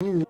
I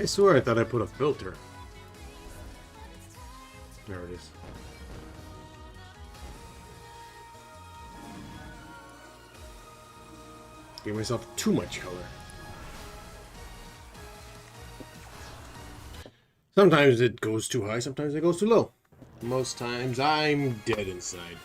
swear I thought I put a filter. There it is. Gave myself too much color. Sometimes it goes too high, sometimes it goes too low. Most times I'm dead inside.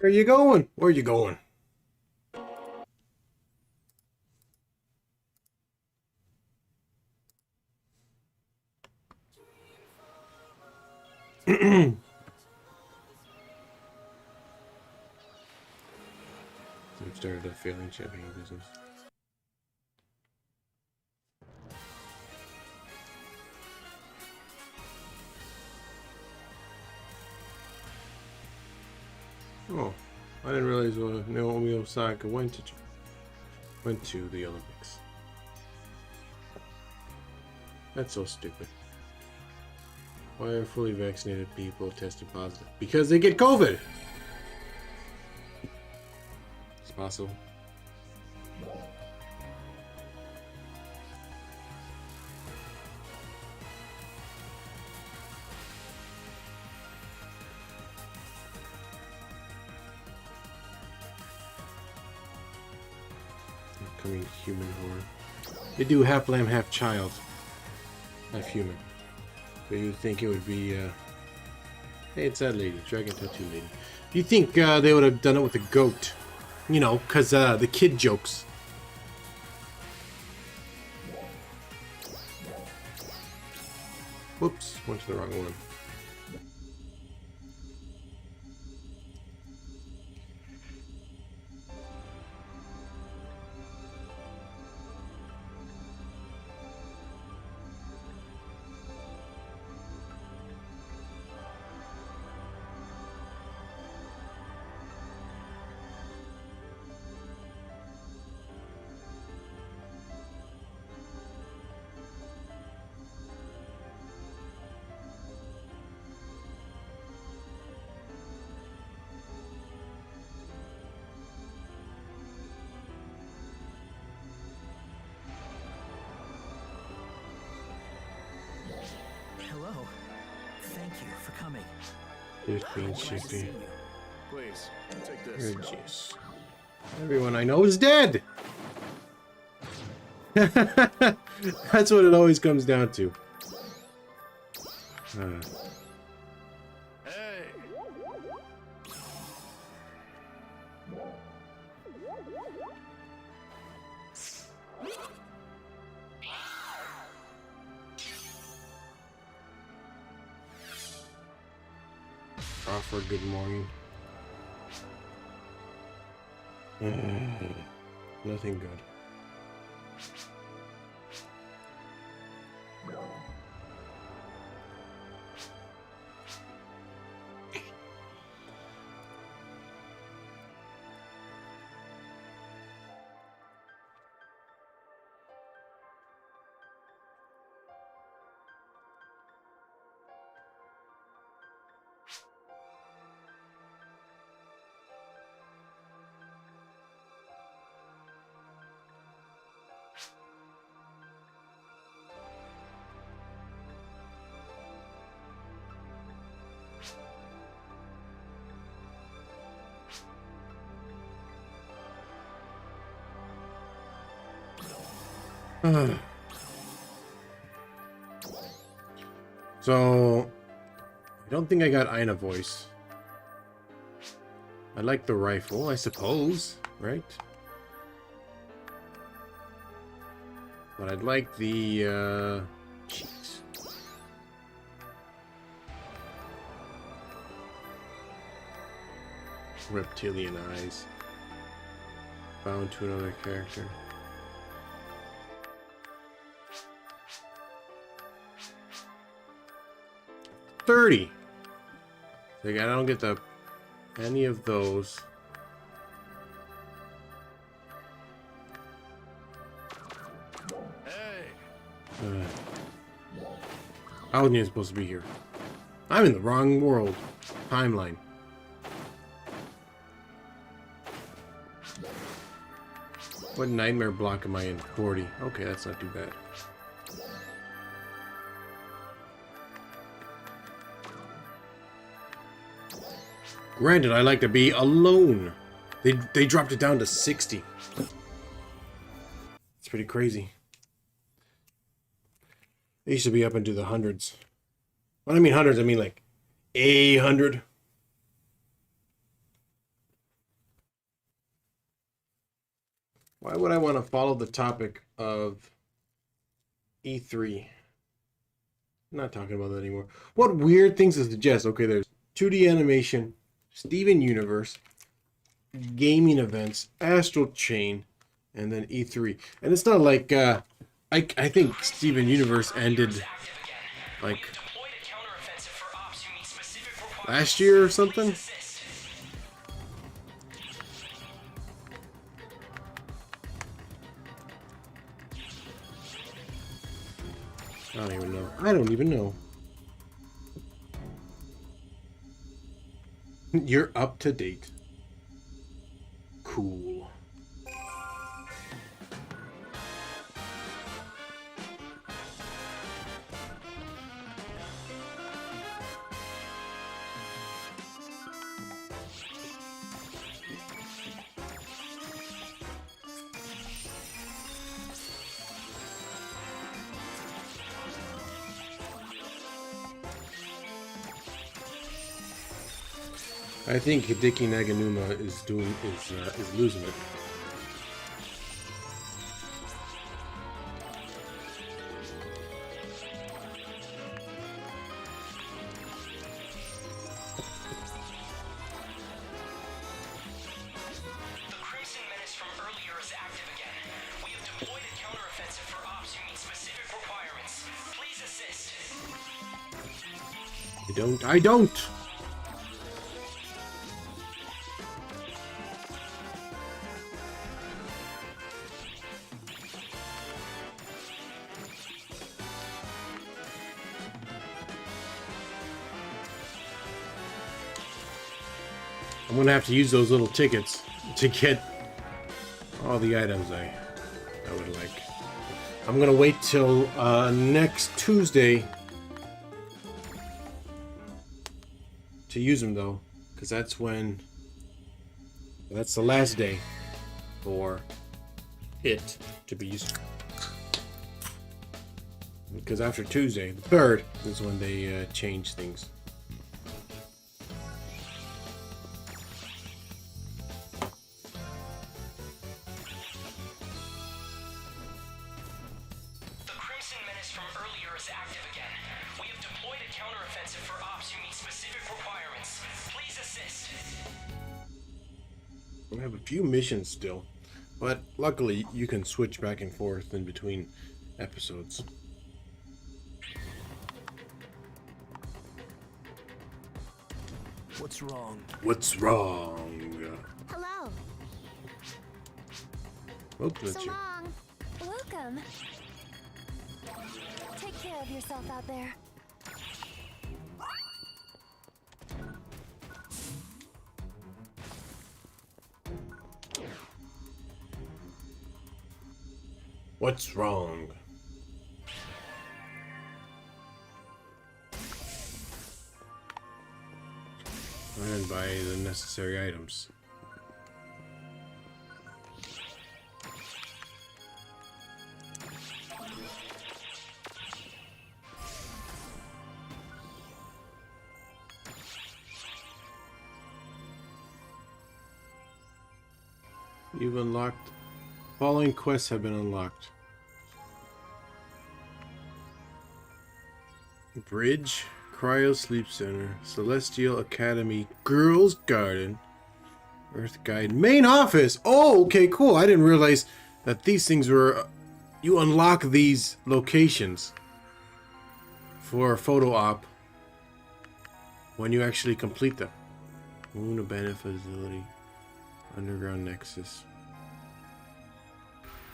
Where you going? Where you going? I've started a failing champagne business. Oh, I didn't realize Naomi Osaka went to the Olympics. That's so stupid. Why are fully vaccinated people tested positive? Because they get COVID. It's possible. Upcoming human horror. They do half lamb, half child. Half human. But you would think it would be, hey, it's that lady, Dragon Tattoo Lady. Do you think they would have done it with a goat? You know, because the kid jokes. Whoops, went to the wrong one. me. Just being shifty. Please, take this. Jeez. Everyone I know is dead! That's what it always comes down to. Hey! Offer good morning. Nothing good. So, I don't think I got Ina voice. I like the rifle, I suppose, right? But I'd like the, jeez. Reptilian eyes. Bound to another character. $30. Like, I don't get any of those. Hey! I wasn't even supposed to be here. I'm in the wrong world. Timeline. What nightmare block am I in? 40. Okay, that's not too bad. Granted, I like to be alone. They dropped it down to 60. It's pretty crazy. They used to be up into the hundreds. When I mean hundreds, I mean like 100. Why would I want to follow the topic of E3? I'm not talking about that anymore. What weird things to suggest? Okay, there's 2D animation, Steven Universe, gaming events, Astral Chain, and then E3. And it's not like I think Steven Universe ended like last year or something. I don't even know. I don't even know. You're up to date. Cool. I think Hideki Naganuma is losing it. I don't! I'm gonna have to use those little tickets to get all the items I would like. I'm gonna wait till next Tuesday to use them though, because that's when. That's the last day for it to be used. Because after Tuesday, the 3rd, is when they change things. The Crimson Menace from earlier is active again. We have deployed a counteroffensive for ops who meet specific requirements. Please assist. We have a few missions still, but luckily you can switch back and forth in between episodes. What's wrong? What's wrong? Hello. Oh, that's So you. long. Welcome. Take care of yourself out there. What's wrong? And buy the necessary items. You've unlocked. Following quests have been unlocked. Bridge, Cryo Sleep Center, Celestial Academy, Girls Garden, Earth Guide, Main Office. Oh, okay, cool. I didn't realize that these things were. You unlock these locations for a photo op when you actually complete them. Moon Abandoned Facility, Underground Nexus,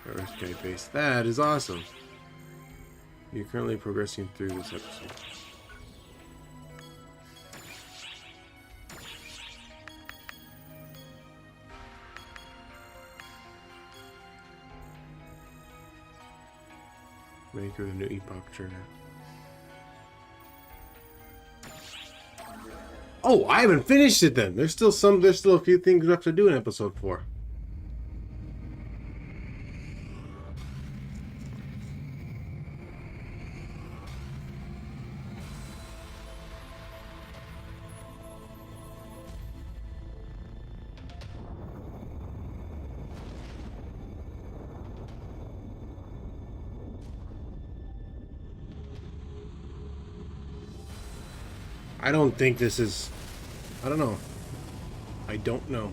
Earth Guide Base. That is awesome. You're currently progressing through this episode. Maker of the new Epoch trigger. Oh, I haven't finished it then. There's still a few things left to do in episode 4. I don't think this is... I don't know. I don't know.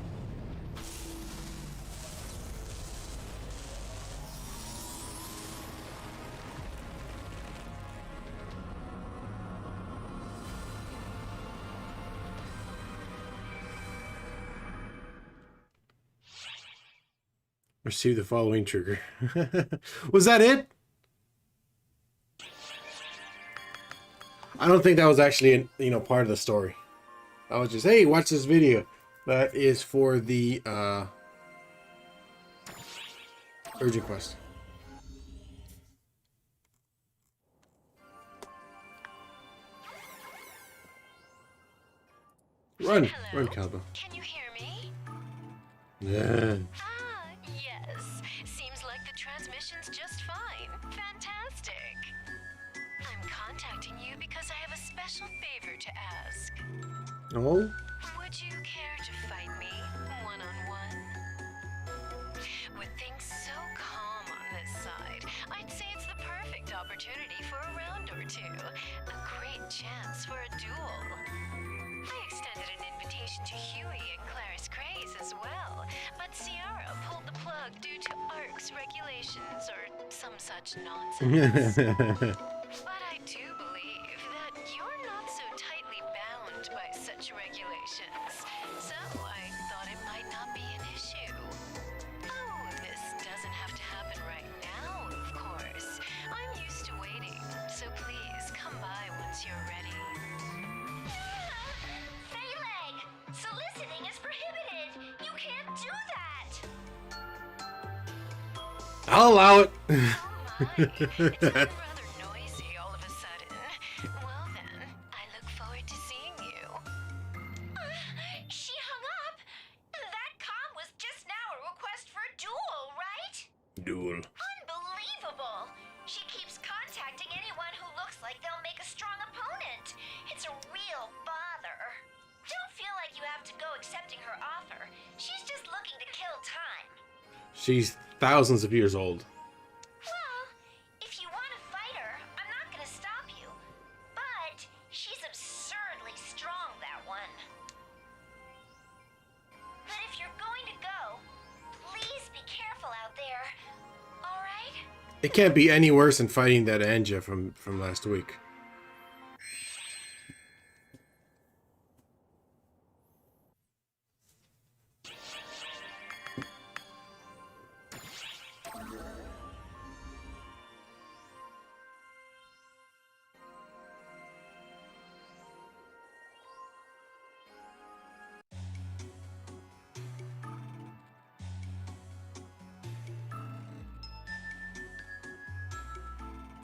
Receive the following trigger. Was that it? I don't think that was actually, part of the story. I was just, hey, watch this video. That is for the urgent quest. Run, Hello? run, Calvo. Can you hear me? Yeah. Ah, yes. Seems like the transmission's just fine. Fantastic. I'm contacting you because I have a special favor to ask. Oh. Would you care to fight me one-on-one? With things so calm on this side, I'd say it's the perfect opportunity for a round or two. A great chance for a duel. I extended an invitation to Huey and Clarice Craze as well, but Ciara pulled the plug due to ARC's regulations or some such nonsense. But I do believe that you're not so tightly bound by such regulations, so I thought it might not be an issue. Oh, this doesn't have to happen right now, of course. I'm used to waiting, so please come by once you're ready. Pheleg! Soliciting is prohibited! You can't do that! I'll allow it. Oh my, it's gotten rather noisy all of a sudden. Well then, I look forward to seeing you. duel. Unbelievable! She keeps contacting anyone who looks like they'll make a strong opponent. It's a real bother. Don't feel like you have to go accepting her offer. She's just looking to kill time. She's thousands of years old. Well, if you want to fight her, I'm not going to stop you. But she's absurdly strong, that one. But if you're going to go, please be careful out there. All right? It can't be any worse than fighting that Anja from last week.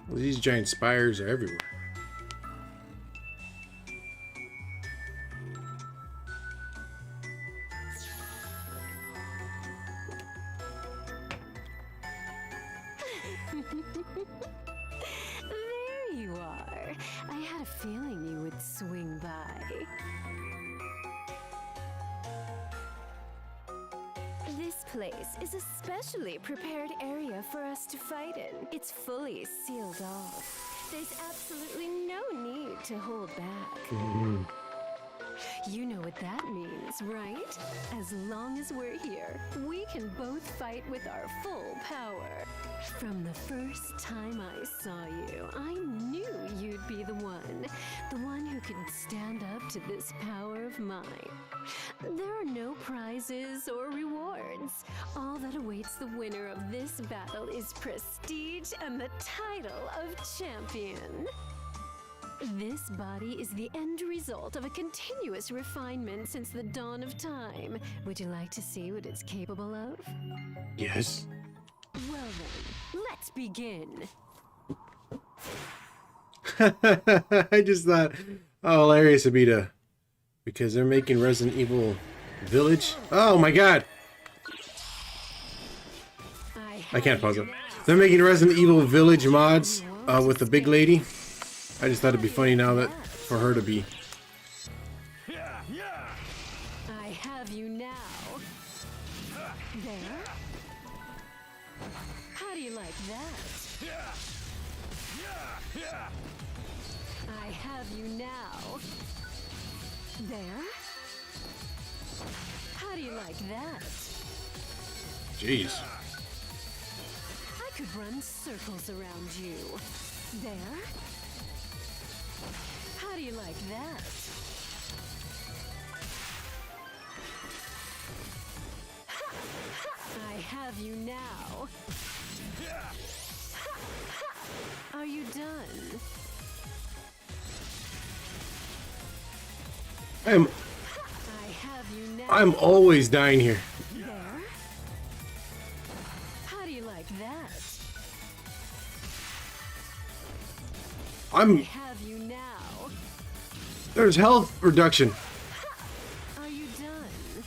Well, these giant spires are everywhere. There you are. I had a feeling you would swing by. This place is a specially prepared area for us to fight in. It's fully sealed off. There's absolutely no need to hold back. You know what that means, right? As long as we're here, we can both fight with our full power. From the first time I saw you, I knew you'd be the one who could stand up to this power of mine. There are no prizes or rewards. All that awaits the winner of this battle is prestige and the title of champion. This body is the end result of a continuous refinement since the dawn of time. Would you like to see what it's capable of? Yes. Well then, let's begin. I just thought, oh, hilarious would be to, because they're making Resident Evil Village. Oh my god! I can't pause it. They're making Resident Evil Village mods with the big lady. I just thought it'd be funny now that for her to be. I have you now. There. How do you like that? I have you now. There. How do you like that? Jeez. I could run circles around you. There. How do you like that? I have you now. Are you done? I have you now. I'm always dying here. There. How do you like that? I have you now. There's health reduction. Are you done?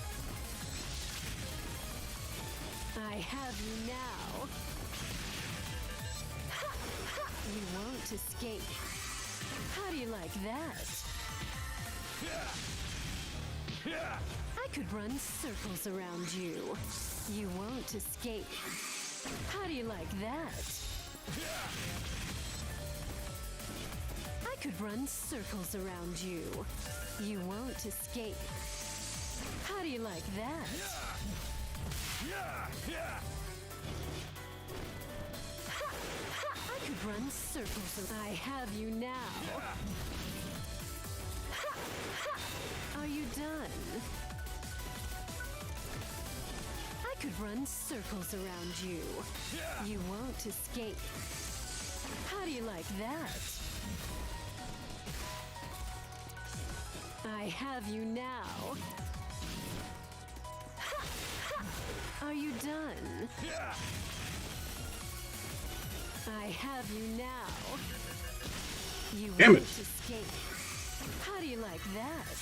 I have you now. You won't escape. How do you like that? I could run circles around you. You won't escape. How do you like that? I could run circles around you. You won't escape. How do you like that? I could run circles. I have you now. Are you done? I could run circles around you. You won't escape. How do you like that? I have you now. Are you done? I have you now. You Damn won't it. escape. How do you like that?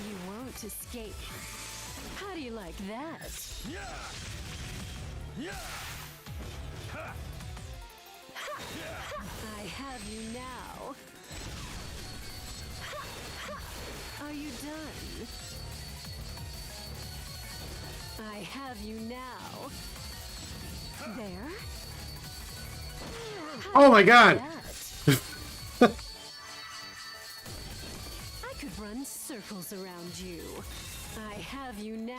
You won't can't escape. How do you like that? I have you now. Are you done? I have you now. There? Oh my god! That? I could run circles around you. I have you now.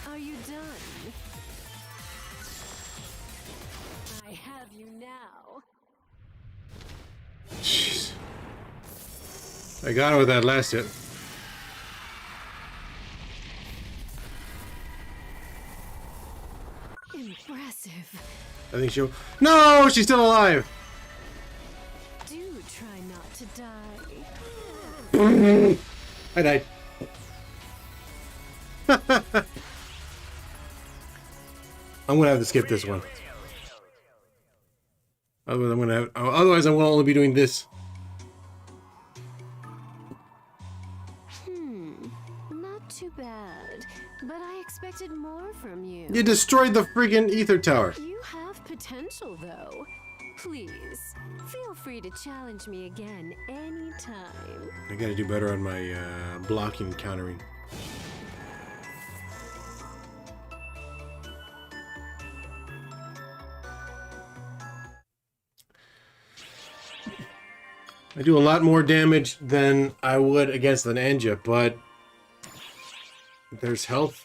Are you done? I have you now. Jeez. I got her with that last hit. Impressive. I think she'll. No! She's still alive! Do try not to die. I died. I'm gonna have to skip this one. Otherwise, I'm gonna only be doing this. Not too bad, but I expected more from you. You destroyed the friggin' ether tower. You have potential, though. Please, feel free to challenge me again anytime. I gotta do better on my blocking and countering. I do a lot more damage than I would against an Anja, but there's health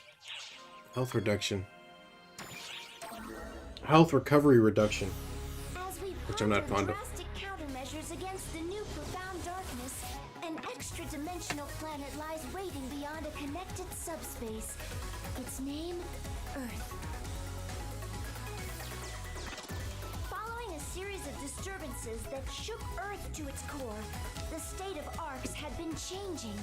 reduction. Health recovery reduction. Which I'm not fond of. Drastic countermeasures against the new profound darkness, an extra-dimensional planet lies waiting beyond a connected subspace. Its name, Earth. Following a series of disturbances that shook Earth to its core, the state of arcs had been changing.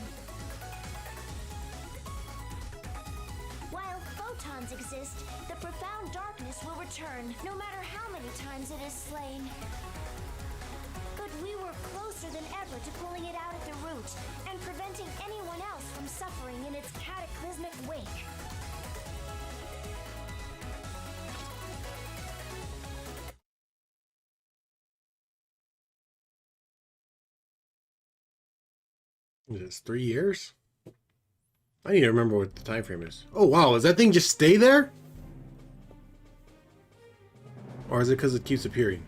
While photons exist, the profound darkness will return, no matter how many times it is slain. But we were closer than ever to pulling it out at the root and preventing anyone else from suffering in its cataclysmic wake. Is this 3 years? I need to remember what the time frame is. Oh wow, does that thing just stay there? Or is it because it keeps appearing?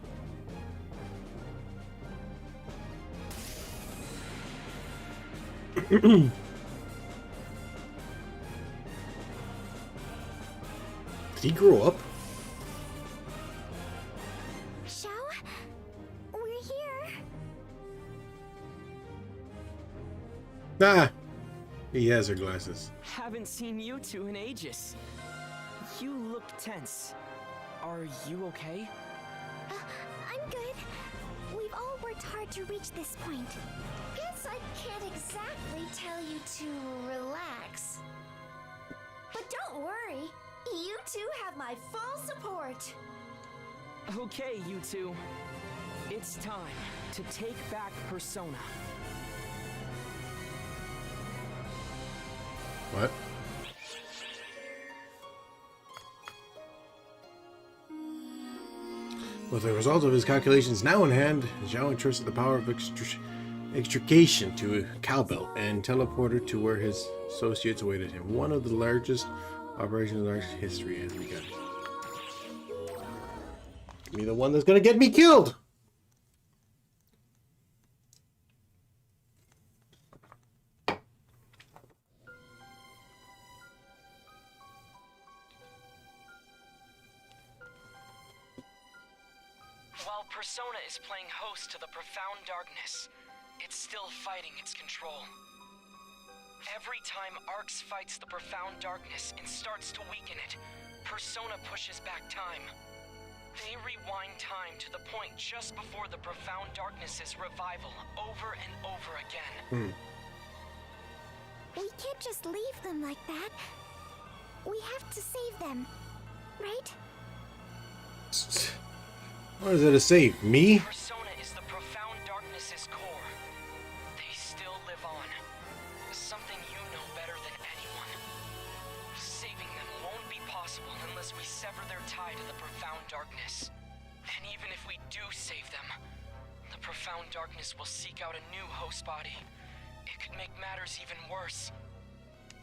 Did he grow up? Shao? We're here. Ah! He has her glasses. Haven't seen you two in ages. You look tense. Are you okay? I'm good. We've all worked hard to reach this point. Guess I can't exactly tell you to relax. But don't worry. You two have my full support. Okay, you two. It's time to take back Persona. What? With the result of his calculations now in hand, Zhao entrusted the power of extrication to Cowbell and teleported to where his associates awaited him. One of the largest operations in our history has begun. Give me the one that's gonna get me killed! While Persona is playing host to the profound darkness, it's still fighting its control. Every time Arx fights the profound darkness and starts to weaken it, Persona pushes back time. They rewind time to the point just before the profound darkness's revival over and over again. We can't just leave them like that. We have to save them, right? What is it to save? Me? Persona is the profound darkness's core. They still live on. Something you know better than anyone. Saving them won't be possible unless we sever their tie to the profound darkness. And even if we do save them, the profound darkness will seek out a new host body. It could make matters even worse.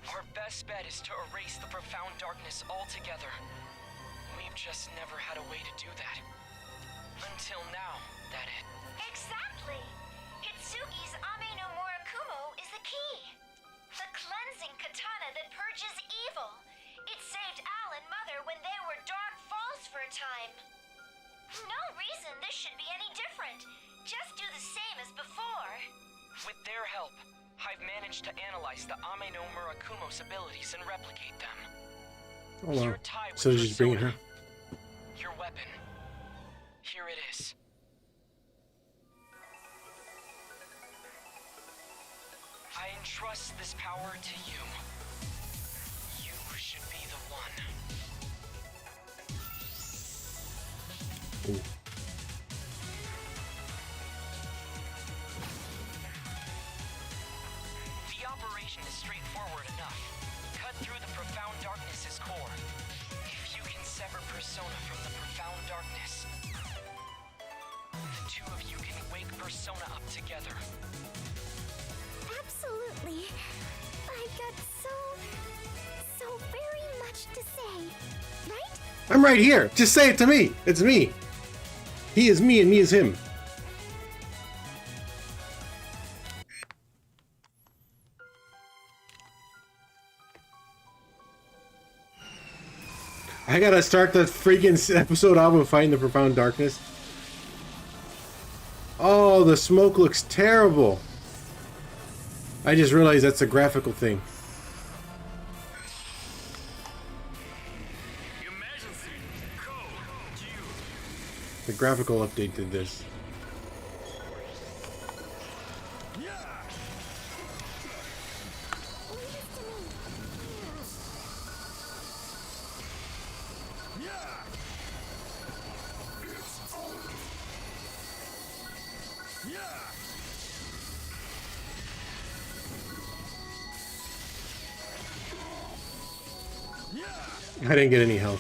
Our best bet is to erase the profound darkness altogether. We've just never had a way to do that. Until now, that is. Exactly. Hitsugi's Ame no Murakumo is the key. The cleansing katana that purges evil. It saved Al and Mother when they were Dark Falls for a time. No reason this should be any different. Just do the same as before. With their help, I've managed to analyze the Ame no Murakumo's abilities and replicate them. Oh wow. Your tie with So she's bringing her. Your weapon. Here it is. I entrust this power to you. You should be the one. Ooh. The operation is straightforward enough. Cut through the profound darkness's core. If you can sever Persona from the profound darkness, the two of you can wake Persona up together. Absolutely. I've got so very much to say. Right? I'm right here. Just say it to me. It's me. He is me and me is him. I gotta start the freaking episode off with fighting the profound darkness. Oh, the smoke looks terrible. I just realized that's a graphical thing. The graphical update did this. I didn't get any help.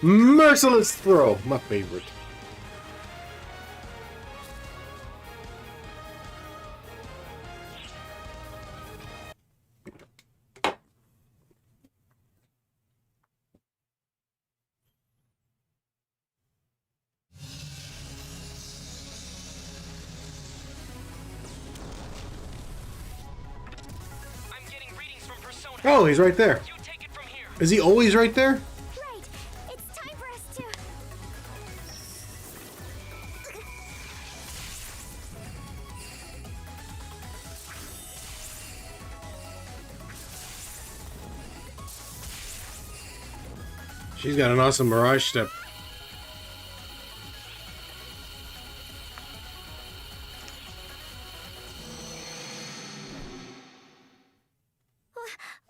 Merciless throw, my favorite. I'm getting readings from Persona. Oh, he's right there. You take it from here. Is he always right there? Right. It's time for us to... She's got an awesome Mirage step.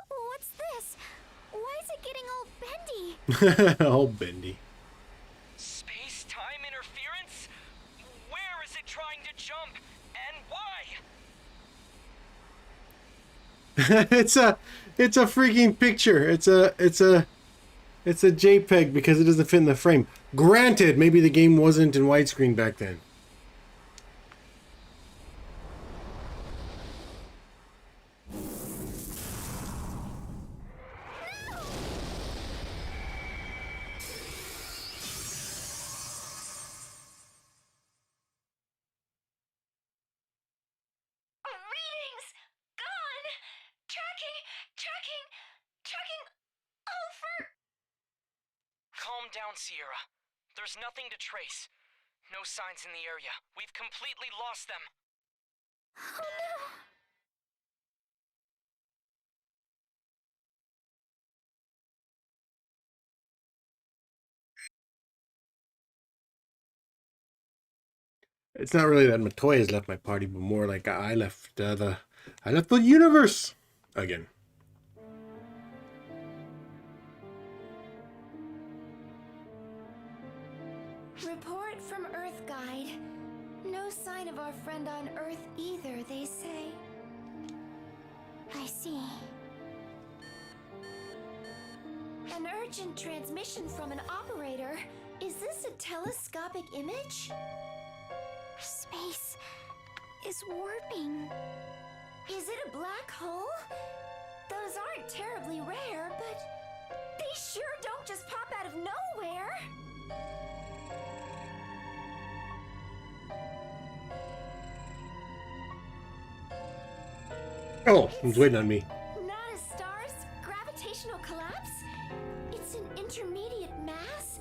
What's this? Why is it getting all bendy? All bendy. Space-time interference? Where is it trying to jump? And why? it's a freaking picture. It's a JPEG because it doesn't fit in the frame. Granted, maybe the game wasn't in widescreen back then. Tracking over. Calm down, Sierra. There's nothing to trace. No signs in the area. We've completely lost them. Oh no. It's not really that Matoy has left my party, but more like I left the universe again. Report from Earth Guide. No sign of our friend on Earth either, they say. I see. An urgent transmission from an operator. Is this a telescopic image? Space is warping. Is it a black hole? Those aren't terribly rare, but they sure don't just pop out of nowhere. Oh, he's waiting on me. Not a star's gravitational collapse. It's an intermediate mass.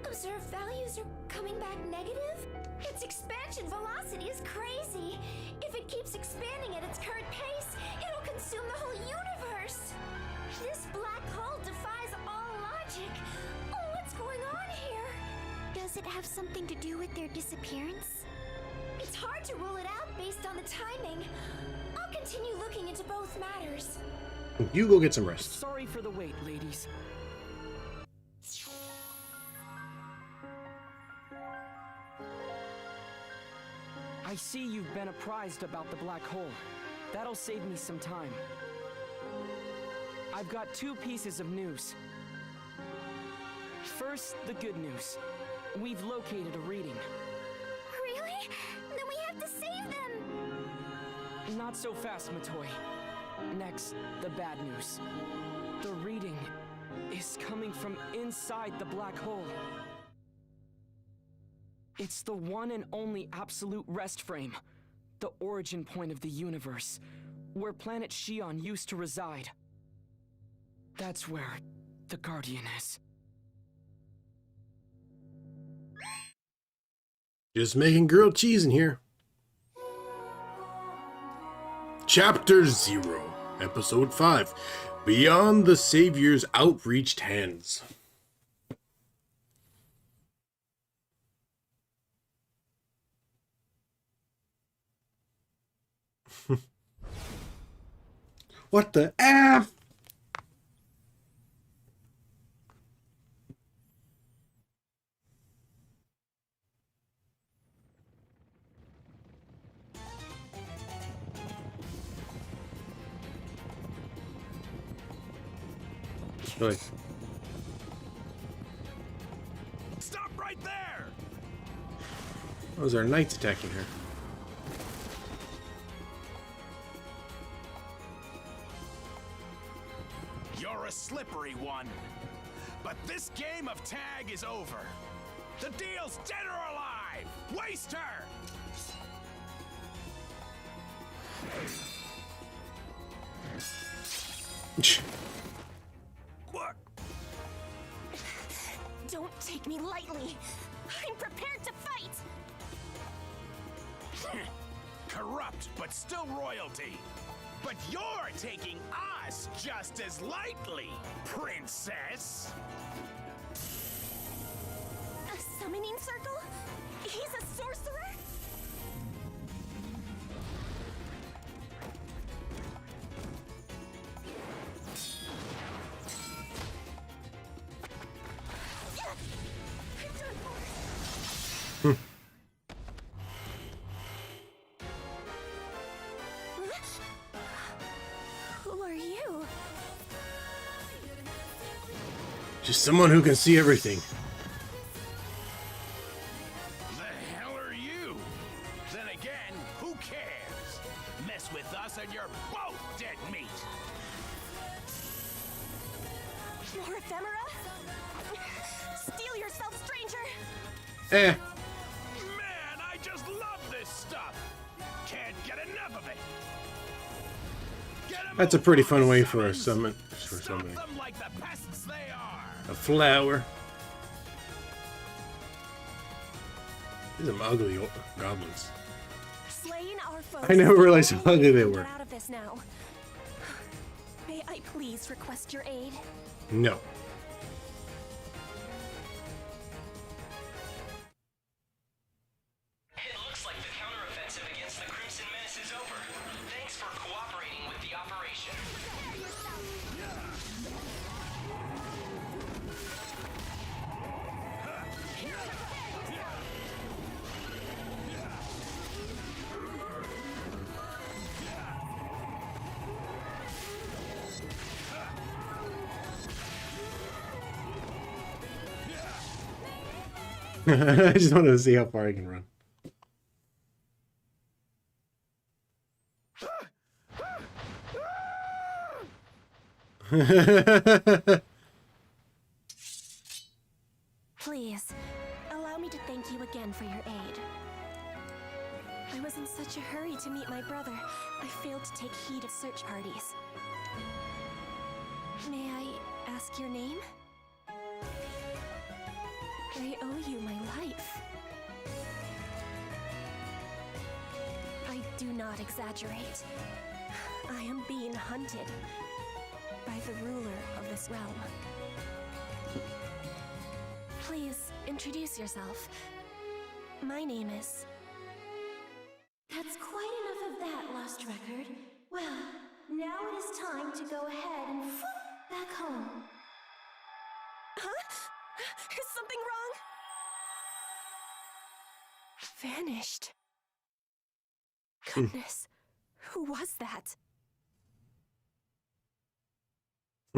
Observed values are coming back negative. Its expansion velocity is crazy. If it keeps expanding at its current pace, it'll consume the whole universe. This black hole defies all logic. What's going on here? Does it have something to do with their disappearance? It's hard to rule it out based on the timing. I'll continue looking into both matters. You go get some rest. Sorry for the wait, ladies. I see you've been apprised about the black hole. That'll save me some time. I've got 2 pieces of news. First, the good news. We've located a reading. Really? Then we have to save them! Not so fast, Matoy. Next, the bad news. The reading is coming from inside the black hole. It's the one and only absolute rest frame, the origin point of the universe, where planet Xion used to reside. That's where the Guardian is. Just making grilled cheese in here. Chapter 0, Episode 5, Beyond the Savior's Outreached Hands. What the F? Like, Stop right there! those are knights attacking her. You're a slippery one. But this game of tag is over. The deal's dead or alive! Waste her! What? Don't take me lightly. I'm prepared to fight. Corrupt, but still royalty. But you're taking us just as lightly, princess. A summoning circle? He's a sorcerer? I'm done for. Who are you? Just someone who can see everything. The hell are you? Then again, who cares? Mess with us and you're both dead meat. More ephemera? Steal yourself, stranger! Eh. Man, I just love this stuff. Can't get enough of it. That's a pretty fun way for a summon. For Stop somebody. them like the pests they are. A flower. These are some ugly goblins. Slaying our foes I never is the realized how only ugly way they to were. Get out of this now. May I please request your aid? No. It looks like the counteroffensive against the Crimson Menace is over. Thanks for cooperating with the operation. I just wanted to see how far I can run. Please, allow me to thank you again for your aid. I was in such a hurry to meet my brother, I failed to take heed of search parties. May I ask your name? I owe you my life. I do not exaggerate. I am being hunted by the ruler of this realm. Please, introduce yourself. My name is... That's quite enough of that, Lost Record. Well, now it is time to go ahead and back home. Huh? Is something wrong? Vanished. Goodness, who was that?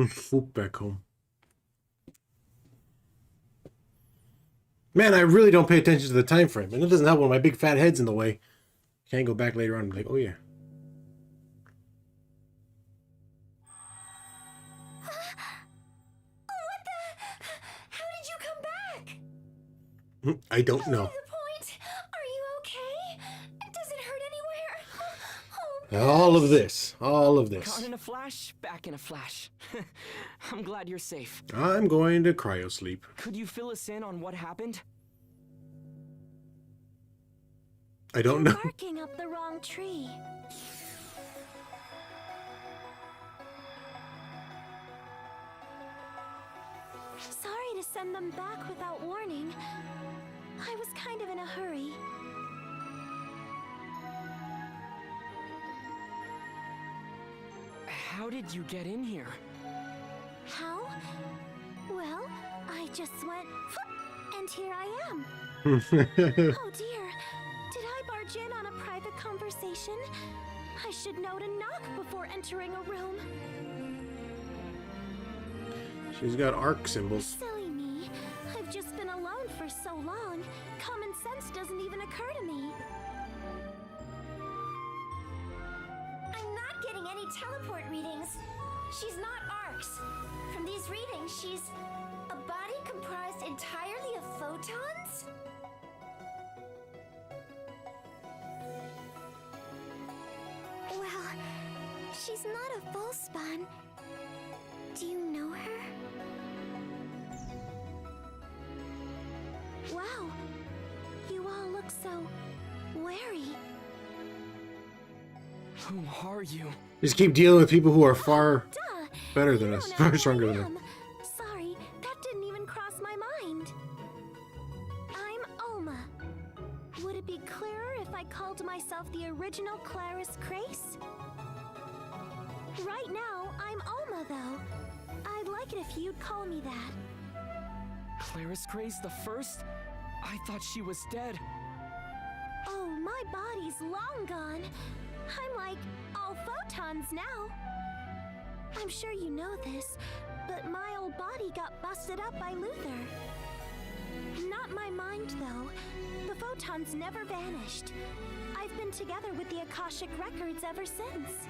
Swoop back home. Man, I really don't pay attention to the time frame, and it doesn't help when my big fat head's in the way. Can't go back later on and be like, oh yeah. What the? How did you come back? I don't know. The point. Are you okay? Does it hurt anywhere? All of this. All of this. Caught in a flash, back in a flash. I'm glad you're safe. I'm going to cryo sleep. Could you fill us in on what happened? I don't know. Barking up the wrong tree. Sorry to send them back without warning. I was kind of in a hurry. How did you get in here? How? Well, I just went, and here I am. Oh dear, did I barge in on a private conversation? I should know to knock before entering a room. She's got arc symbols. Silly me. I've just been alone for so long. Common sense doesn't even occur to me. I'm not getting any teleport readings. She's not Arcs. From these readings, she's a body comprised entirely of photons? Well, she's not a full spawn. Do you know her? Wow, you all look so wary. Who are you? Just keep dealing with people who are far Duh! better than You us. don't know Far who stronger I than us. am. Sorry, that didn't even cross my mind. I'm Alma. Would it be clearer if I called myself the original Clarice Crace? Right now, I'm Alma, though. I'd like it if you'd call me that. Clarice Grace the First? I thought she was dead. Oh, my body's long gone. I'm like all photons now. I'm sure you know this, but my old body got busted up by Luther. Not my mind, though. The photons never vanished. I've been together with the Akashic Records ever since.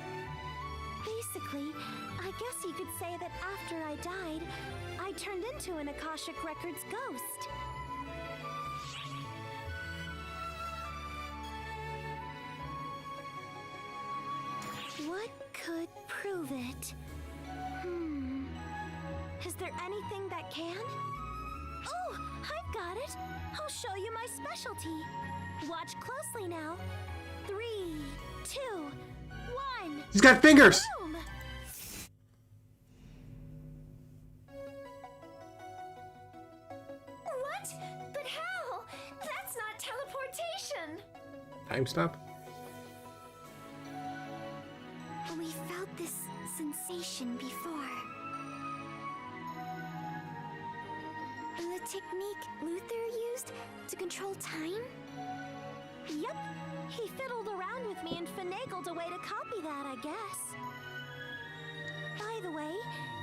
Basically, I guess you could say that after I died, I turned into an Akashic Records ghost. What What could prove it? Is there anything that can? Oh, I've got it! I'll show you my specialty. Watch closely now. 3, 2, 1. He's got fingers! Boom! What? But how? That's not teleportation! Time stop? We felt this sensation before. The technique Luther used to control time? Yep. He fiddled around with me and finagled a way to copy that, I guess. By the way,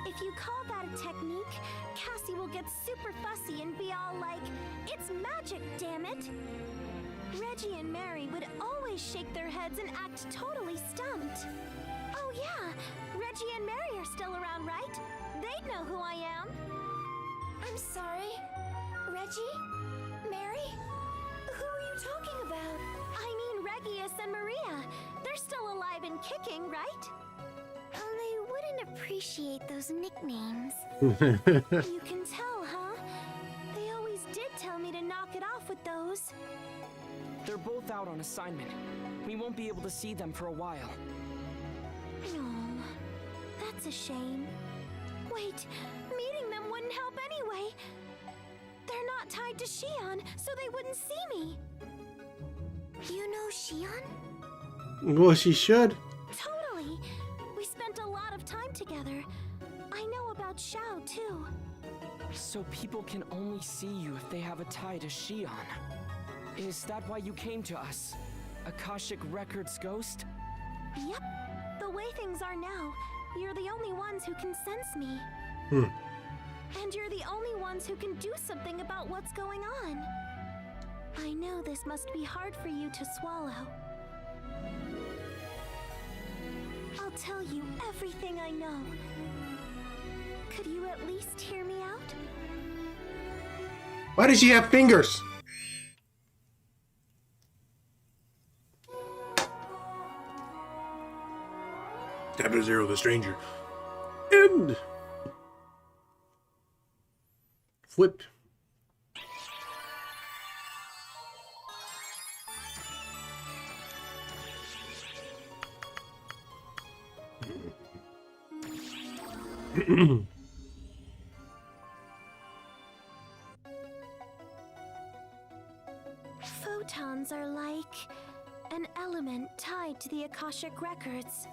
if you call that a technique, Cassie will get super fussy and be all like, "It's magic, damn it!" Reggie and Mary would always shake their heads and act totally stumped. Oh yeah, Reggie and Mary are still around, right? They'd know who I am. I'm sorry. Reggie? Mary? Who are you talking about? I mean Regius and Maria. They're still alive and kicking, right? They wouldn't appreciate those nicknames. You can tell, huh? They always did tell me to knock it off with those. They're both out on assignment. We won't be able to see them for a while. No, that's a shame. Wait, meeting them wouldn't help anyway. They're not tied to Shion, so they wouldn't see me. You know Shion? Well, she should. Totally. We spent a lot of time together. I know about Xiao, too. So people can only see you if they have a tie to Shion. Is that why you came to us? Akashic Records ghost? Yep. The way things are now, you're the only ones who can sense me. And you're the only ones who can do something about what's going on. I know this must be hard for you to swallow. I'll tell you everything I know. Could you at least hear me out? Why does she have fingers? Tap to zero the stranger. End. Flip. Photons are like an element tied to the Akashic Records.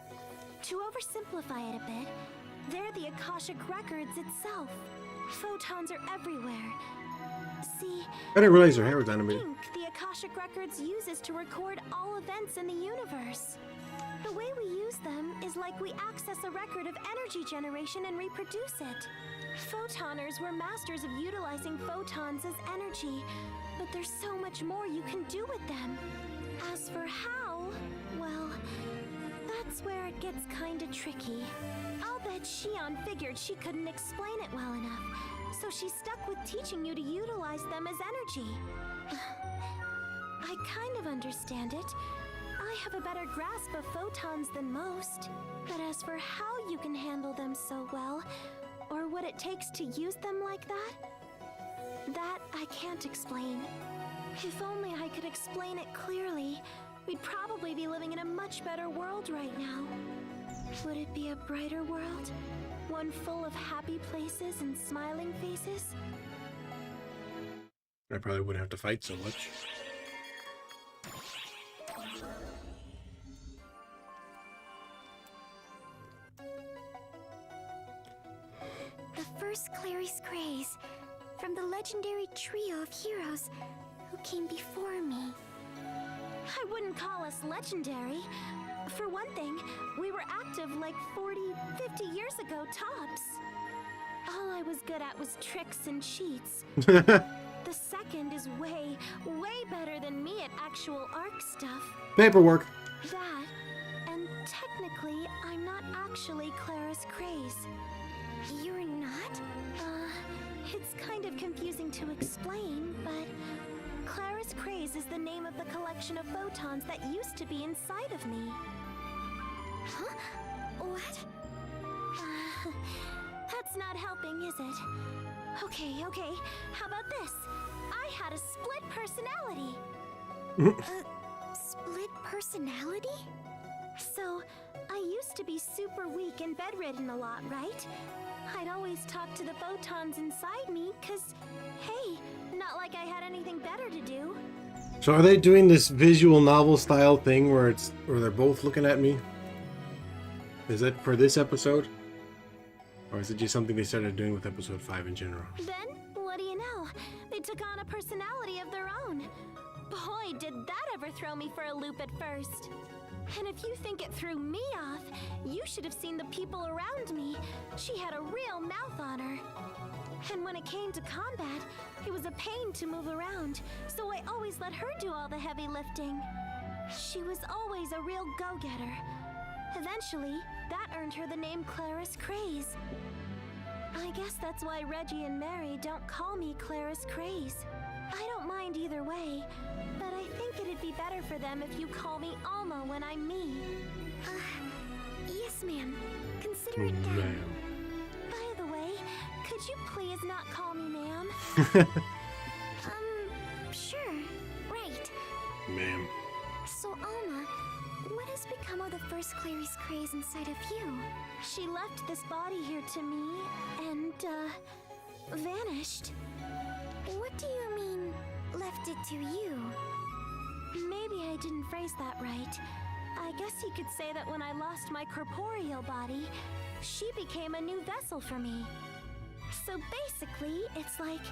To oversimplify it a bit, they're the Akashic Records itself. Photons are everywhere. See, I didn't realize her hair was animated. ink the Akashic Records uses to record all events in the universe. The way we use them is like we access a record of energy generation and reproduce it. Photoners were masters of utilizing photons as energy, but there's so much more you can do with them. As for how, well, that's where it gets kinda tricky. I'll bet Shion figured she couldn't explain it well enough, so she stuck with teaching you to utilize them as energy. I kind of understand it. I have a better grasp of photons than most. But as for how you can handle them so well, or what it takes to use them like that I can't explain. If only I could explain it clearly, we'd probably be living in a much better world right now. Would it be a brighter world? One full of happy places and smiling faces? I probably wouldn't have to fight so much. The first Clarice Craze, from the legendary trio of heroes who came before me. I wouldn't call us legendary. For one thing, we were active like 40, 50 years ago tops. All I was good at was tricks and cheats. The second is way, way better than me at actual arc stuff. Paperwork. That, and technically, I'm not actually Clarice Craze. You're not? It's kind of confusing to explain, but Clarice Craze is the name of the collection of photons that used to be inside of me. Huh? What? That's not helping, is it? Okay. How about this? I had a split personality. Split personality? So, I used to be super weak and bedridden a lot, right? I'd always talk to the photons inside me, 'cause, hey, not like I had anything better to do. So are they doing this visual novel style thing where they're both looking at me? Is that for this episode? Or is it just something they started doing with episode 5 in general? Then, what do you know? They took on a personality of their own. Boy, did that ever throw me for a loop at first. And if you think it threw me off, you should have seen the people around me. She had a real mouth on her. And when it came to combat, it was a pain to move around, so I always let her do all the heavy lifting. She was always a real go-getter. Eventually, that earned her the name Clarice Craze. I guess that's why Reggie and Mary don't call me Clarice Craze. I don't mind either way, but I think it'd be better for them if you call me Alma when I'm me. Yes, ma'am. Consider it done. Ma'am. By the way, could you please not call me ma'am? Sure. Right. Ma'am. So, Alma, what has become of the first Clarice Craze inside of you? She left this body here to me and, vanished. What do you mean, left it to you? Maybe I didn't phrase that right. I guess you could say that when I lost my corporeal body, she became a new vessel for me. So basically, it's like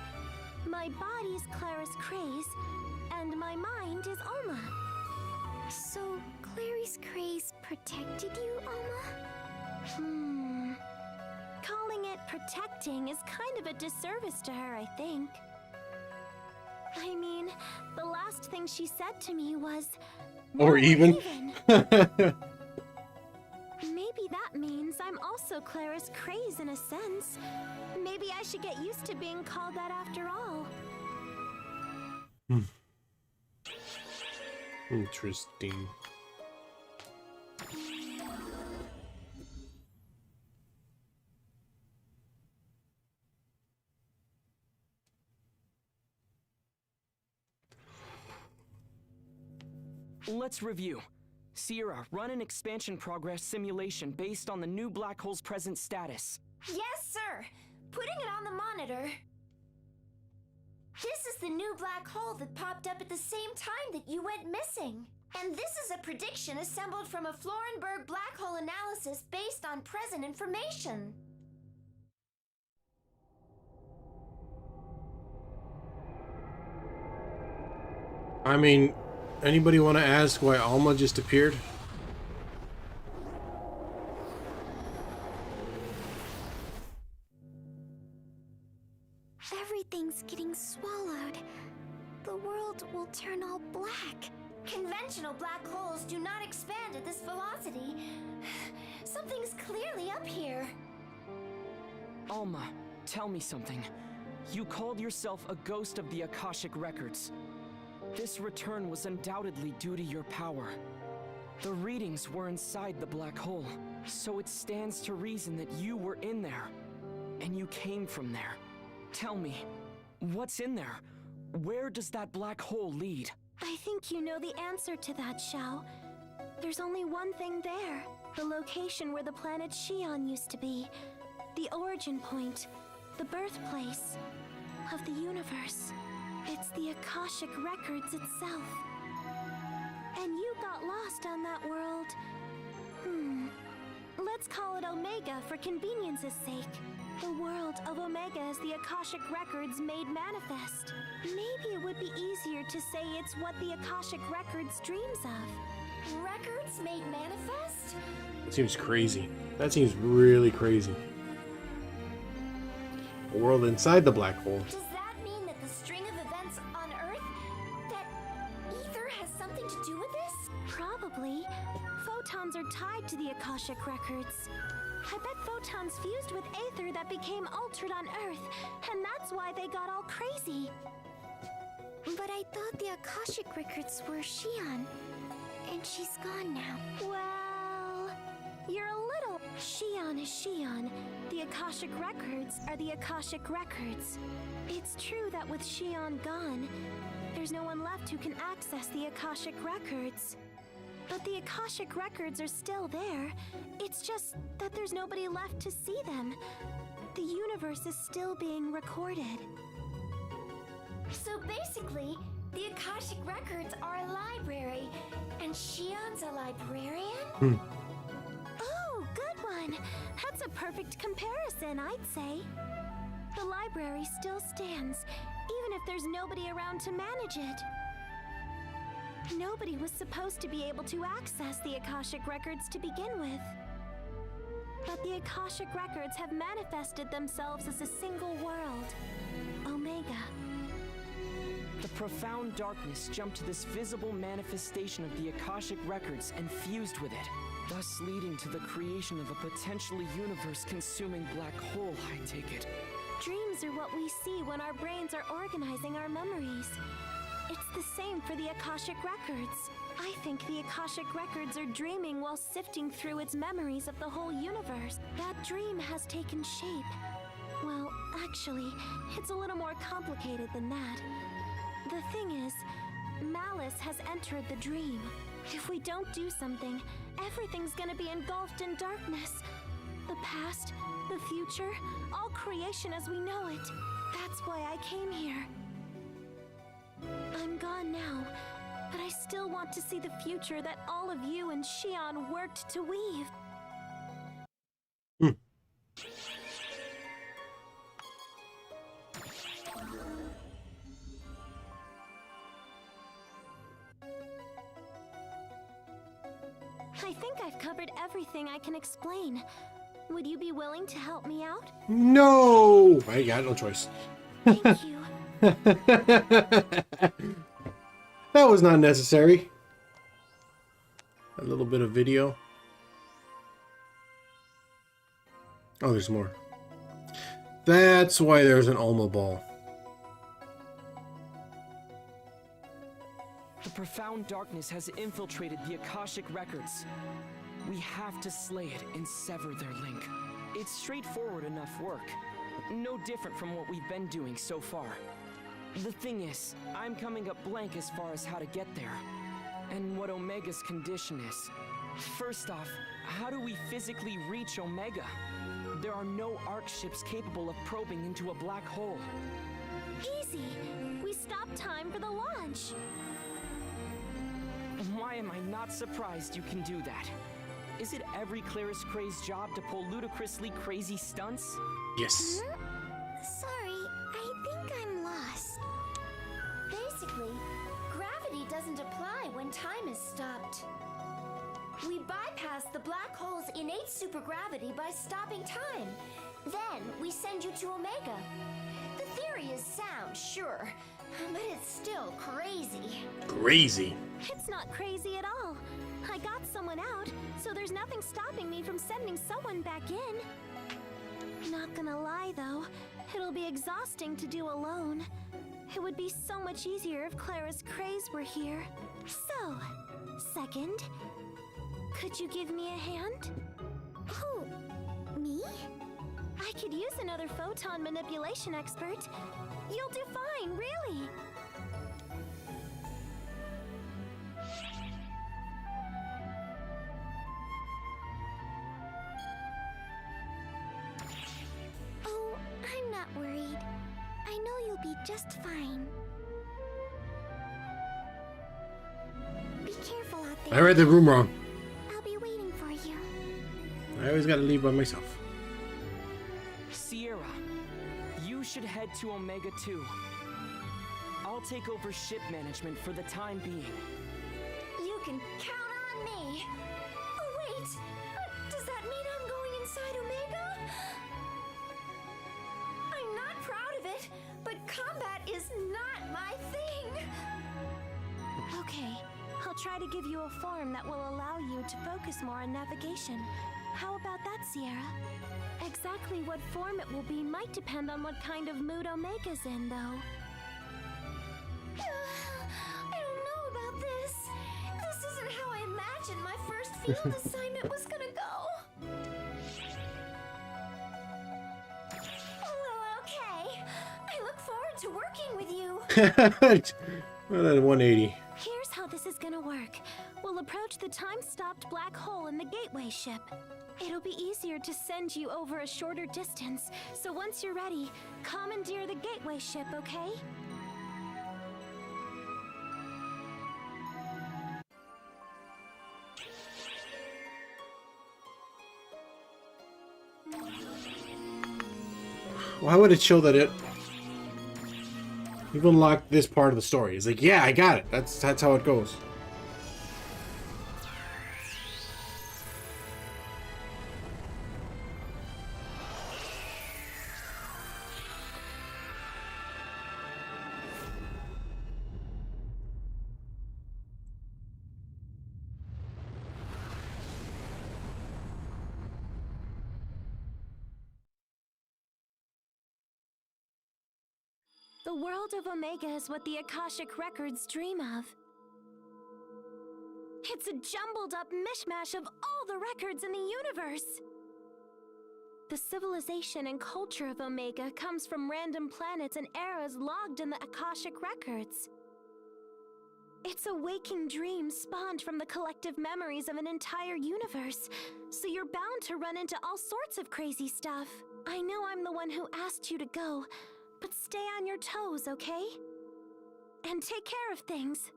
my body's Clarice Craze, and my mind is Alma. So, Clarice Craze protected you, Alma? Calling it protecting is kind of a disservice to her, I think. I mean, the last thing she said to me was, Or "No, even." Maybe that means I'm also Clarice Craze in a sense. Maybe I should get used to being called that after all. Interesting. Let's review. Sierra, run an expansion progress simulation based on the new black hole's present status. Yes, sir. Putting it on the monitor. This is the new black hole that popped up at the same time that you went missing. And this is a prediction assembled from a Florenberg black hole analysis based on present information. I mean, anybody want to ask why Alma just appeared? Everything's getting swallowed. The world will turn all black. Conventional black holes do not expand at this velocity. Something's clearly up here. Alma, tell me something. You called yourself a ghost of the Akashic Records. This return was undoubtedly due to your power. The readings were inside the black hole, so it stands to reason that you were in there, and you came from there. Tell me, what's in there? Where does that black hole lead? I think you know the answer to that, Xiao. There's only one thing there. The location where the planet Xi'an used to be. The origin point. The birthplace of the universe. It's the Akashic Records itself. And you got lost on that world. Let's call it Omega for convenience's sake. The world of Omega is the Akashic Records made manifest. Maybe it would be easier to say it's what the Akashic Records dreams of. Records made manifest? That seems crazy. That seems really crazy. A world inside the black hole. Does that mean that the string of events on Earth, that ether has something to do with this? Probably. Photons are tied to the Akashic Records. I bet photons fused with aether that became altered on Earth, and that's why they got all crazy. But I thought the Akashic Records were Xi'an, and she's gone now. Well, You're a little... Shion is Shion. The Akashic Records are the Akashic Records. It's true that with Shion gone, there's no one left who can access the Akashic Records. But the Akashic Records are still there. It's just that there's nobody left to see them. The universe is still being recorded. So basically, the Akashic Records are a library, and Shion's a librarian? Oh, good one. That's a perfect comparison, I'd say. The library still stands, even if there's nobody around to manage it. Nobody was supposed to be able to access the Akashic Records to begin with. But the Akashic Records have manifested themselves as a single world, Omega. The profound darkness jumped to this visible manifestation of the Akashic Records and fused with it, thus leading to the creation of a potentially universe-consuming black hole, I take it. Dreams are what we see when our brains are organizing our memories. It's the same for the Akashic Records. I think the Akashic Records are dreaming while sifting through its memories of the whole universe. That dream has taken shape. Well, actually, it's a little more complicated than that. The thing is, malice has entered the dream. If we don't do something, everything's gonna be engulfed in darkness. The past, the future, all creation as we know it. That's why I came here. I'm gone now, but I still want to see the future that all of you and Shion worked to weave. I think I've covered everything I can explain. Would you be willing to help me out? No! I got no choice. Thank you. That was not necessary. A little bit of video. Oh, there's more. That's why there's an Alma ball. The profound darkness has infiltrated the Akashic Records. We have to slay it and sever their link. It's straightforward enough work. No different from what we've been doing so far. The thing is, I'm coming up blank as far as how to get there. And what Omega's condition is. First off, how do we physically reach Omega? There are no ARC ships capable of probing into a black hole. Easy. We stopped time for the launch. Why am I not surprised you can do that? Is it every Claris Cray's job to pull ludicrously crazy stunts? Yes. Sorry, I think I'm lost. Basically, gravity doesn't apply when time is stopped. We bypass the black hole's innate supergravity by stopping time. Then we send you to Omega. The theory is sound, sure, but it's still crazy. Crazy. It's not crazy at all. I got someone out, so there's nothing stopping me from sending someone back in. Not gonna lie, though, it'll be exhausting to do alone. It would be so much easier if Claris Craze were here. So, second, could you give me a hand? Who? Me? I could use another photon manipulation expert. You'll do fine, really. Oh, I'm not worried. I know you'll be just fine. Be careful out there. I read the room wrong. I'll be waiting for you. I always gotta leave by myself. Sierra, you should head to Omega 2. I'll take over ship management for the time being. You can count on me. Oh, wait. Does that mean I'm going inside Omega? I'm not proud of it, but combat is not my thing. Okay, I'll try to give you a form that will allow you to focus more on navigation. How about that, Sierra? Exactly what form it will be might depend on what kind of mood Omega's in, though. I don't know about this. This isn't how I imagined my first field assignment was gonna go. Well, then 180. Here's how this is gonna work. We'll approach the time-stopped black hole in the gateway ship. It'll be easier to send you over a shorter distance, so once you're ready, commandeer the gateway ship, okay? Why would it show that it... You've unlocked this part of the story. It's like, yeah, I got it. That's how it goes. The world of Omega is what the Akashic Records dream of. It's a jumbled up mishmash of all the records in the universe. The civilization and culture of Omega comes from random planets and eras logged in the Akashic Records. It's a waking dream spawned from the collective memories of an entire universe, so you're bound to run into all sorts of crazy stuff. I know I'm the one who asked you to go, but stay on your toes, okay? And take care of things.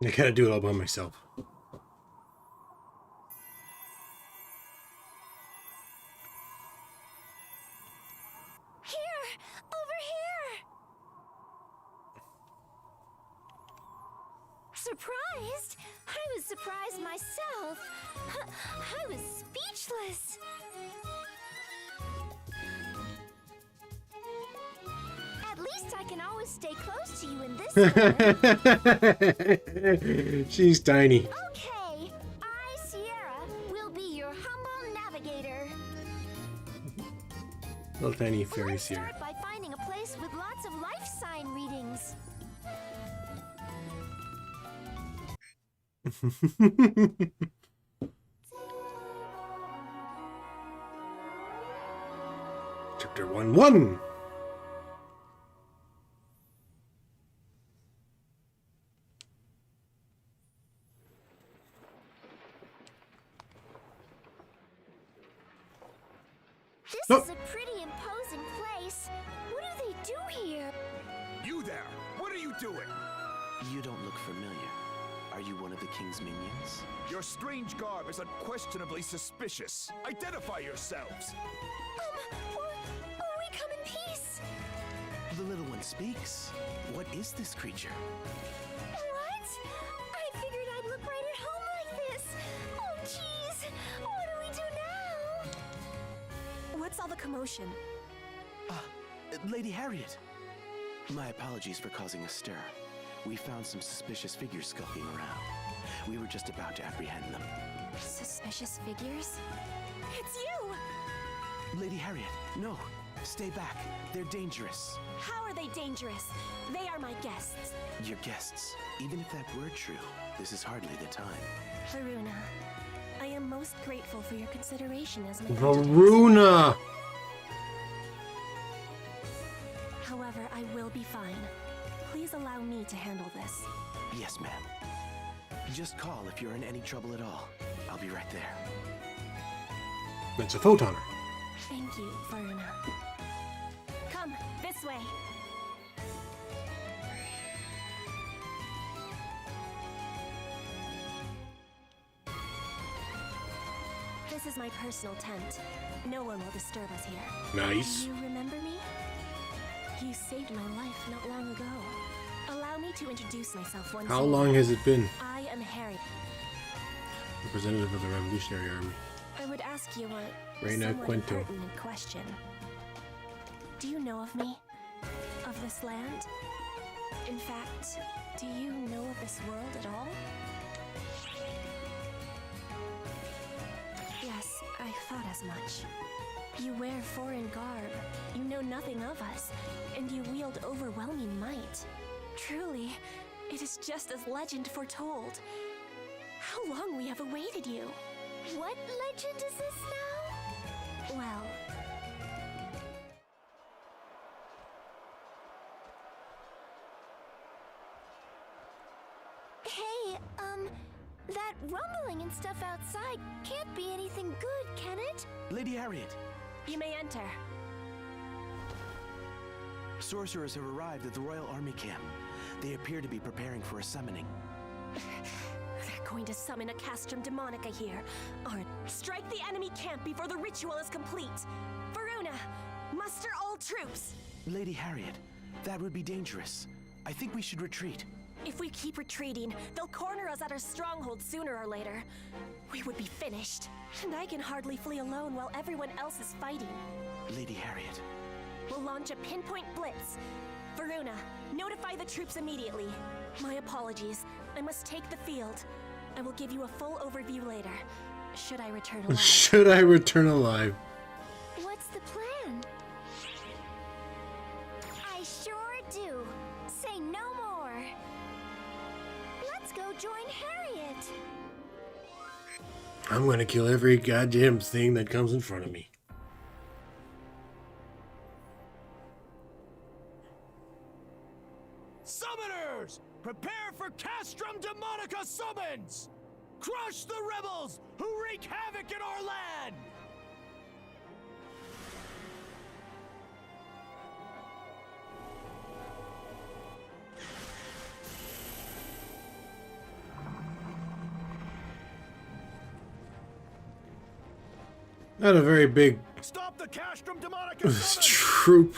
I gotta do it all by myself. Here! Over here! Surprised? I was surprised myself. I was speechless. At least I can always stay close to you in this. She's tiny. Okay, I, Sierra, will be your humble navigator. Little tiny fairy Let's Sierra. start by finding a place with lots of life sign readings. Chapter 1-1. This Nope. is a pretty imposing place. What do they do here? You there! What are you doing? You don't look familiar. Are you one of the king's minions? Your strange garb is unquestionably suspicious. Identify yourselves! Or we come in peace. The little one speaks. What is this creature? What? I figured I'd look right at home like this. Oh, jeez. What do we do now? What's all the commotion? Lady Harriet! My apologies for causing a stir. We found some suspicious figures skulking around. We were just about to apprehend them. Suspicious figures? It's you! Lady Harriet, no. Stay back. They're dangerous. How are they dangerous? They are my guests. Your guests. Even if that were true, this is hardly the time. Varuna, I am most grateful for your consideration as my Varuna! However, I will be fine. Please allow me to handle this. Yes, ma'am. Just call if you're in any trouble at all. I'll be right there. That's a photoner. Thank you, Varuna. Come, this way. This is my personal tent. No one will disturb us here. Nice. Do you remember me? You saved my life not long ago. Allow me to introduce myself once How more. long has it been? I am Harry. Representative of the Revolutionary Army. I would ask you a Reina somewhat Quento. pertinent question. Do you know of me? Of this land? In fact, do you know of this world at all? Yes, I thought as much. You wear foreign garb, you know nothing of us, and you wield overwhelming might. Truly, It is just as legend foretold. How long we have awaited you. What legend is this now? Well... Hey, that rumbling and stuff outside can't be anything good, can it? Lady Harriet, You may enter. sorcerers have arrived at the Royal Army camp. They appear to be preparing for a summoning. They're going to summon a Castrum Demonica here. Strike the enemy camp before the ritual is complete. Varuna, muster all troops. Lady Harriet, that would be dangerous. I think we should retreat. If we keep retreating, they'll corner us at our stronghold sooner or later. We would be finished. And I can hardly flee alone while everyone else is fighting. Lady Harriet. We'll launch a pinpoint blitz. Varuna, notify the troops immediately. My apologies. I must take the field. I will give you a full overview later. Should I return alive? Should I return alive? What's the plan? I sure do. Say no more. Let's go join Harriet. I'm gonna kill every goddamn thing that comes in front of me. Summoners! Prepare for Castrum Demonica summons! Crush the rebels who wreak havoc in our land! Not a very big Stop the Castrum Demonica summons! troop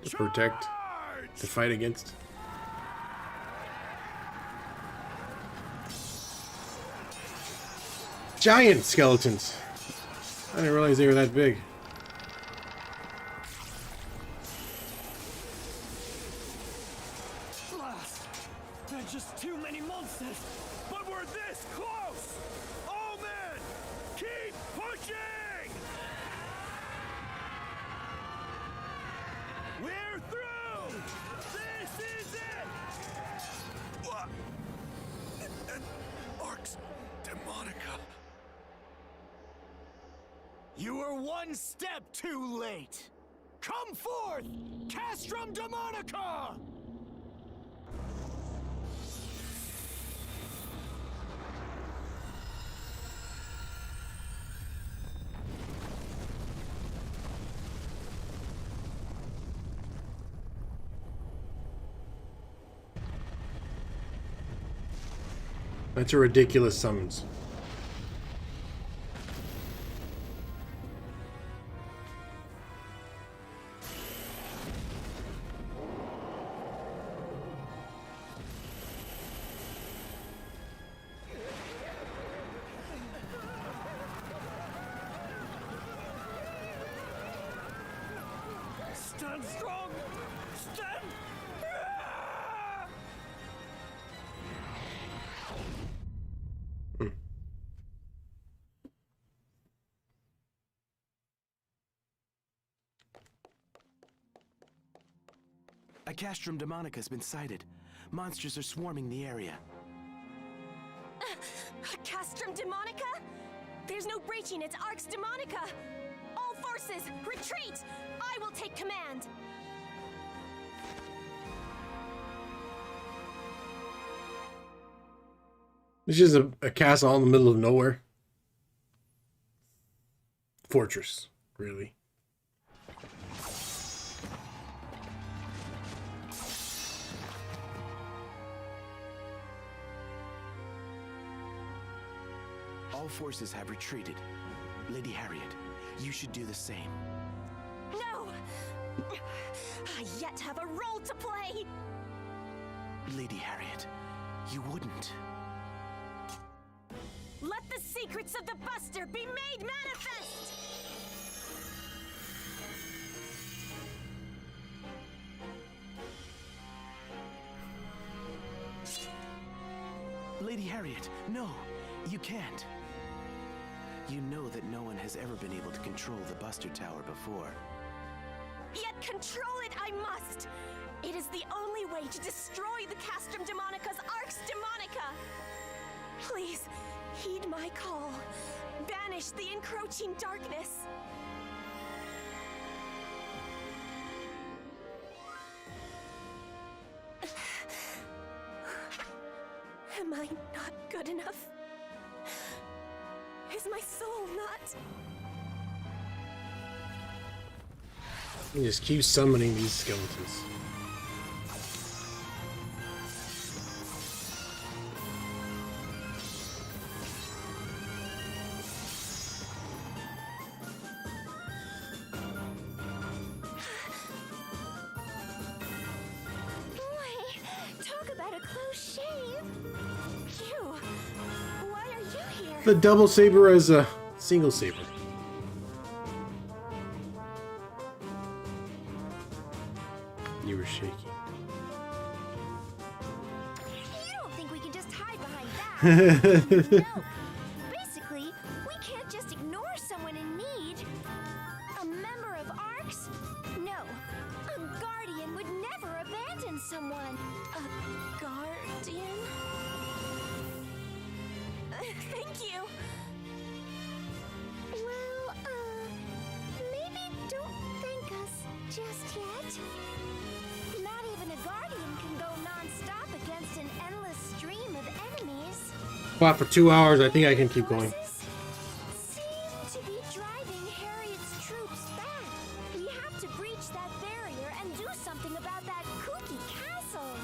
to protect, Charge! to fight against. Giant skeletons. I didn't realize they were that big. There are just too many monsters, but we're this close! All men, keep pushing! We're through! This is it! What? And Arx Demonica. You were one step too late! Come forth, Castrum Demonica! That's a ridiculous summons. Stand strong! Stand! A Castrum Demonica has been sighted. Monsters are swarming the area. Castrum Demonica? There's no breaching, it's Arx Demonica! All forces, retreat! I will take command! This is a castle in the middle of nowhere. Fortress, really. All forces have retreated. Lady Harriet, you should do the same. No! I yet have a role to play! Lady Harriet, you wouldn't. Let the secrets of the Buster be made manifest! Lady Harriet, no, you can't. You know that no one has ever been able to control the Buster Tower before. Yet control it I must! It is the only only way to destroy the Castrum Demonica's Arx Demonica. Please, heed my call. Banish the encroaching darkness. Am I not good enough? Is my soul not? You just keep summoning these skeletons. The double saber as a single saber. You were shaking. You don't think we can just hide behind that? No. Basically, we can't just ignore someone in need. A member of Arx? No. A guardian would never abandon someone. A guardian? Thank you. Well, maybe don't thank us just yet. Not even a guardian can go non-stop against an endless stream of enemies. Fought for 2 hours. I think I can keep going. Seem to be driving Harriet's troops back. We have to breach that barrier and do something about that kooky castle.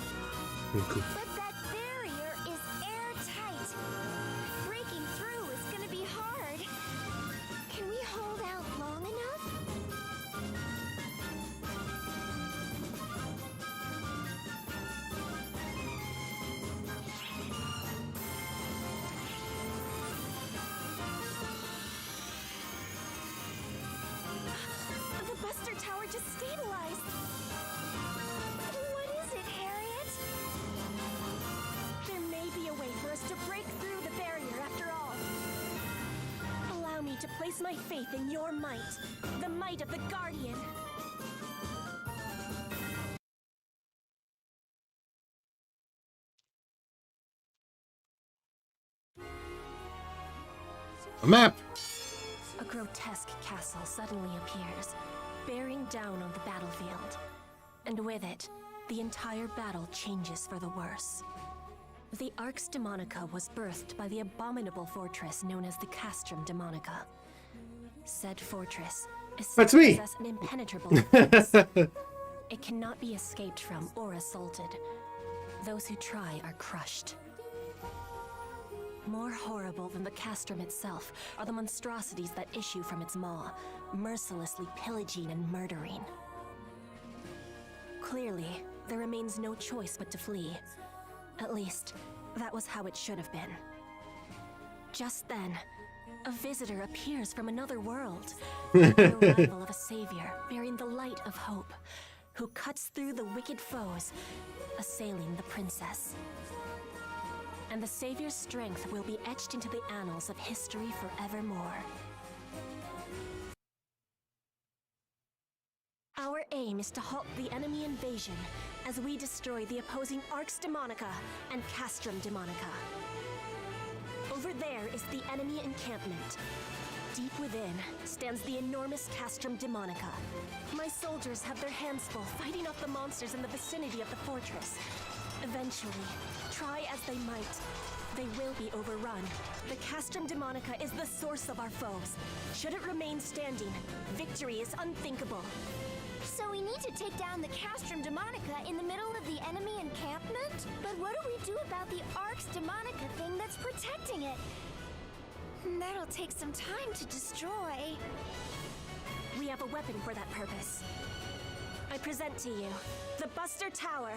Cool. But that barrier is airtight. Breaking through is gonna be hard. Can we hold out long enough? The Buster Tower just stabilized. What is it, Harriet? There may be a way for us to break through the barrier after all. Allow me to place my faith in your might, the might of the Guardian. A map. A grotesque castle suddenly appears, bearing down on the battlefield. And with it, the entire battle changes for the worse. The Arx Demonica was birthed by the abominable fortress known as the Castrum Demonica. Said fortress is said That's to me. possess an impenetrable defense. It cannot be escaped from or assaulted. Those who try are crushed. More horrible than the castrum itself are the monstrosities that issue from its maw, mercilessly pillaging and murdering. Clearly, there remains no choice but to flee. At least, that was how it should have been. Just then, a visitor appears from another world, the arrival of a savior bearing the light of hope, who cuts through the wicked foes, assailing the princess. And the savior's strength will be etched into the annals of history forevermore. Our aim is to halt the enemy invasion as we destroy the opposing Arx Demonica and Castrum Demonica. Over there is the enemy encampment. Deep within stands the enormous Castrum Demonica. My soldiers have their hands full fighting off the monsters in the vicinity of the fortress. Eventually, try as they might, they will be overrun. The Castrum Demonica is the source of our foes. Should it remain standing, victory is unthinkable. So we need to take down the Castrum Demonica in the middle of the enemy encampment? But what do we do about the Arx Demonica thing that's protecting it? That'll take some time to destroy. We have a weapon for that purpose. I present to you the Buster Tower.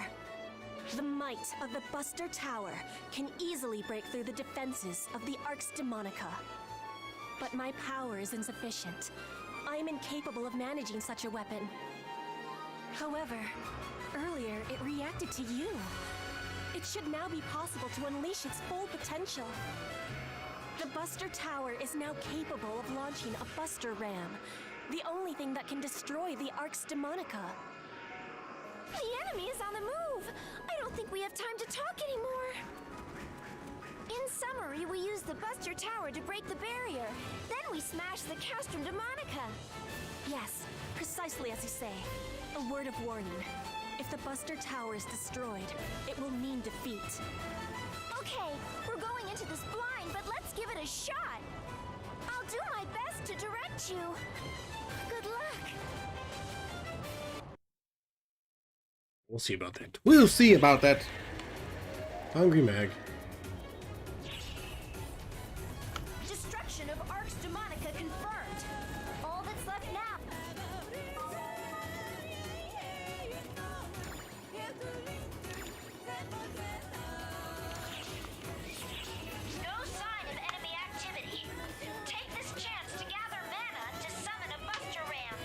The might of the Buster Tower can easily break through the defenses of the Arx Demonica. But my power is insufficient. I am incapable of managing such a weapon. However, earlier it reacted to you. It should now be possible to unleash its full potential. The Buster Tower is now capable of launching a Buster Ram, the only thing that can destroy the Arx Demonica. The enemy is on the move! I don't think we have time to talk anymore. In summary, we use the Buster Tower to break the barrier. Then we smash the Castrum Demonica. Yes, precisely as you say. A word of warning. If the Buster Tower is destroyed, it will mean defeat. Okay, we're going into this blind, but let's give it a shot. I'll do my best to direct you. Good luck. We'll see about that. We'll see about that. Hungry Mag. Destruction of Arx Demonica confirmed. All that's left now. No sign of enemy activity. Take this chance to gather mana to summon a Buster Ram.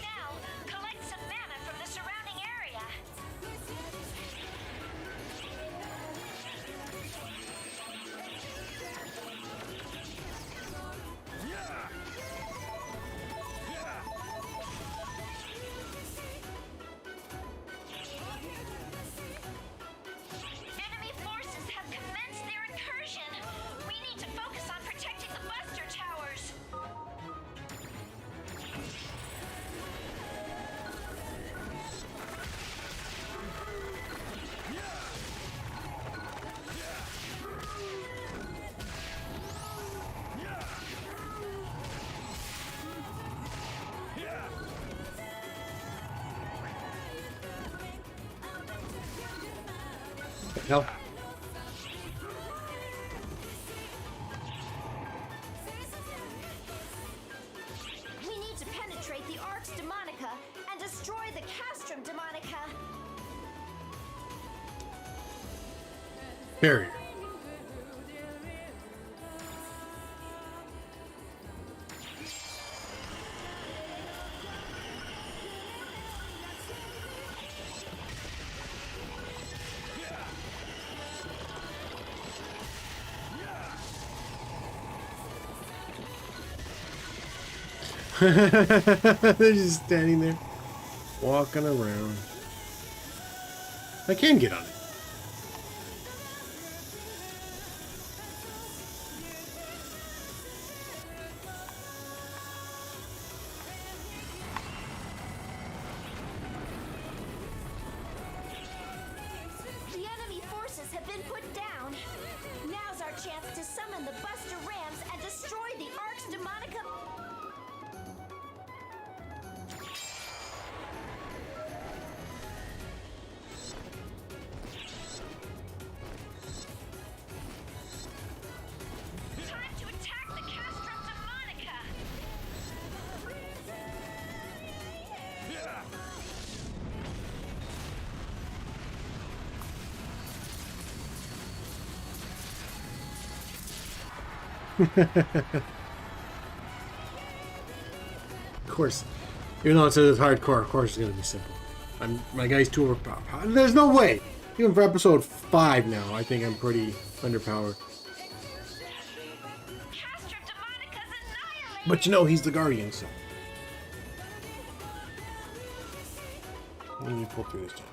Now, collect some mana from the surrounding area. Enemy forces have commenced their incursion. We need to focus on protecting the Buster Towers. What the hell? We need to penetrate the Arx Demonica and destroy the Castrum Demonica. Barrier. They're just standing there, walking around. I can get on it. The enemy forces have been put down. Now's our chance to summon the Buster Rams and destroy the Arx Demonica. Time to attack the Castrum Demonica. Of course, even though it says it's hardcore, of course it's gonna be simple. My guy's too overpowered. There's no way. Even for episode 5 now, I think I'm pretty underpowered. Castrum Demonica's annihilated. But you know, he's the guardian, so. Let me pull through this time.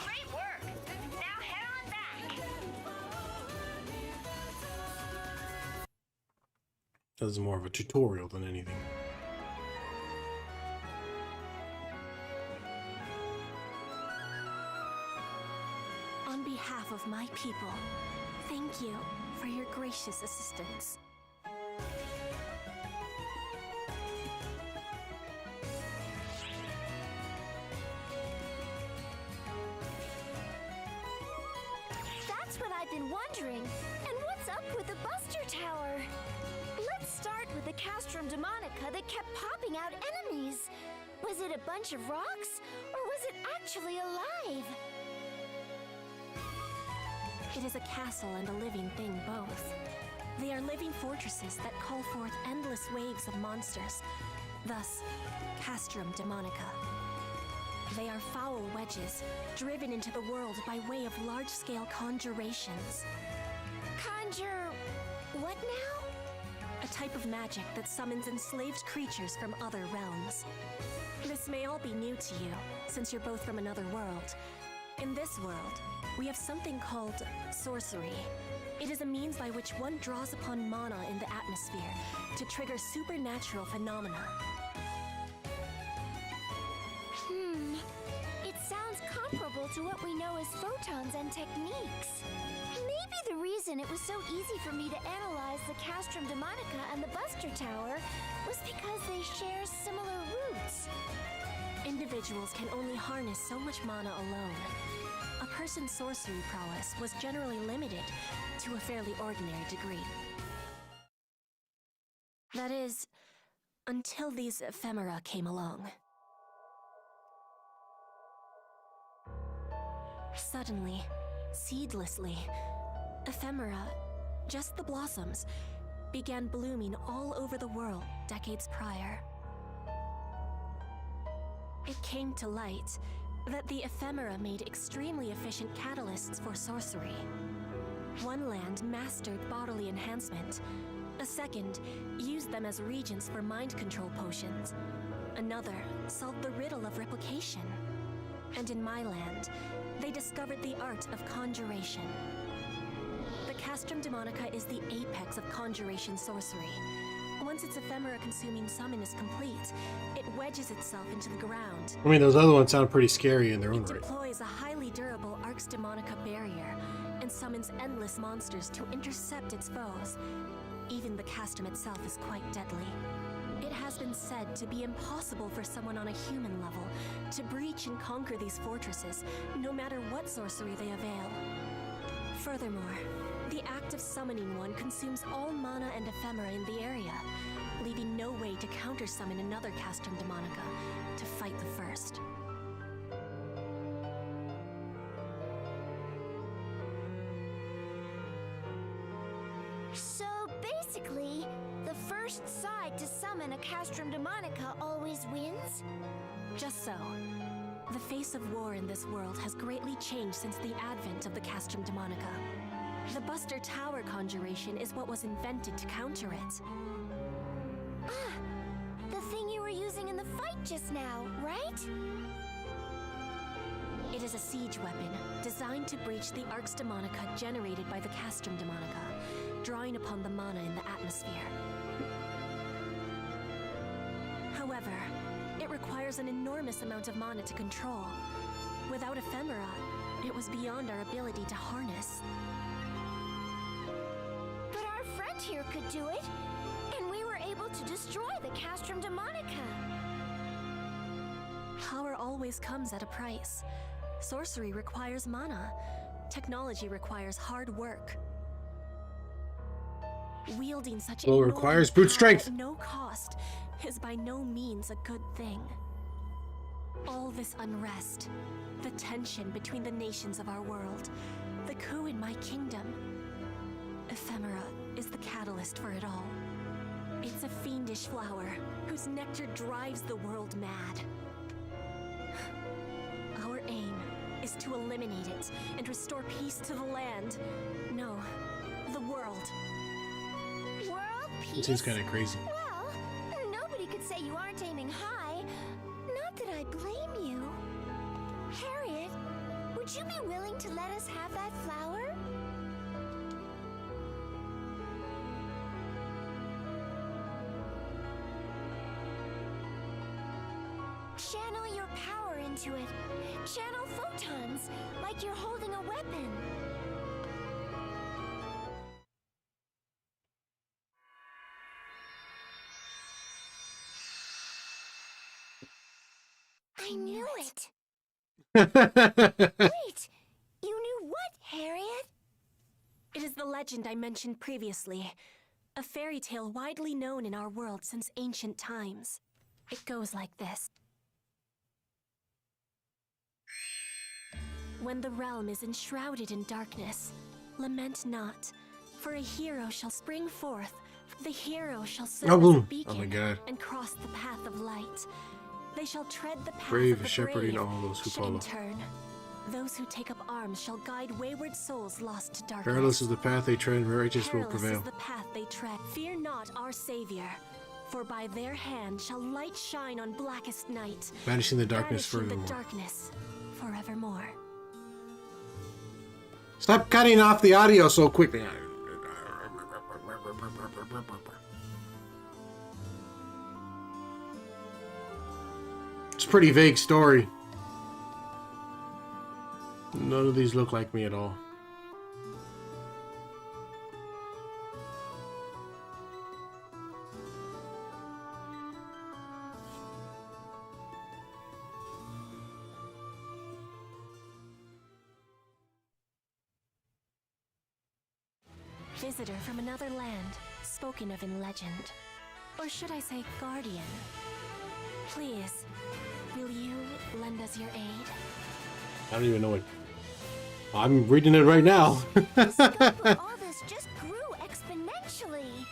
Great work. Now head on back. This is more of a tutorial than anything. On behalf of my people, thank you for your gracious assistance. That's what I've been wondering. And what's up with the Buster Tower? Let's start with the Castrum Demonica that kept popping out enemies. Was it a bunch of rocks, or was it actually alive? It is a castle and a living thing both. They are living fortresses that call forth endless waves of monsters, thus Castrum Demonica. They are foul wedges, driven into the world by way of large-scale conjurations. Conjure... what now? a type of magic that summons enslaved creatures from other realms. This may all be new to you, since you're both from another world. In this world, we have something called sorcery. It is a means by which one draws upon mana in the atmosphere to trigger supernatural phenomena. It sounds comparable to what we know as photons and techniques. Maybe the reason it was so easy for me to analyze the Castrum Demonica and the Buster Tower was because they share similar roots. Individuals can only harness so much mana alone. A person's sorcery prowess was generally limited to a fairly ordinary degree. That is, until these ephemera came along. Suddenly, seedlessly, ephemera, just the blossoms, began blooming all over the world decades prior. It came to light that the ephemera made extremely efficient catalysts for sorcery. One land mastered bodily enhancement. A second used them as regents for mind control potions. Another solved the riddle of replication. And in my land, they discovered the art of conjuration. The Castrum Demonica is the apex of conjuration sorcery. Once its ephemera-consuming summon is complete, it wedges itself into the ground. I mean, those other ones sound pretty scary in their own It right. deploys a highly durable Arx Demonica barrier and summons endless monsters to intercept its foes. Even the Castrum itself is quite deadly. It has been said to be impossible for someone on a human level to breach and conquer these fortresses, no matter what sorcery they avail. Furthermore, the act of summoning one consumes all mana and ephemera in the area, leaving no way to counter-summon another Castrum Demonica to fight the first. So basically, the first side to summon a Castrum Demonica always wins? Just so. The face of war in this world has greatly changed since the advent of the Castrum Demonica. The Buster Tower conjuration is what was invented to counter it. Ah, the thing you were using in the fight just now, right? It is a siege weapon, designed to breach the Arx Demonica generated by the Castrum Demonica, drawing upon the mana in the atmosphere. However, it requires an enormous amount of mana to control. Without ephemera, it was beyond our ability to harness. But our friend here could do it, and we were able to destroy the Castrum Demonica. Power always comes at a price. Sorcery requires mana. Technology requires hard work. Wielding such Well, it enormous requires brute power strength. at no cost is by no means a good thing. All this unrest, the tension between the nations of our world, the coup in my kingdom. Ephemera is the catalyst for it all. It's a fiendish flower whose nectar drives the world mad. Our aim is to eliminate it and restore peace to the land. No, the world. World It peace? seems kind of crazy. Well, nobody could say you aren't aiming high. Not that I blame you. Harriet, would you be willing to let us have that flower? Channel your power into it. Channel photons, like you're holding a weapon. I knew it. Wait, you knew what, Harriet? It is the legend I mentioned previously. A fairy tale widely known in our world since ancient times. It goes like this. When the realm is enshrouded in darkness, lament not, for a hero shall spring forth. The hero shall serve Oh, as a boom. beacon Oh my God. and cross the path of light. They shall tread the path Brave of the shepherding brave, all those who should follow. in turn Those who take up arms shall guide wayward souls lost to darkness. Perilous is the path they tread, and righteous will Perilous prevail. is the path they tread. Fear not our savior, for by their hand shall light shine on blackest night, Banishing the darkness banishing furthermore. the darkness forevermore. Stop cutting off the audio so quickly. It's a pretty vague story. None of these look like me at all. Visitor from another land, spoken of in legend. Or should I say guardian? Please, will you lend us your aid? I don't even know what. I'm reading it right now. The scope of all this just grew exponentially.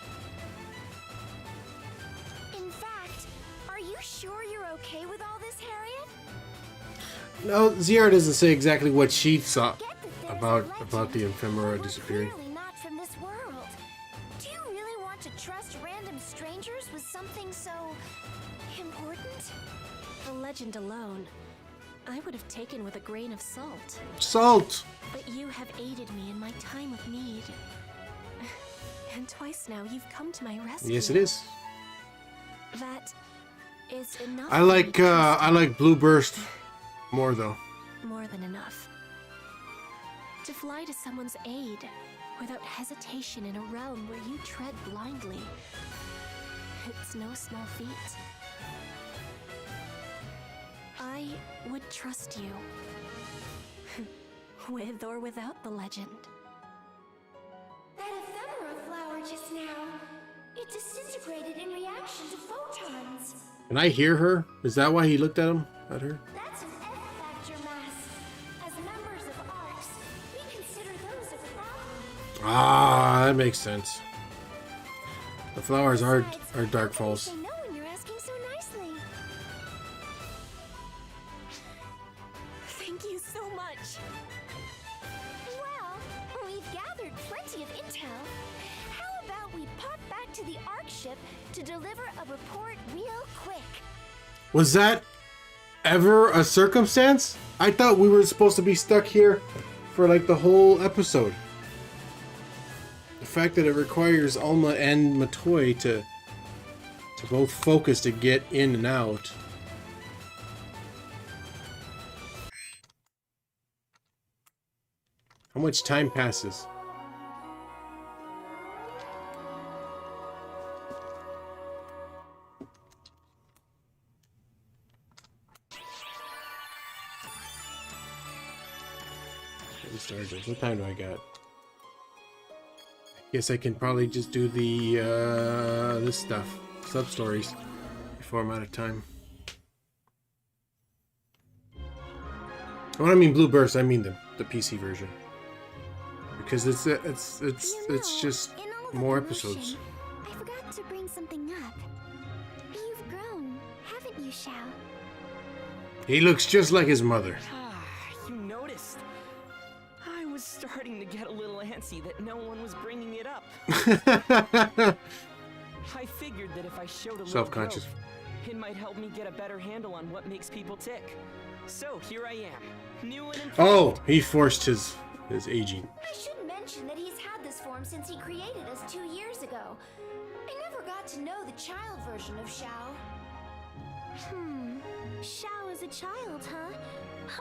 In fact, are you sure you're okay with all this, Harriet? No, Ziara doesn't say exactly what she saw Get that there's about a the legend, ephemera but we're disappearing. clearly not from this world. Do you really want to trust random strangers with something so important? The legend alone, I would have taken with a grain of salt. Salt. But you have aided me in my time of need. And twice now you've come to my rescue. Yes, it is. That is enough. I for me like to trust I like Blue Burst more though. you. More than enough. To fly to someone's aid without hesitation in a realm where you tread blindly. It's no small feat. I would trust you. With or without the legend. That ephemera flower just now. It disintegrated in reaction to photons. Can I hear her? Is that why he looked at her? That's an F-factor mass. As members of ARCS, we consider those a problem. Ah, that makes sense. The flowers are Besides, dark how can you falls. say no when you're asking so nicely? Thank you so much. Well, we've gathered plenty of intel. How about we pop back to the ARC ship to deliver a report real quick? Was that ever a circumstance? I thought we were supposed to be stuck here for like the whole episode. The fact that it requires Alma and Matoy to both focus to get in and out. How much time passes? What time do I got? Guess I can probably just do the this stuff, sub stories, before I'm out of time. When I mean Blue Burst, I mean the PC version, because it's just in all the more commotion, episodes. I forgot to bring something up. You've grown, haven't you, Xiao? He looks just like his mother. Ah, you noticed. I was starting to get a little antsy that no one was bringing it up. I figured that if I showed a little Self-conscious. growth, it might help me get a better handle on what makes people tick. So here I am, new and improved. Oh, he forced his aging. I should mention that he's had this form since he created us 2 years ago. I never got to know the child version of Xiao. Xiao is a child, huh?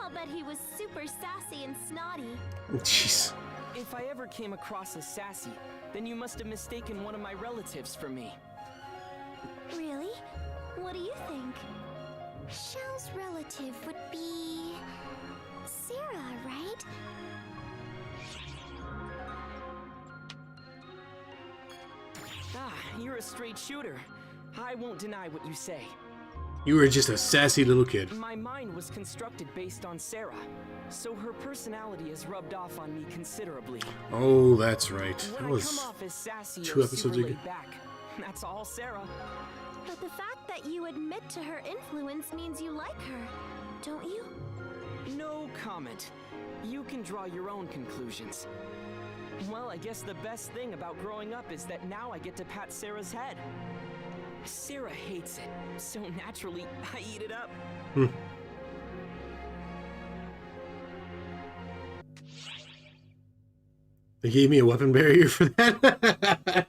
I'll bet he was super sassy and snotty. Jeez. If I ever came across as sassy, then you must have mistaken one of my relatives for me. Really? What do you think? Xiao's relative would be... Sarah, right? Ah, you're a straight shooter. I won't deny what you say. You were just a sassy little kid. My mind was constructed based on Sarah, so her personality has rubbed off on me considerably. Oh, that's right. When That I come was off as sassy 2 or episodes super ago. laid back, that's all Sarah. But the fact that you admit to her influence means you like her, don't you? No, No comment. You can draw your own conclusions. Well, I guess the best thing about growing up is that now I get to pat Sarah's head. Sarah hates it, so naturally, I eat it up. They gave me a weapon barrier for that?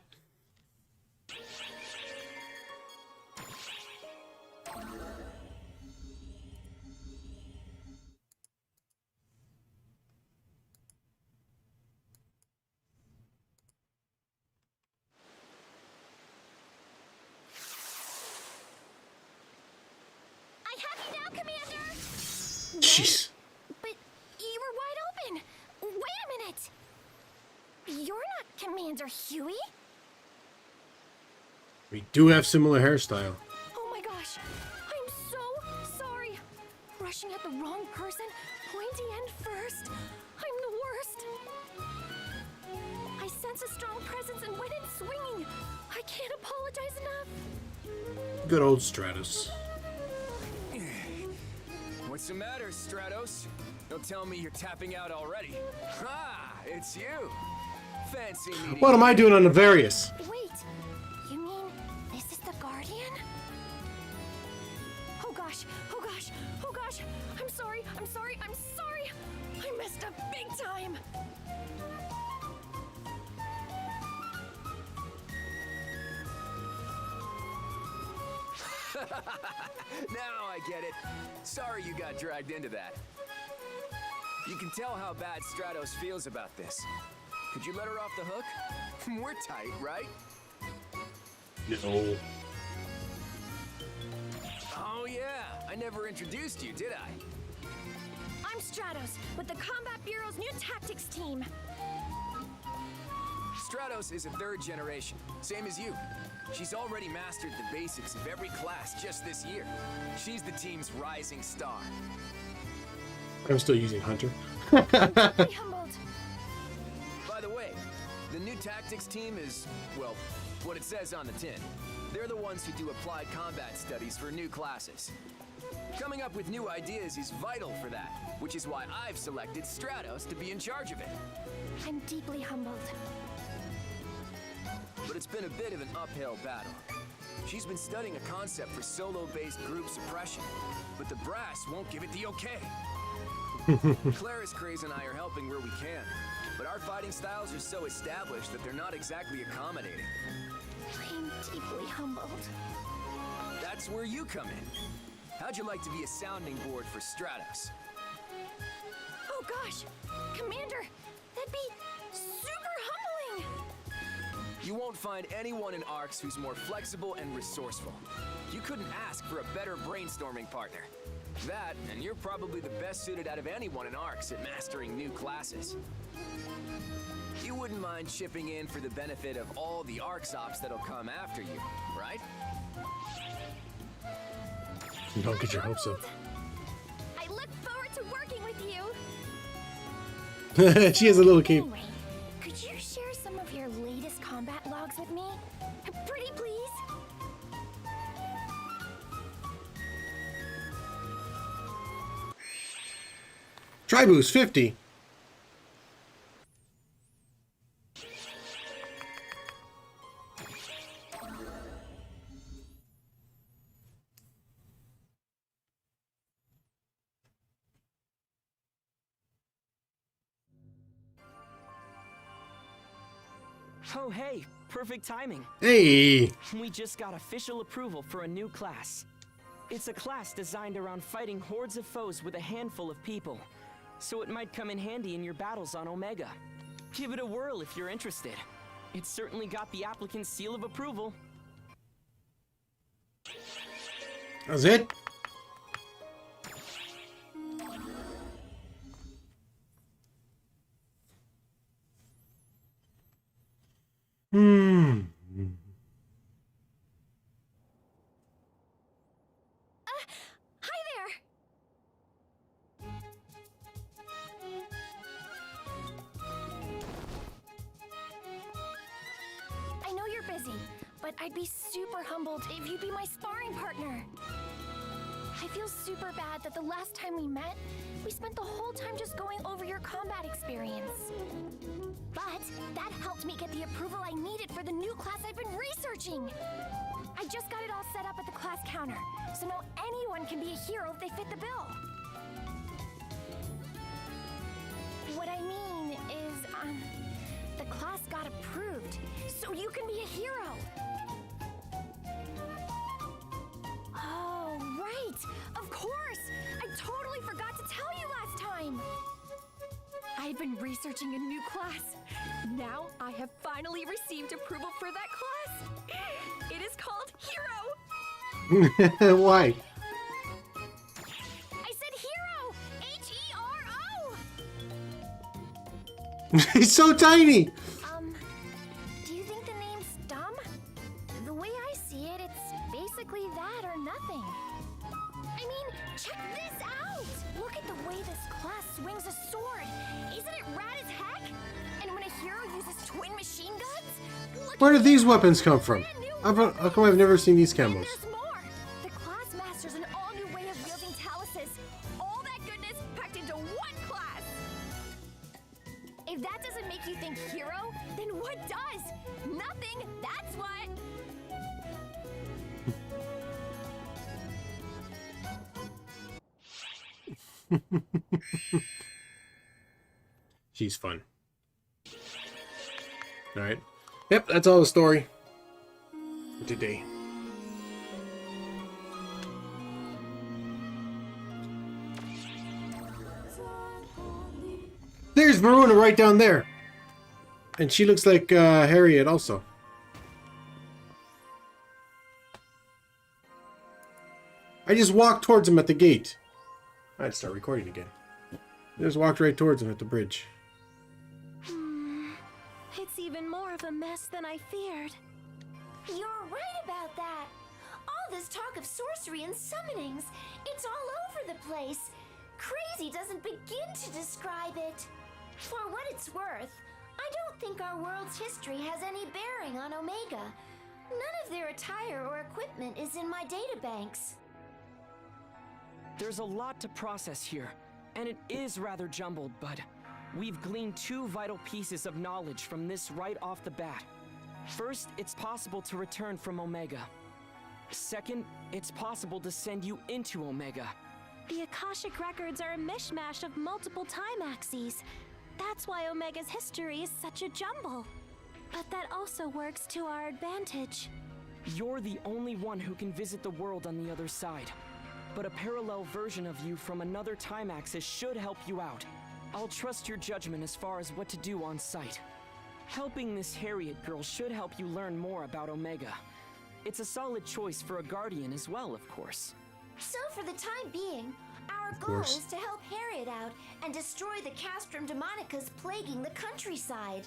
Jeez. But you were wide open. Wait a minute. You're not Commander Huey? We do have similar hairstyle. Oh my gosh. I'm so sorry. Rushing at the wrong person, pointy end first. I'm the worst. I sense a strong presence and went in swinging. I can't apologize enough. Good old Stratos. What's the matter, Stratos? Don't tell me you're tapping out already. Ah, it's you. Fancy meeting. What am I doing on the Various? Wait, you mean this is the Guardian? Oh gosh, oh gosh, oh gosh. I'm sorry, I'm sorry, I'm sorry. I messed up big time. Now I get it. Sorry you got dragged into that. You can tell how bad Stratos feels about this. Could you let her off the hook? We're tight, right? No. Oh yeah, I never introduced you, did I? I'm Stratos with the Combat Bureau's new tactics team. Stratos is a third generation, same as you. She's already mastered the basics of every class just this year. She's the team's rising star. I'm still using Hunter. Be humbled. By the way, the new tactics team is, well, what it says on the tin. They're the ones who do applied combat studies for new classes. Coming up with new ideas is vital for that, which is why I've selected Stratos to be in charge of it. I'm deeply humbled. But it's been a bit of an uphill battle. She's been studying a concept for solo-based group suppression, but the brass won't give it the okay. Claris, Craze, and I are helping where we can, but our fighting styles are so established that they're not exactly accommodating. I'm deeply humbled. That's where you come in. How'd you like to be a sounding board for Stratos? Oh gosh, Commander, that'd be super humbling. You won't find anyone in ARCS who's more flexible and resourceful. You couldn't ask for a better brainstorming partner. That, and you're probably the best suited out of anyone in ARCS at mastering new classes. You wouldn't mind chipping in for the benefit of all the ARCS ops that'll come after you, right? Don't get your hopes up. I look forward to working with you. She has a little cape. Anyway, could you share some of your latest combat logs with me? Pretty please? Try boost 50. Oh hey, perfect timing. Hey. We just got official approval for a new class. It's a class designed around fighting hordes of foes with a handful of people, so it might come in handy in your battles on Omega. Give it a whirl if you're interested. It's certainly got the applicant's seal of approval. That's it? Hi there. I know you're busy, but I'd be super humbled if you'd be my sparring partner. I feel super bad that the last time we met, we spent the whole time just going over your combat experience. But that helped me get the approval I needed for the new class I've been researching. I just got it all set up at the class counter, so now anyone can be a hero if they fit the bill. What I mean is, the class got approved, so you can be a hero. Oh, right! Of course! I totally forgot to tell you last time! I've been researching a new class. Now I have finally received approval for that class. It is called Hero. Why? I said Hero! H-E-R-O! He's so tiny! Do you think the name's dumb? The way I see it, it's basically that or nothing. I mean, check this out! Look at the way this class swings a sword. Isn't it rad as heck? And when a hero uses twin machine guns? Look Where at did these that! weapons come from? How come I've never seen these And camos? there's more! The class masters an all-new way of wielding talises. All that goodness packed into one class! If that doesn't make you think hero, then what does? Nothing, that's what! She's fun. Alright. Yep, that's all the story for today. There's Maruna right down there. And she looks like Harriet also. I just walked towards him at the gate. I'd start recording again. I just walked right towards him at the bridge. It's even more of a mess than I feared. You're right about that. All this talk of sorcery and summonings, it's all over the place. Crazy doesn't begin to describe it. For what it's worth, I don't think our world's history has any bearing on Omega. None of their attire or equipment is in my databanks. There's a lot to process here, and it is rather jumbled, but we've gleaned two vital pieces of knowledge from this right off the bat. First, it's possible to return from Omega. Second, it's possible to send you into Omega. The Akashic records are a mishmash of multiple time axes. That's why Omega's history is such a jumble. But that also works to our advantage. You're the only one who can visit the world on the other side. But a parallel version of you from another time axis should help you out. I'll trust your judgment as far as what to do on site. Helping this Harriet girl should help you learn more about Omega. It's a solid choice for a guardian as well, of course. So for the time being, our goal is to help Harriet out and destroy the Castrum Demonicas plaguing the countryside.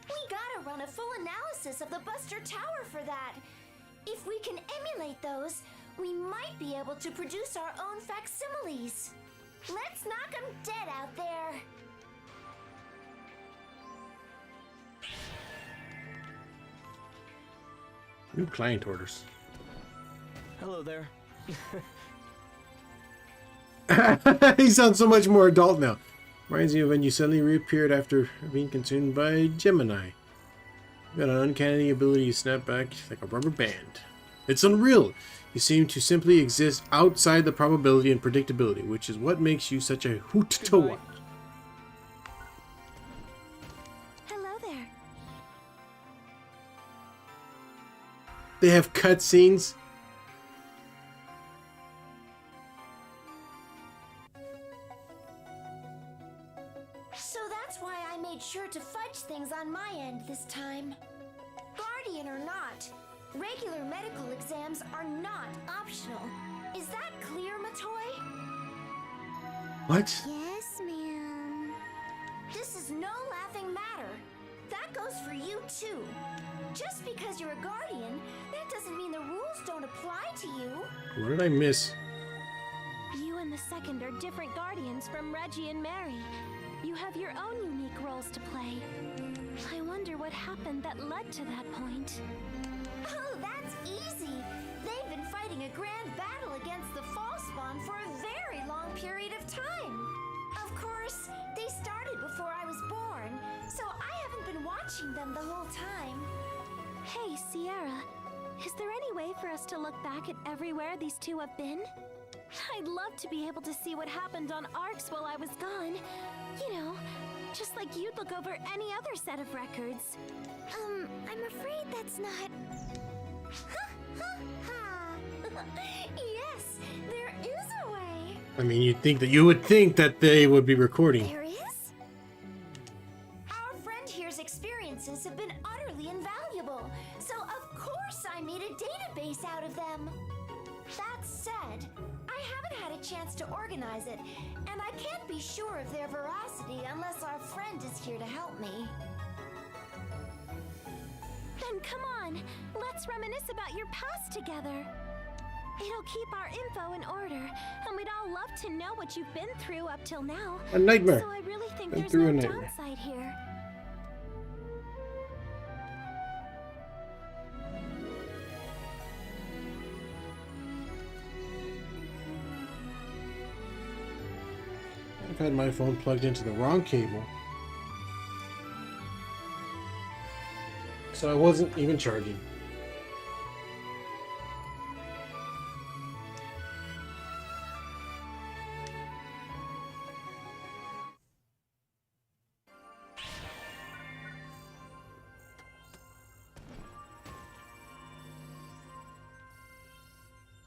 We gotta run a full analysis of the Buster Tower for that. If we can emulate those, we might be able to produce our own facsimiles. Let's knock 'em dead out there. New client orders. Hello there. He sounds so much more adult now. Reminds me of when you suddenly reappeared after being consumed by Gemini. You got an uncanny ability to snap back like a rubber band. It's unreal. You seem to simply exist outside the probability and predictability, which is what makes you such a hoot to watch. Hello there. They have cutscenes. So that's why I made sure to fudge things on my end this time. Guardian or not, regular medical exams are not optional. Is that clear, Matoy? What? Yes, ma'am. This is no laughing matter. That goes for you too. Just because you're a guardian, that doesn't mean the rules don't apply to you. What did I miss? You and the second are different guardians from Reggie and Mary. You have your own unique roles to play. I wonder what happened that led to that point. Oh, that's easy. They've been fighting a grand battle against the Falspawn them the whole time. Hey, Sierra. Is there any way for us to look back at everywhere these two have been? I'd love to be able to see what happened on Arcs while I was gone. You know, just like you'd look over any other set of records. I'm afraid that's not... Yes, there is a way. I mean, you would think that they would be recording. There is? Our friend here's experiences have been utterly invaluable, so of course I made a database out of them. That said, I haven't had a chance to organize it, and I can't be sure of their veracity unless our friend is here to help me. Then come on, let's reminisce about your past together. It'll keep our info in order, and we'd all love to know what you've been through up till now. A nightmare. So I really think Been there's through no a nightmare. downside here. I've had my phone plugged into the wrong cable, so I wasn't even charging.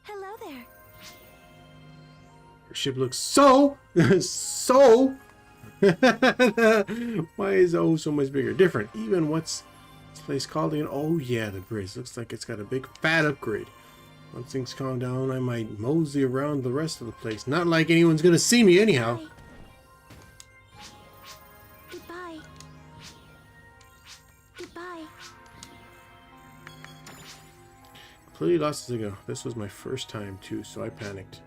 Hello there. Her ship looks so why is O so much bigger? Different. Even what's this place called again? Oh yeah, the bridge. Looks like it's got a big fat upgrade. Once things calm down, I might mosey around the rest of the place. Not like anyone's gonna see me anyhow. Bye. Goodbye. Goodbye. Completely lost as I go. This was my first time too, so I panicked.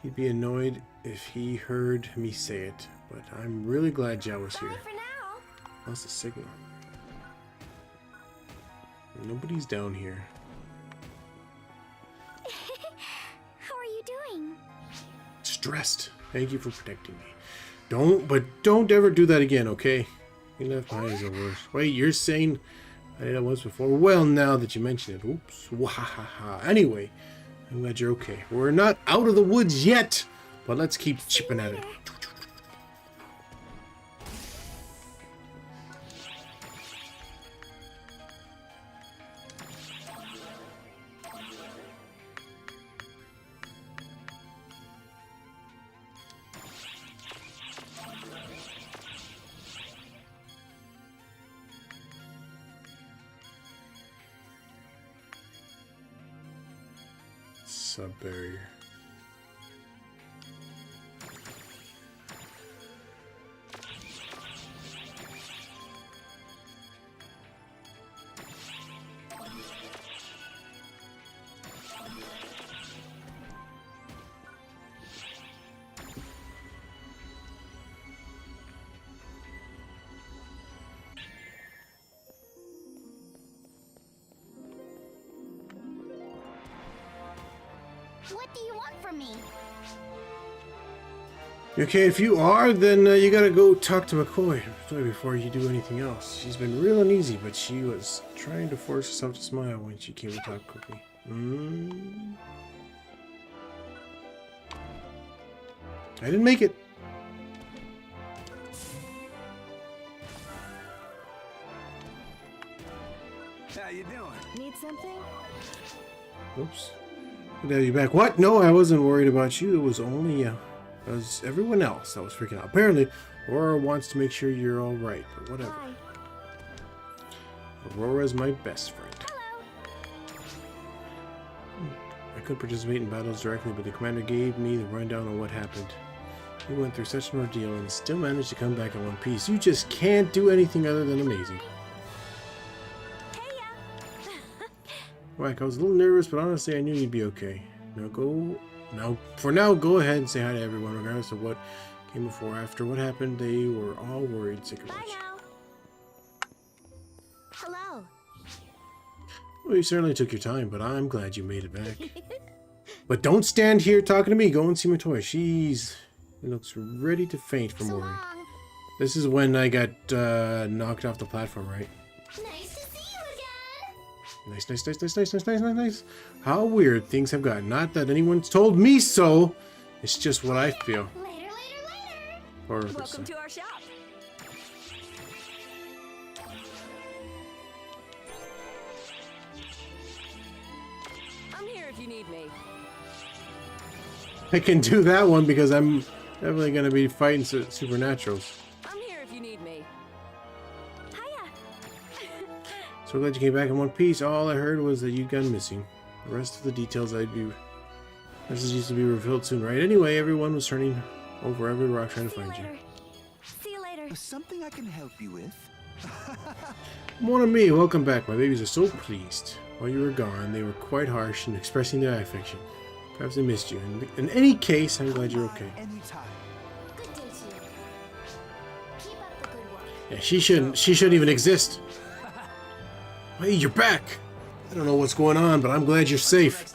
He'd be annoyed if he heard me say it, but I'm really glad Jao was here. Bye for now. Lost the signal. Nobody's down here. How are you doing? Stressed. Thank you for protecting me. Don't ever do that again, okay? Being left behind is the worst. Wait, you're saying I did that once before? Well, now that you mention it. Oops. Wahaha. Anyway, I'm glad you're okay. We're not out of the woods yet, but let's keep chipping at it. Sub-barrier. What do you want from me? Okay, if you are, then you gotta go talk to McCoy before you do anything else. She's been real uneasy, but she was trying to force herself to smile when she came to talk quickly. I didn't make it. How you doing? Need something? Oops. Good to have you back. What? No, I wasn't worried about you. It was only as everyone else that was freaking out. Apparently, Aurora wants to make sure you're all right, but whatever. Bye. Aurora's my best friend. Hello. I couldn't participate in battles directly, but the commander gave me the rundown on what happened. You went through such an ordeal and still managed to come back in one piece. You just can't do anything other than amazing. Whack, I was a little nervous, but honestly, I knew you'd be okay. For now, go ahead and say hi to everyone, regardless of what came before or after. What happened, they were all worried, sick of Bye much. now. Hello. Well, you certainly took your time, but I'm glad you made it back. But don't stand here talking to me. Go and see my toy. She looks ready to faint from So worry. long. This is when I got knocked off the platform, right? Nice to see you again. Nice, nice, nice, nice, nice, nice, nice, nice, nice. How weird things have gotten. Not that anyone's told me so. It's just what I feel. Later, later, later. Or Welcome to our shop. I'm here if you need me. I can do that one because I'm definitely going to be fighting supernaturals. I'm here if you need me. Hiya. So glad you came back in one piece. All I heard was that you'd gone missing. The rest of the details messages to be revealed soon, right? Anyway, everyone was turning over every rock trying to See you find you. later. See you later. Something I can help you with? Mon ami, welcome back. My babies are so pleased. While you were gone, they were quite harsh in expressing their affection. Perhaps they missed you. In any case, I'm glad you're okay. Anytime. Good day to you. Keep up the good work. Yeah, she shouldn't even exist. Hey, you're back. I don't know what's going on, but I'm glad you're safe.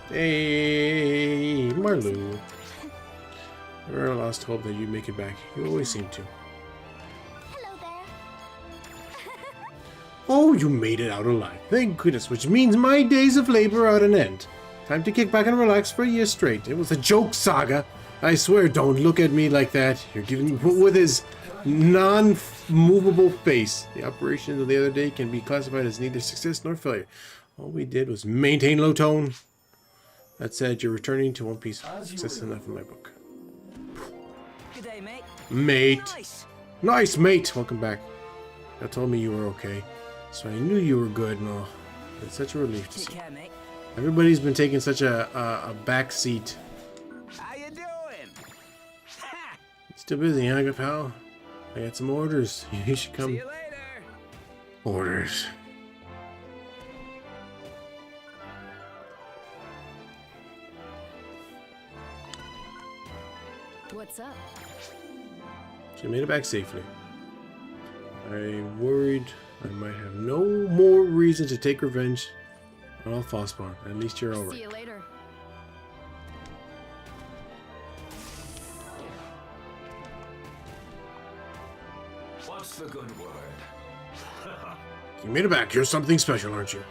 Hey, Marlou. I never lost hope that you'd make it back. You always seem to. Hello there. Oh, you made it out alive. Thank goodness, which means my days of labor are at an end. Time to kick back and relax for a year straight. It was a joke, Saga. I swear, don't look at me like that. You're giving with his non-movable face. The operations of the other day can be classified as neither success nor failure. All we did was maintain low tone. That said, you're returning to one piece. Success enough in my book. Good day, mate. Mate. Nice. Nice, mate. Welcome back. You told me you were okay. So I knew you were good and all. It's such a relief to Take see. care, mate. Everybody's been taking such a back seat. How you doing? Ha! Still busy, huh, pal? I got some orders. You should come. See you later. Orders. What's up? She made it back safely. I worried I might have no more reason to take revenge on all Falspawn. At least you're See alright. you later. What's the good word? You made it back. You're something special, aren't you?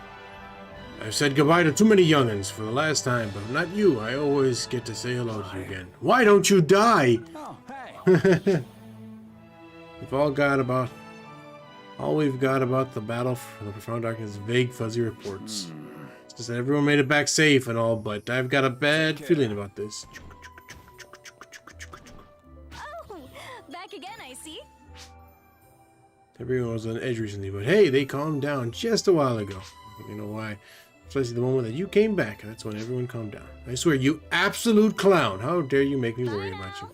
I've said goodbye to too many young'uns for the last time, but not you. I always get to say hello to you again. Why don't you die? Oh, hey. All we've got about the battle for the Profound Darkness is vague, fuzzy reports. It's just that everyone made it back safe and all, but I've got a bad feeling about this. Oh, back again, I see. Everyone was on edge recently, but hey, they calmed down just a while ago. You know why? Precisely the moment that you came back, that's when everyone calmed down. I swear, you absolute clown! How dare you make me worry about you?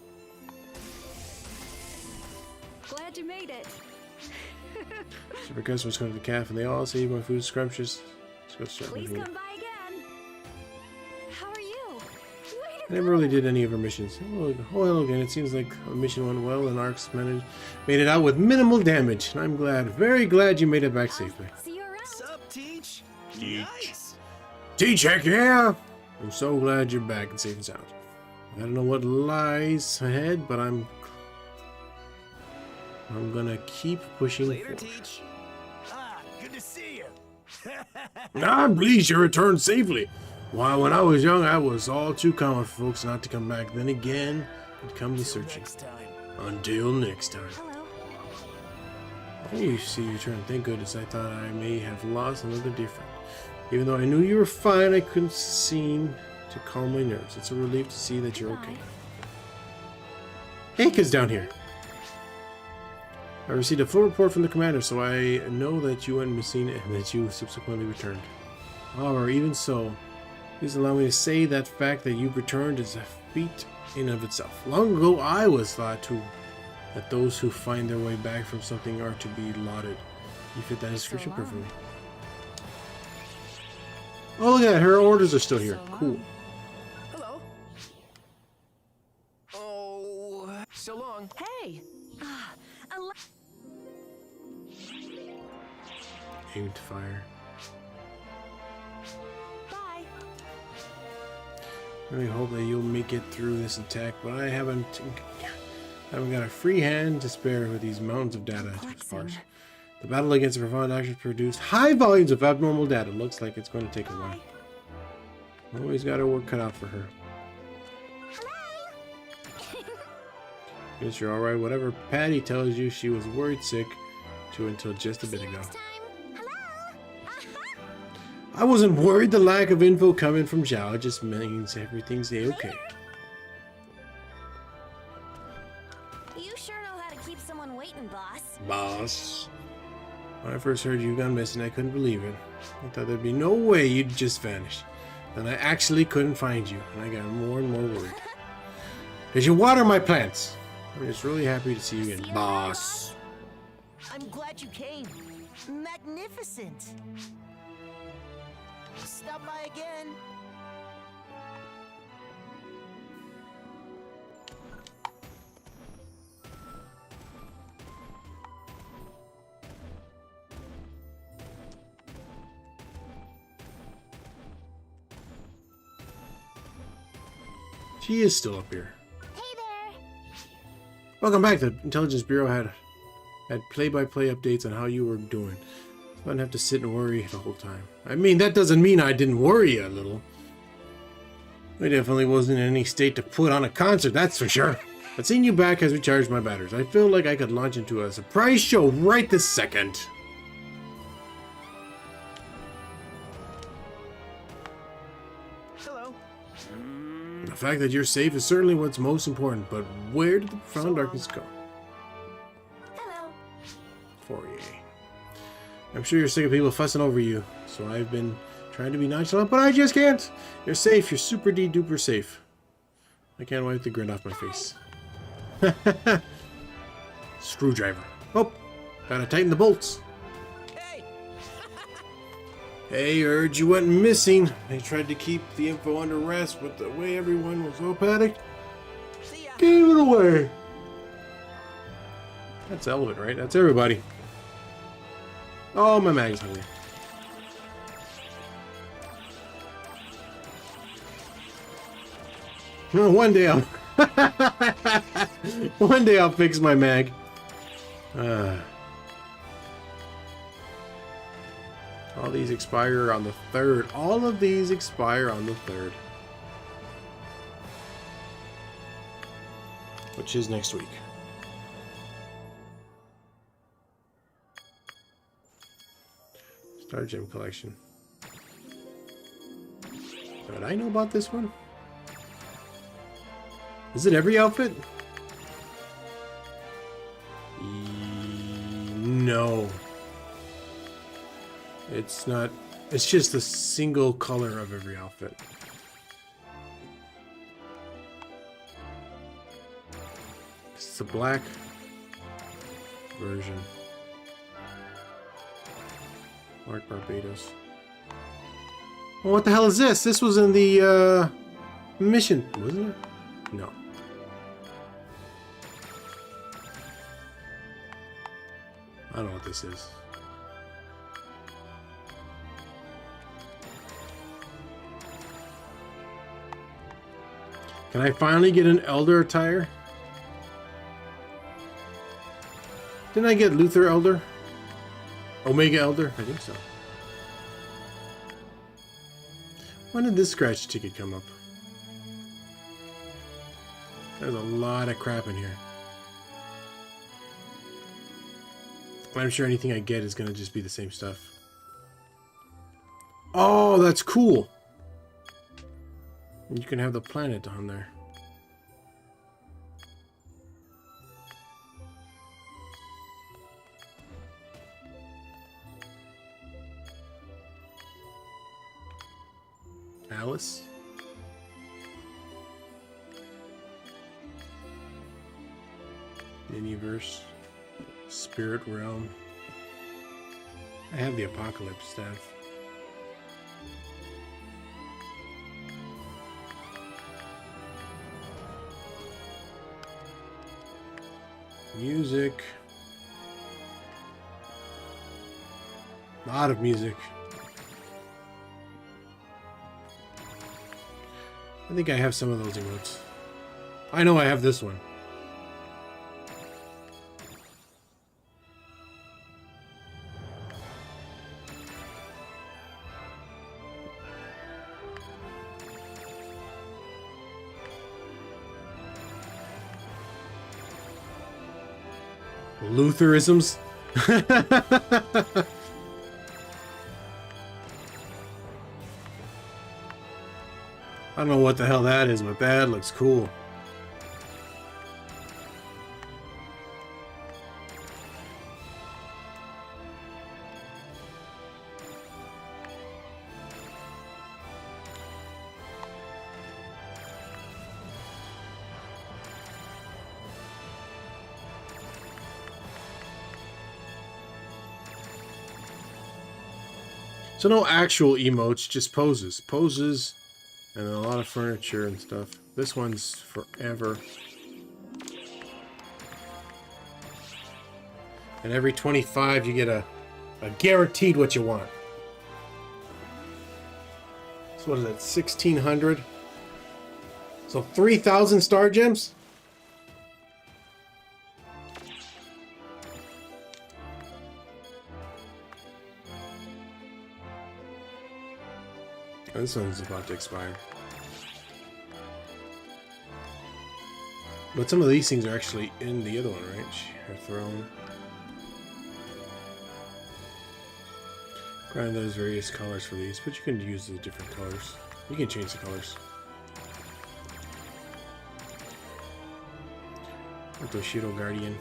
Glad you made it. Super customers come to the cafe and they all say my food is scrumptious. Let's go start Please making it. come by again. How are you? I never really did any of her missions. Oh, hello again. It seems like a mission went well and Arx made it out with minimal damage. And I'm glad, very glad you made it back safely. See you around. Sup, Teach? Teach. Nice. T-check, yeah! I'm so glad you're back and safe and sound. I don't know what lies ahead, but I'm gonna keep pushing Later, forward. Teach. Ah, good to see you. I'm pleased you returned safely. Why, when I was young, I was all too common for folks not to come back. Then again, it comes to searching. Next time. Until next time. Hello. Oh, you see you returned. Thank goodness. I thought I may have lost another dear friend. Even though I knew you were fine, I couldn't seem to calm my nerves. It's a relief to see that you're okay. Hey, kids down here. I received a full report from the commander, so I know that you went missing and that you subsequently returned. However, even so, please allow me to say that fact that you've returned is a feat in of itself. Long ago, I was thought to that those who find their way back from something are to be lauded. You fit that description perfectly. Oh, look at that. Her orders are still here. Cool. Hello. Oh, so long. Hey. Aim to fire. Bye. I really hope that you'll make it through this attack, but I haven't. I've got a free hand to spare with these mountains of data to sparse. The battle against the profound actions produced high volumes of abnormal data. Looks like it's going to take a while. Always got her work cut out for her. Guess you're alright. Whatever Patty tells you, she was worried sick to until just a bit ago. I wasn't worried. The lack of info coming from Zhao just means everything's a-okay. You sure know how to keep someone waiting, boss. Boss. When I first heard you gone missing, I couldn't believe it. I thought there'd be no way you'd just vanish. Then I actually couldn't find you, and I got more and more worried. Did you water my plants? I'm just really happy to see you again, boss. I'm glad you came. Magnificent. Stop by again. She is still up here. Hey there. Welcome back. The Intelligence Bureau had play-by-play updates on how you were doing. So I didn't have to sit and worry the whole time. I mean, that doesn't mean I didn't worry a little. I definitely wasn't in any state to put on a concert, that's for sure. But seeing you back has recharged my batteries. I feel like I could launch into a surprise show right this second. Hello. The fact that you're safe is certainly what's most important, but where did the profound darkness go? Hello. Fourier. I'm sure you're sick of people fussing over you, so I've been trying to be nonchalant, but I just can't. You're safe. You're super duper safe. I can't wipe the grin off my face. Screwdriver. Oh, gotta tighten the bolts. Hey. Hey, heard you went missing. They tried to keep the info under wraps, but the way everyone was so panicked, See ya. gave it away. That's Elvin, right? That's everybody. Oh, my mag's hungry. One day I'll one day I'll fix my mag. All these expire on the 3rd. All of these expire on the 3rd. Which is next week. Star Gem Collection. Did I know about this one? Is it every outfit? No. It's not. It's just a single color of every outfit. It's the black version. Mark Barbados. Well, what the hell is this? This was in the mission, wasn't it? No. I don't know what this is. Can I finally get an Elder attire? Didn't I get Luther Elder? Omega Elder? I think so. When did this scratch ticket come up? There's a lot of crap in here. I'm sure anything I get is going to just be the same stuff. Oh, that's cool. You can have the planet on there. Alice. Miniverse. Spirit Realm. I have the Apocalypse staff. Music. A lot of music. I think I have some of those emotes. I know I have this one. Lutheranisms? I don't know what the hell that is, but that looks cool. So no actual emotes, just poses. Poses and a lot of furniture and stuff. This one's forever. And every 25 you get a guaranteed what you want. So what is that, 1,600? So 3,000 star gems? This one's about to expire. But some of these things are actually in the other one, right? Her throne. Granted, there's various colors for these, but you can use the different colors. You can change the colors. Toshido Guardian.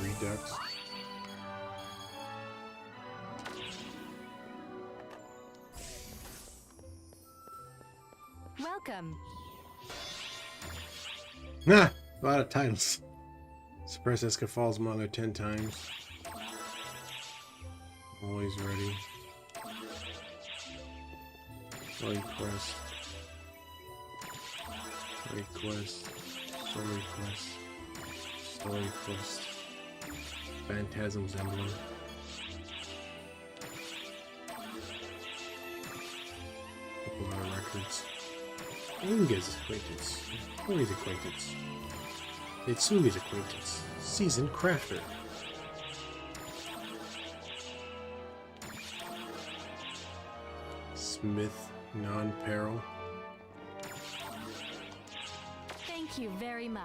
Redux. Welcome. Nah, a lot of titles. Suppress Escafall's mother 10 times. Always ready. Request. Request. Story quest. Story quest. Phantasm's emblem. Popular records. Inga's acquaintance. Hori's acquaintance. Itsugi's acquaintance. Seasoned crafter. Smith non-peril. Thank you very much.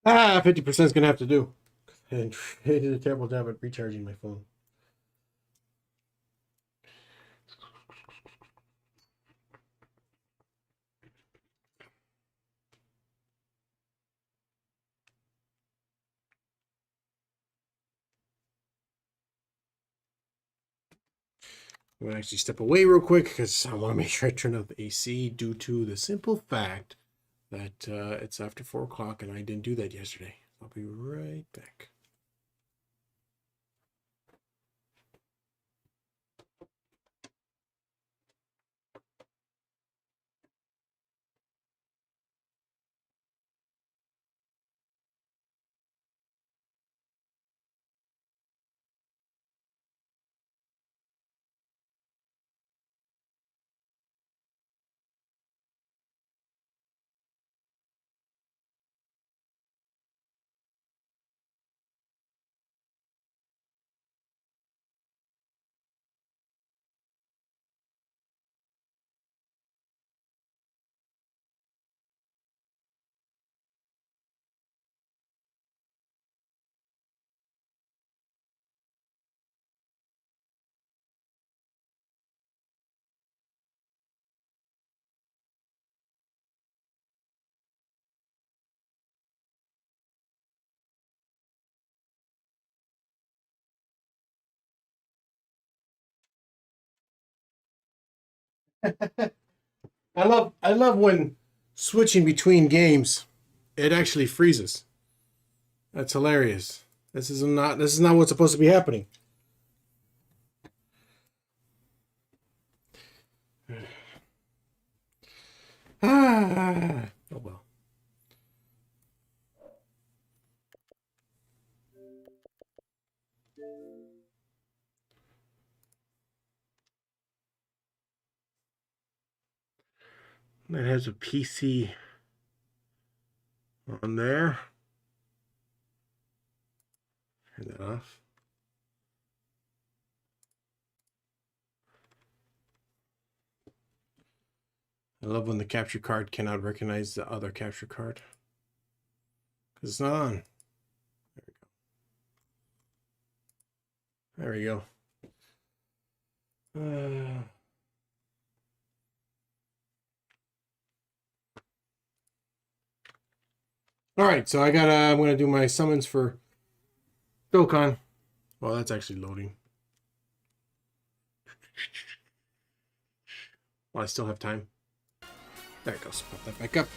Ah, 50% is gonna have to do. And I did a terrible job at recharging my phone. I'm gonna actually step away real quick because I want to make sure I turn off the AC due to the simple fact that it's after 4 o'clock and I didn't do that yesterday. I'll be right back. I love when switching between games, it actually freezes. That's hilarious. This is not what's supposed to be happening. Ah, oh That has a PC on there. Turn that off. I love when the capture card cannot recognize the other capture card. Because it's not on. There we go. All right, so I'm gonna do my summons for Dokkan. Well, that's actually loading. Well, I still have time. There it goes. Pop that back up.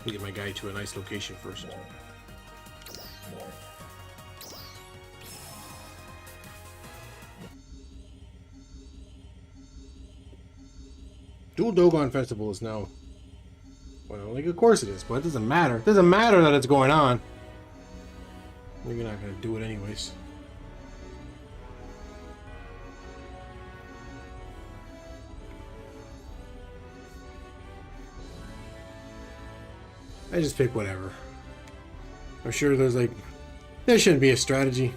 Get my guy to a nice location first. Dual Dokkan Festival is now... Well, like, of course it is, but it doesn't matter. It doesn't matter that it's going on. You're not going to do it anyways. I just pick whatever. I'm sure there's like... There shouldn't be a strategy.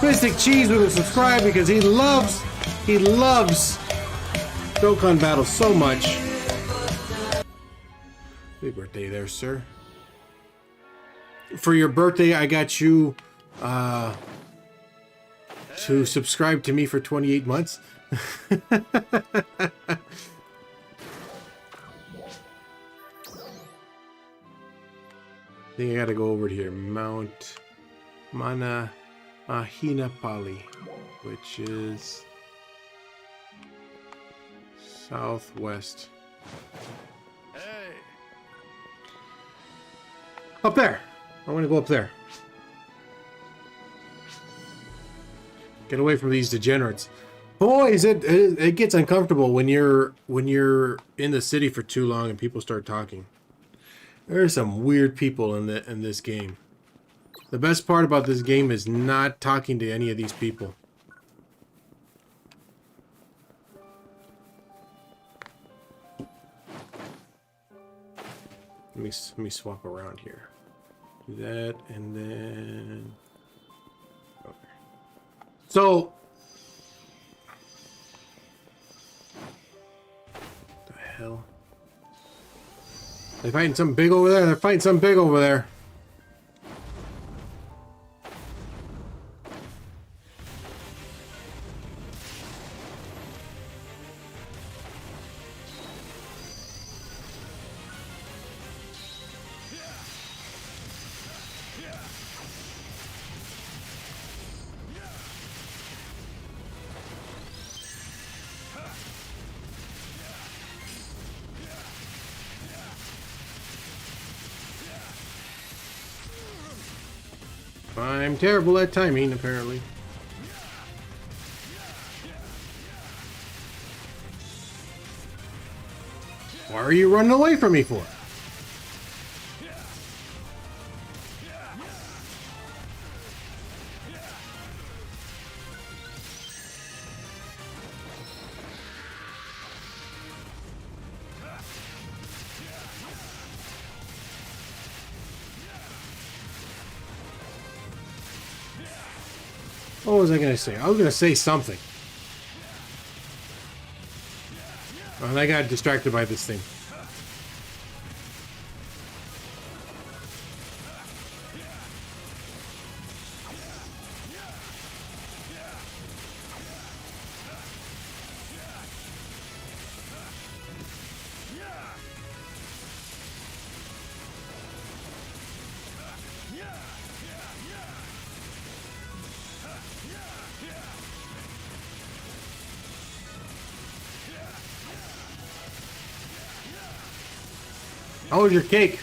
Mystic Cheese will subscribe because he loves Dokkan Battle so much. Happy birthday there, sir. For your birthday, I got you to subscribe to me for 28 months. I think I gotta go over here. Mount Mana Ahinapali, which is southwest. Hey. Up there. I want to go up there. Get away from these degenerates. Boys, it gets uncomfortable when you're in the city for too long and people start talking. There are some weird people in this game. The best part about this game is not talking to any of these people. Let me swap around here. Do that and then... Okay. So... What the hell? They're fighting something big over there. They're fighting something big over there. I'm terrible at timing, apparently. Why are you running away from me for? What was I going to say? I was going to say something. And I got distracted by this thing. How was your cake?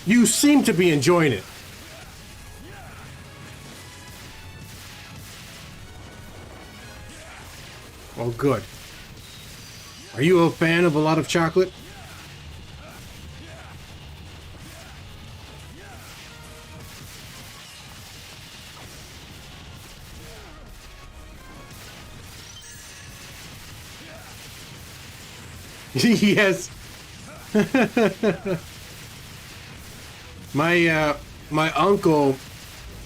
You seem to be enjoying it. Oh, good. Are you a fan of a lot of chocolate? Yes. My uncle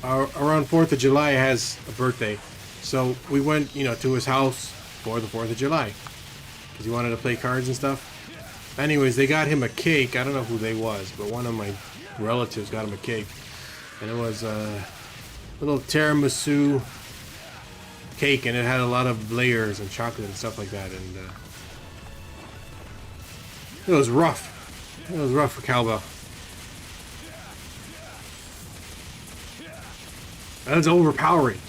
around 4th of July has a birthday, so we went, you know, to his house for the 4th of July because he wanted to play cards and stuff. Anyways, they got him a cake. I don't know who they was, but one of my relatives got him a cake, and it was a little tiramisu cake, and it had a lot of layers and chocolate and stuff like that, and it was rough. It was rough for Cowbell. That was overpowering.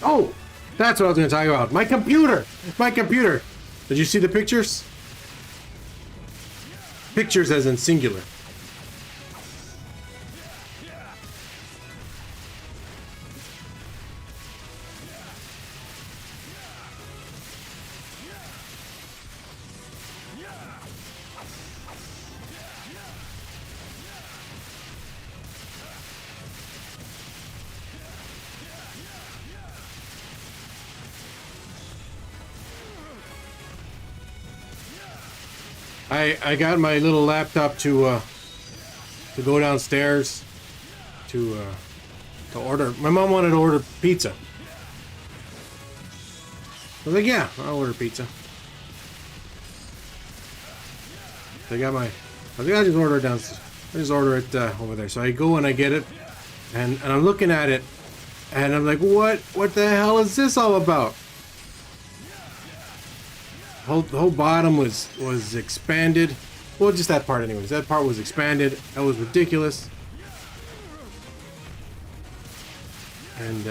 Oh, that's what I was going to talk about. My computer! My computer! Did you see the pictures? Pictures as in singular. I got my little laptop to go downstairs to order. My mom wanted to order pizza. I was like, yeah, I'll order pizza. So I got my. I was like, I'll just order it downstairs. I just order it over there. So I go and I get it, and I'm looking at it, and I'm like, what the hell is this all about? The whole bottom was expanded. Well, just that part anyways. That part was expanded. That was ridiculous. And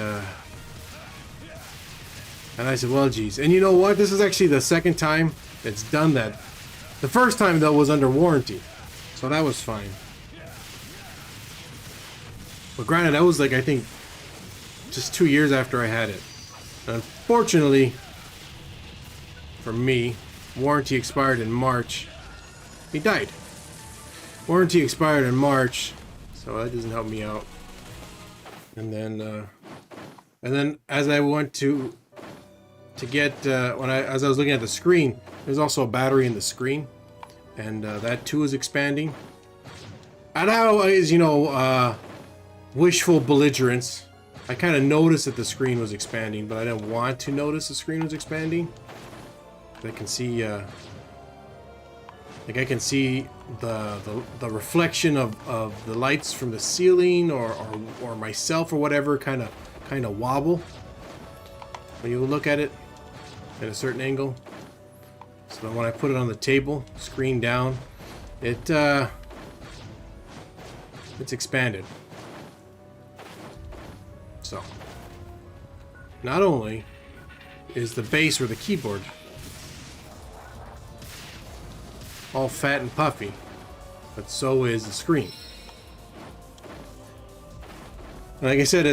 I said, well, geez. And you know what? This is actually the second time it's done that. The first time, though, was under warranty. So that was fine. But granted, that was like, I think, just 2 years after I had it. And unfortunately, for me, warranty expired in March. He died. Warranty expired in March, so that doesn't help me out. And then as I went to get as I was looking at the screen, there's also a battery in the screen, and that too is expanding. And now is, you know, wishful belligerence. I kind of noticed that the screen was expanding, but I didn't want to notice the screen was expanding. I can see, like I can see the reflection of the lights from the ceiling or myself or whatever kind of wobble when you look at it at a certain angle. So then when I put it on the table, screen down, it's expanded. So not only is the base or the keyboard all fat and puffy, but so is the screen. Like I said,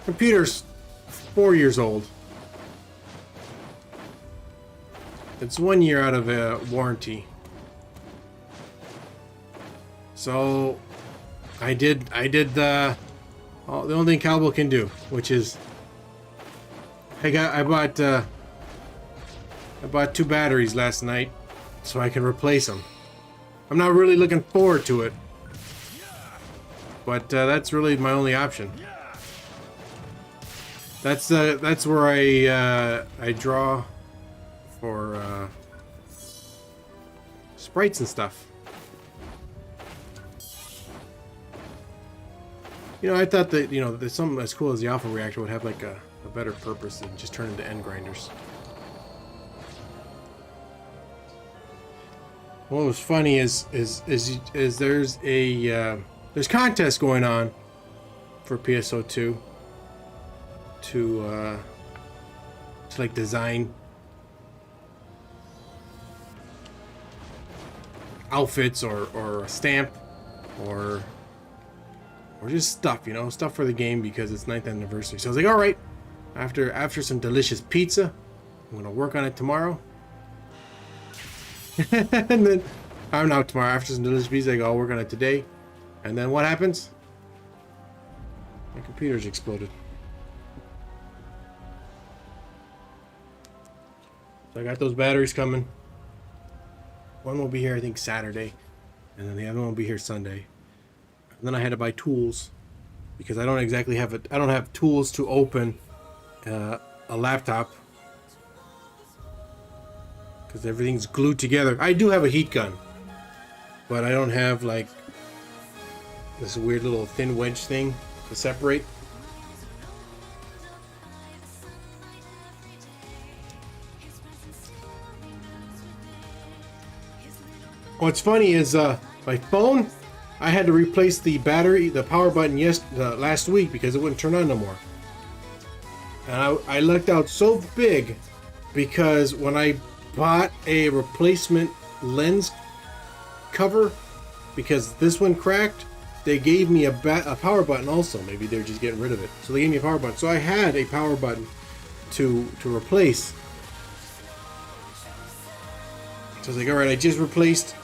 computer's 4 years old. It's 1 year out of a warranty. So I did the only thing Cowbell can do, which is I bought 2 batteries last night so I can replace them. I'm not really looking forward to it, but that's really my only option. That's where I draw for sprites and stuff. You know, I thought that, you know, that something as cool as the alpha reactor would have like a better purpose than just turn into end grinders. What was funny is there's there's contests going on for PSO2 to like design outfits or a stamp or just stuff, you know, stuff for the game because it's 9th anniversary. So I was like, all right, after some delicious pizza, I'm gonna work on it tomorrow. And then I'm not tomorrow. After some delicious pizza, I go, I'll work on it today. And then what happens? My computer's exploded. So I got those batteries coming. One will be here, I think, Saturday, and then the other one will be here Sunday. And then I had to buy tools because I don't exactly have I don't have tools to open a laptop because everything's glued together. I do have a heat gun, but I don't have like this weird little thin wedge thing to separate. What's funny is my phone, I had to replace the battery, the power button last week because it wouldn't turn on no more. And I lucked out so big because when I bought a replacement lens cover, because this one cracked, they gave me a power button also. Maybe they're just getting rid of it. So they gave me a power button. So I had a power button to replace. So I was like, all right, I just replaced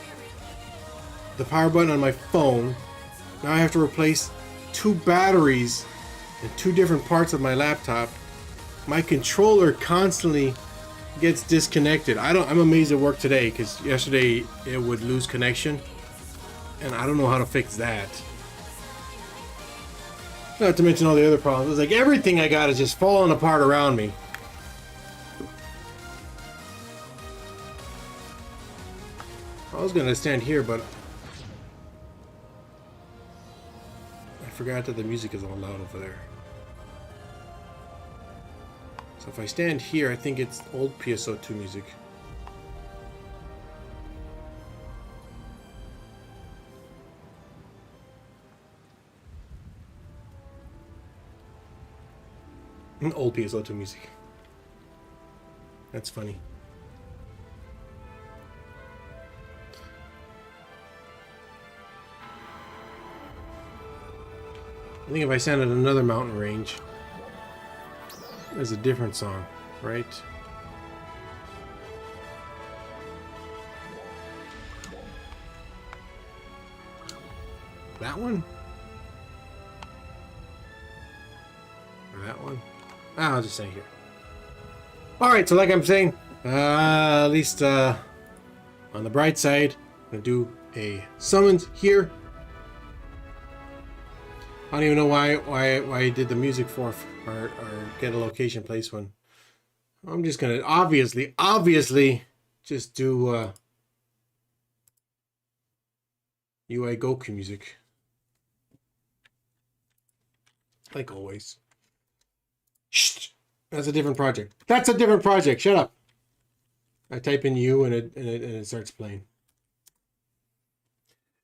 the power button on my phone. Now I have to replace 2 batteries in 2 different parts of my laptop. My controller constantly gets disconnected. I'm amazed at work today because yesterday it would lose connection, and I don't know how to fix that. Not to mention all the other problems. It's like everything I got is just falling apart around me. I was gonna stand here, but I forgot that the music is all loud over there. So if I stand here, I think it's old PSO2 music. Old PSO2 music. That's funny. I think if I stand at another mountain range, there's a different song, right? That one? Or that one? I'll just say here. Alright, so like I'm saying, at least on the bright side, I'm going to do a summons here. I don't even know why I did the music for or get a location place one. I'm just gonna obviously just do UI Goku music. Like always. Shh! That's a different project. That's a different project. Shut up. I type in U and it starts playing.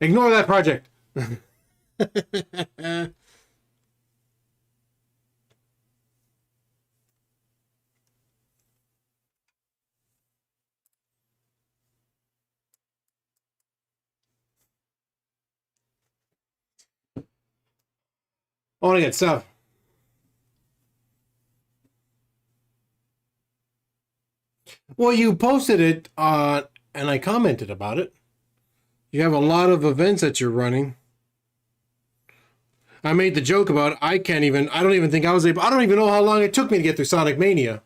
Ignore that project. Oh, I got stuff. Well, you posted it and I commented about it. You have a lot of events that you're running. I made the joke about I don't even think I was able, I don't even know how long it took me to get through Sonic Mania.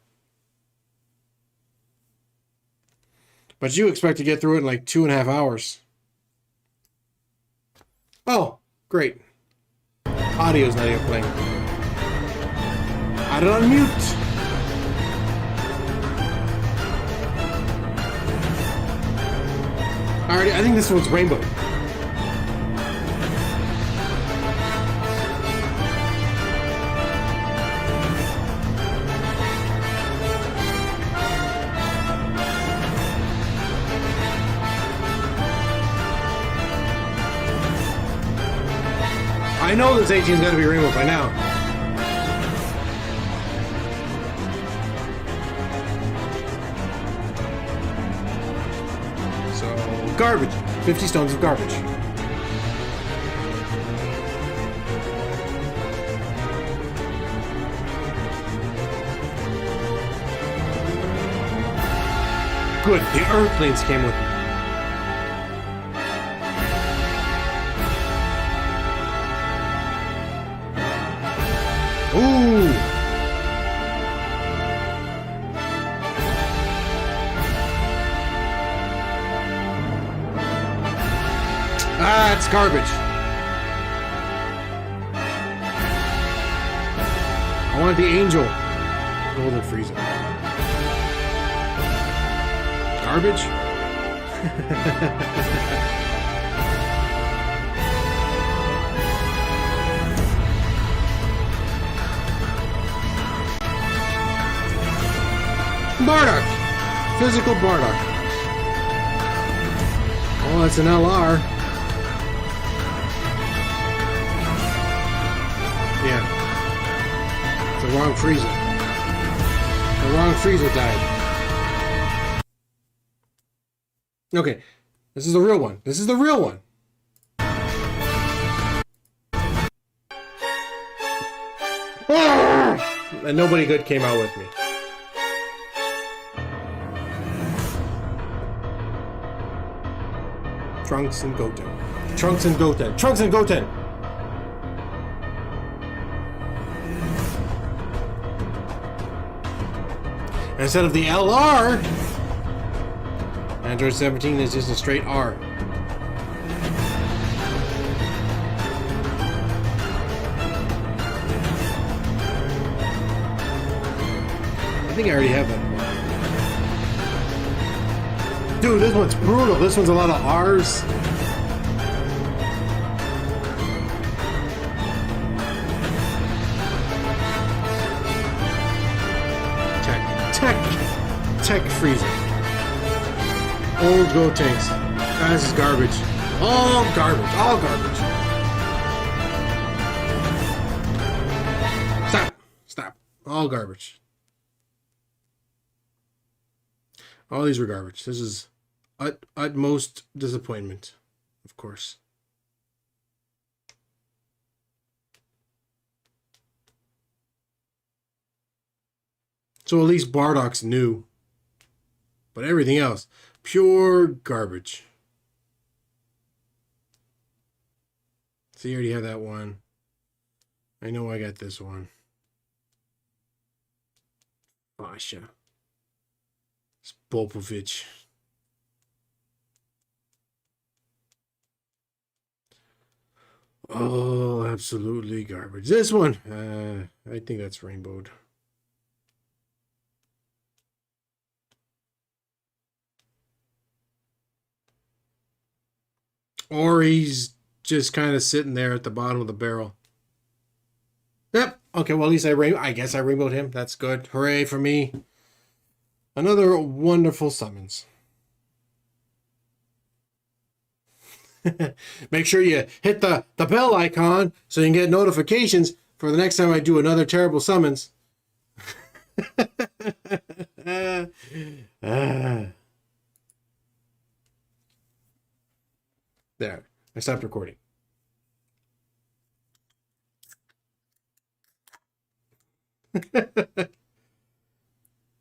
But you expect to get through it in like 2.5 hours. Oh, great. Audio's not even playing. I don't unmute. Alright, I think this one's Rainbow. I know this 18's got to be Rainbow by now. So, garbage. 50 stones of garbage. Good, the Earthlings came with me. Ooh! Ah, it's garbage. I want the angel. Golden Frieza. Garbage? Bardock! Physical Bardock. Oh, that's an LR. Yeah. It's the wrong Frieza. The wrong Frieza died. Okay. This is the real one. This is the real one. And nobody good came out with me. Trunks and Goten. Trunks and Goten. Trunks and Goten! Instead of the LR, Android 17 is just a straight R. I think I already have that. Dude, this one's brutal. This one's a lot of R's. Tech Frieza. Old Gotenks. This is garbage. All garbage. All garbage. Stop. Stop. All garbage. All these were garbage. This is utmost disappointment, of course. So at least Bardock's new. But everything else, pure garbage. So you already have that one. I know I got this one. Basha. Spopovich. Oh, absolutely garbage. This one, I think that's rainbowed. Or he's just kind of sitting there at the bottom of the barrel. Yep. Okay, well, at least I guess I rainbowed him. That's good. Hooray for me. Another wonderful summons. Make sure you hit the bell icon so you can get notifications for the next time I do another terrible summons. There. I stopped recording.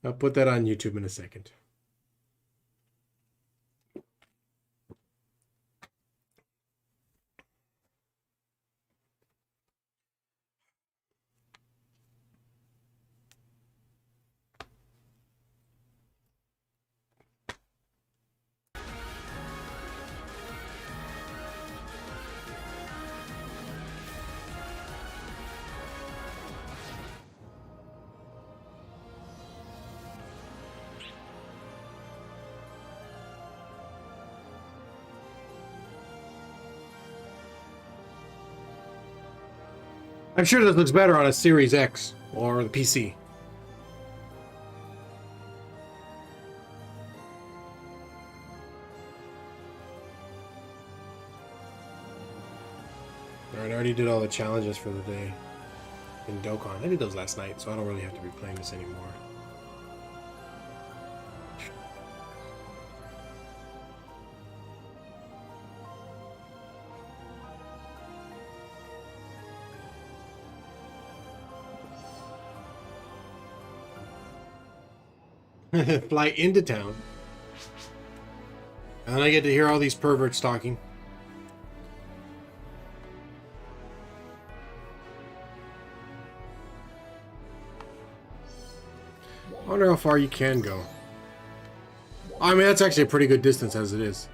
I'll put that on YouTube in a second. I'm sure this looks better on a Series X or the PC. Alright, I already did all the challenges for the day in Dokkan. I did those last night, so I don't really have to be playing this anymore. Fly into town. And then I get to hear all these perverts talking. I wonder how far you can go. I mean, that's actually a pretty good distance as it is.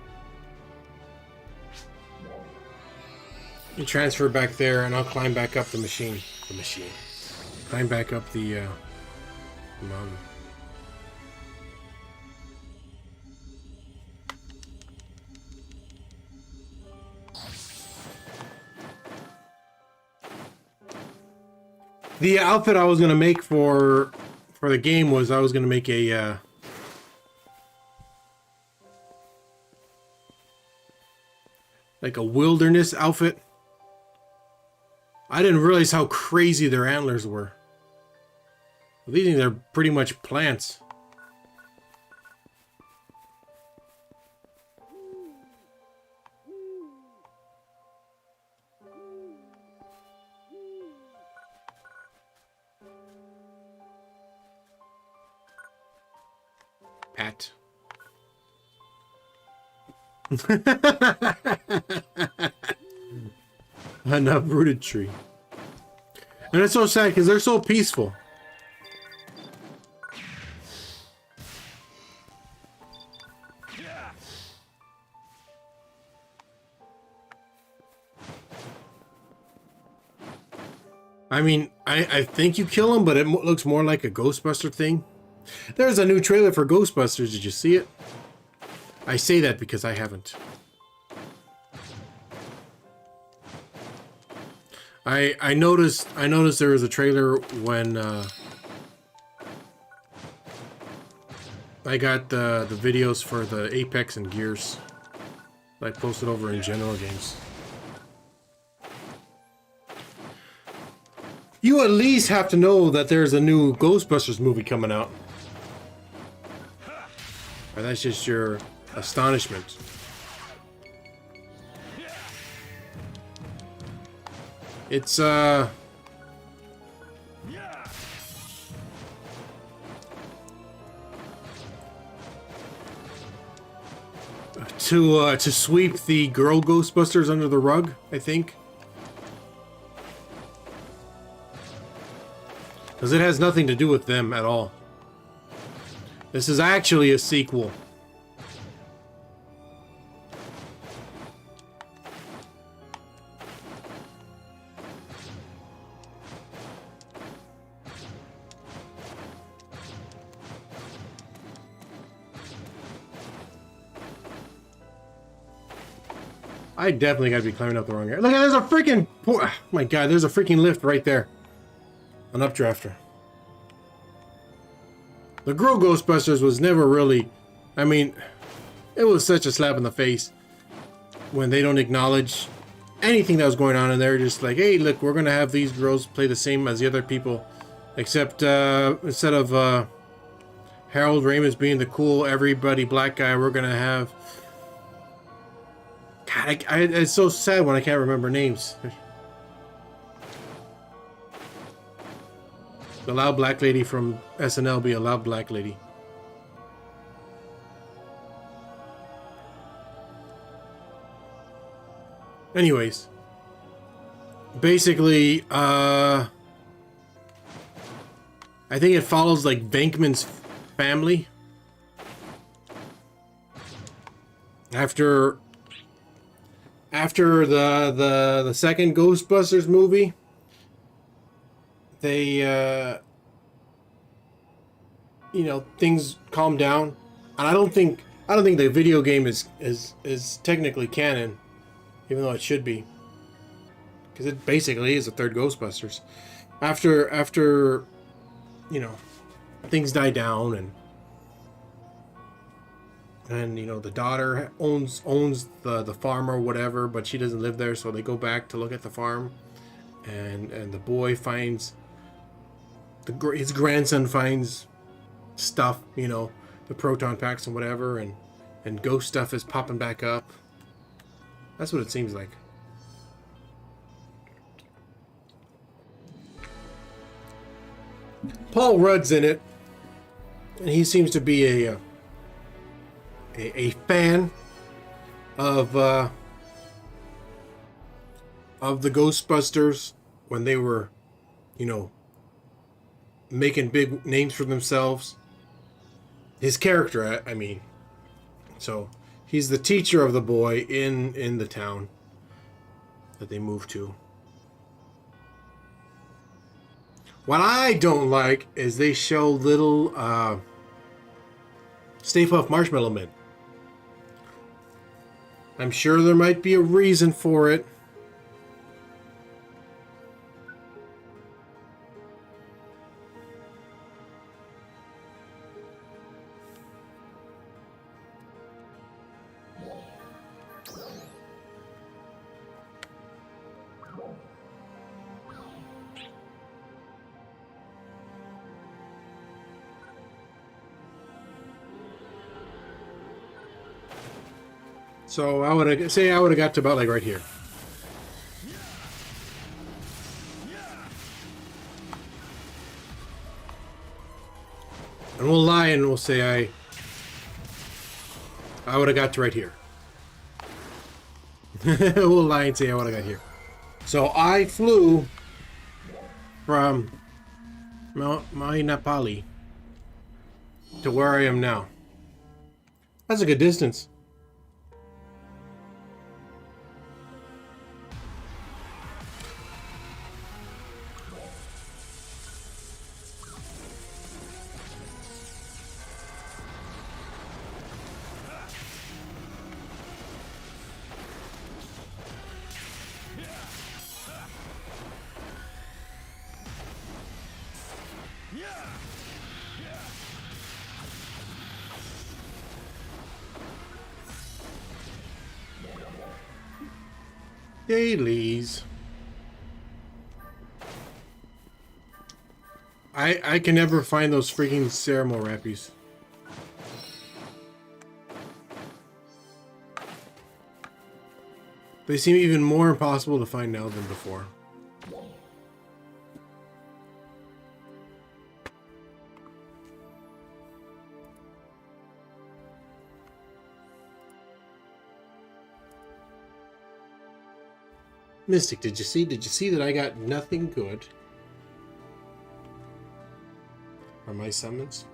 You transfer back there, and I'll climb back up the machine. Climb back up the mountain. The outfit I was gonna make for the game was I was gonna make a like a wilderness outfit. I didn't realize how crazy their antlers were. These things are pretty much plants. Pat. An uprooted tree. And it's so sad because they're so peaceful. I mean, I think you kill them, but it looks more like a Ghostbuster thing. There's a new trailer for Ghostbusters. Did you see it? I say that because I haven't. I noticed there was a trailer when I got the videos for the Apex and Gears I posted over in General Games. You at least have to know that there's a new Ghostbusters movie coming out. Or that's just your astonishment. It's to sweep the girl Ghostbusters under the rug, I think. Because it has nothing to do with them at all. This is actually a sequel. I definitely gotta be climbing up the wrong area. Look, there's a freaking... Oh my god, there's a freaking lift right there. An updrafter. The girl Ghostbusters was never really... I mean, it was such a slap in the face when they don't acknowledge anything that was going on, and they're just like, hey, look, we're gonna have these girls play the same as the other people, except instead of Harold Ramis being the cool everybody black guy, we're gonna have... God, it's so sad when I can't remember names. The loud black lady from SNL be a loud black lady. Anyways, basically, I think it follows like Venkman's family after the second Ghostbusters movie. They you know, things calm down, and I don't think the video game is technically canon, even though it should be, because it basically is a third Ghostbusters. After you know, things die down, and you know, the daughter owns the farm or whatever, but she doesn't live there, so they go back to look at the farm, and the boy finds his grandson finds stuff, you know, the proton packs and whatever, and ghost stuff is popping back up. That's what it seems like. Paul Rudd's in it. And he seems to be a fan of the Ghostbusters when they were, you know, making big names for themselves. His character, I mean. So he's the teacher of the boy in the town that they moved to. What I don't like is they show little Stay Puft Marshmallow Men. I'm sure there might be a reason for it. So I would have got to about like right here. And we'll lie and we'll say I would have got to right here. We'll lie and say I would have got here. So I flew from Mount Napali to where I am now. That's a good distance. Dailies. I can never find those freaking Ceramo Rappies. They seem even more impossible to find now than before. Mystic, did you see that I got nothing good from my summons?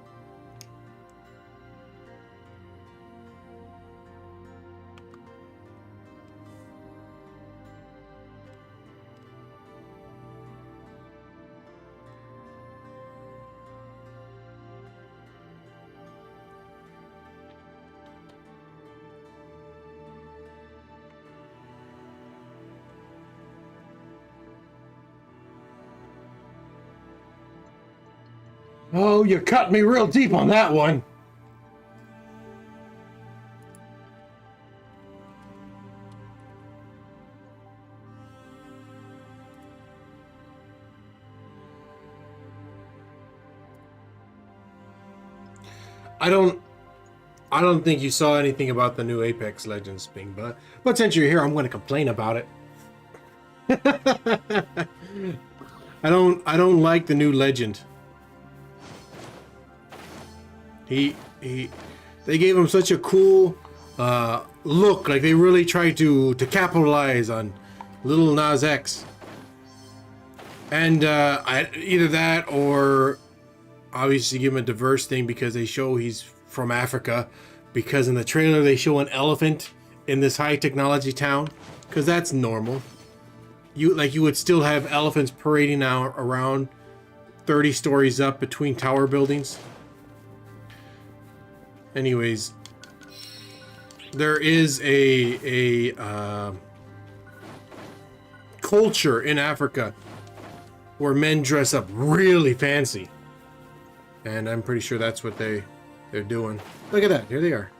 Oh, you cut me real deep on that one. I don't think you saw anything about the new Apex Legends thing, but since you're here, I'm going to complain about it. I don't like the new legend. They gave him such a cool look, like they really tried to capitalize on Little Nas X. And either that or obviously give him a diverse thing because they show he's from Africa, because in the trailer they show an elephant in this high technology town, because that's normal. You would still have elephants parading out around 30 stories up between tower buildings. Anyways, there is a culture in Africa where men dress up really fancy, and I'm pretty sure that's what they're doing. Look at that! Here they are.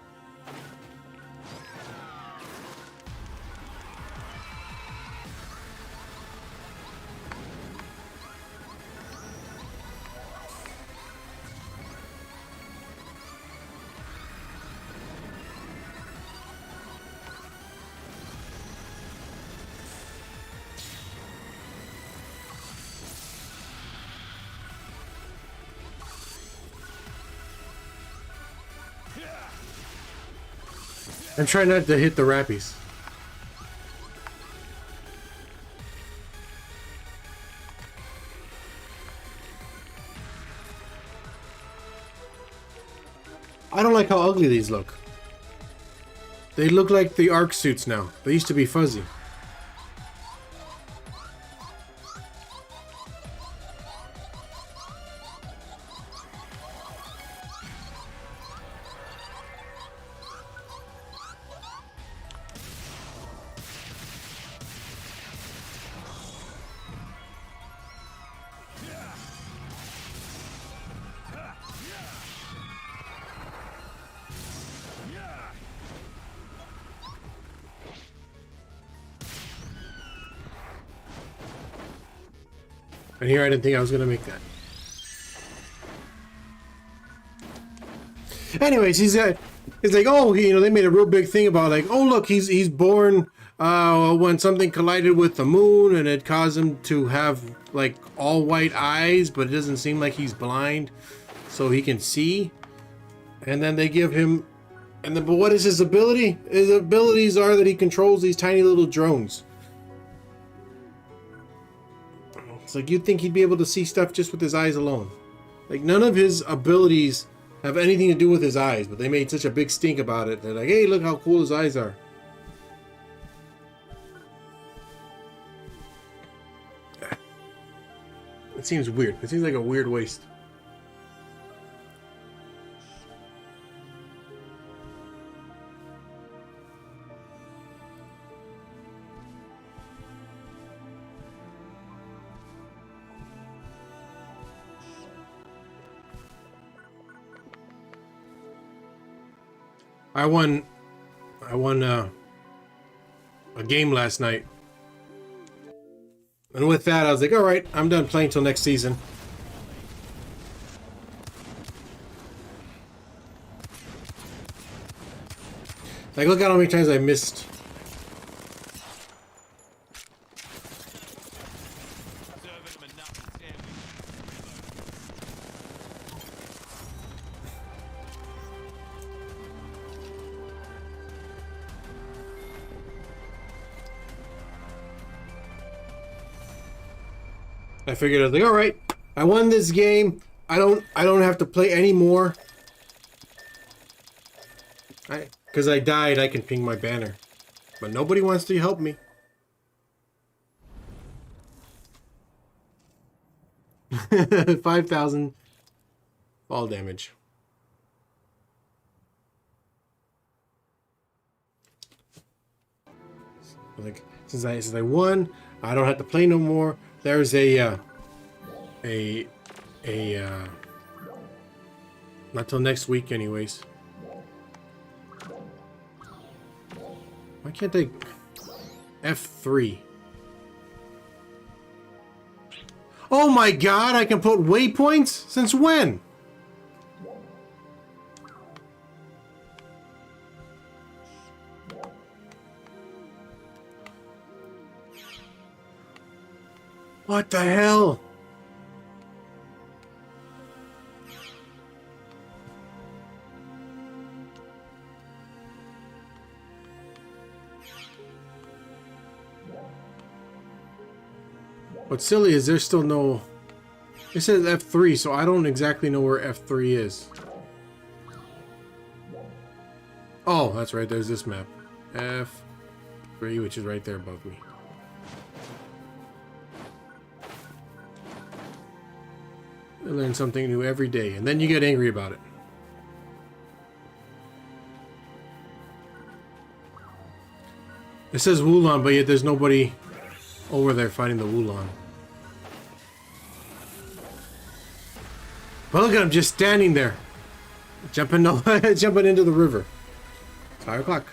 I'm trying not to hit the rappies. I don't like how ugly these look. They look like the ARC suits now. They used to be fuzzy. And here I didn't think I was gonna make that. Anyways, he's like, oh, they made a real big thing about like, oh look, he's born when something collided with the moon and it caused him to have like all white eyes, but it doesn't seem like he's blind, so he can see. And then they give him, but what is his ability? His abilities are that he controls these tiny little drones. It's like you'd think he'd be able to see stuff just with his eyes alone. Like none of his abilities have anything to do with his eyes, but they made such a big stink about it. They're like, hey, look how cool his eyes are. It seems weird. It seems like a weird waste. I won a game last night. And with that, I was like, all right, I'm done playing till next season. Like, look at how many times I missed. I figured I was like, all right, I won this game. I don't have to play anymore. Because I died, I can ping my banner. But nobody wants to help me. $5,000 fall damage. Like since I won, I don't have to play no more. There's not till next week anyways. Why can't I F3? Oh my god, I can put waypoints? Since when? What the hell? What's silly is there's still no... It says F3, so I don't exactly know where F3 is. Oh, that's right, there's this map. F3, which is right there above me. I learn something new every day, and then you get angry about it. It says Wulon, but yet there's nobody over there fighting the Wulon. But look at him just standing there, jumping into the river. It's 5 o'clock.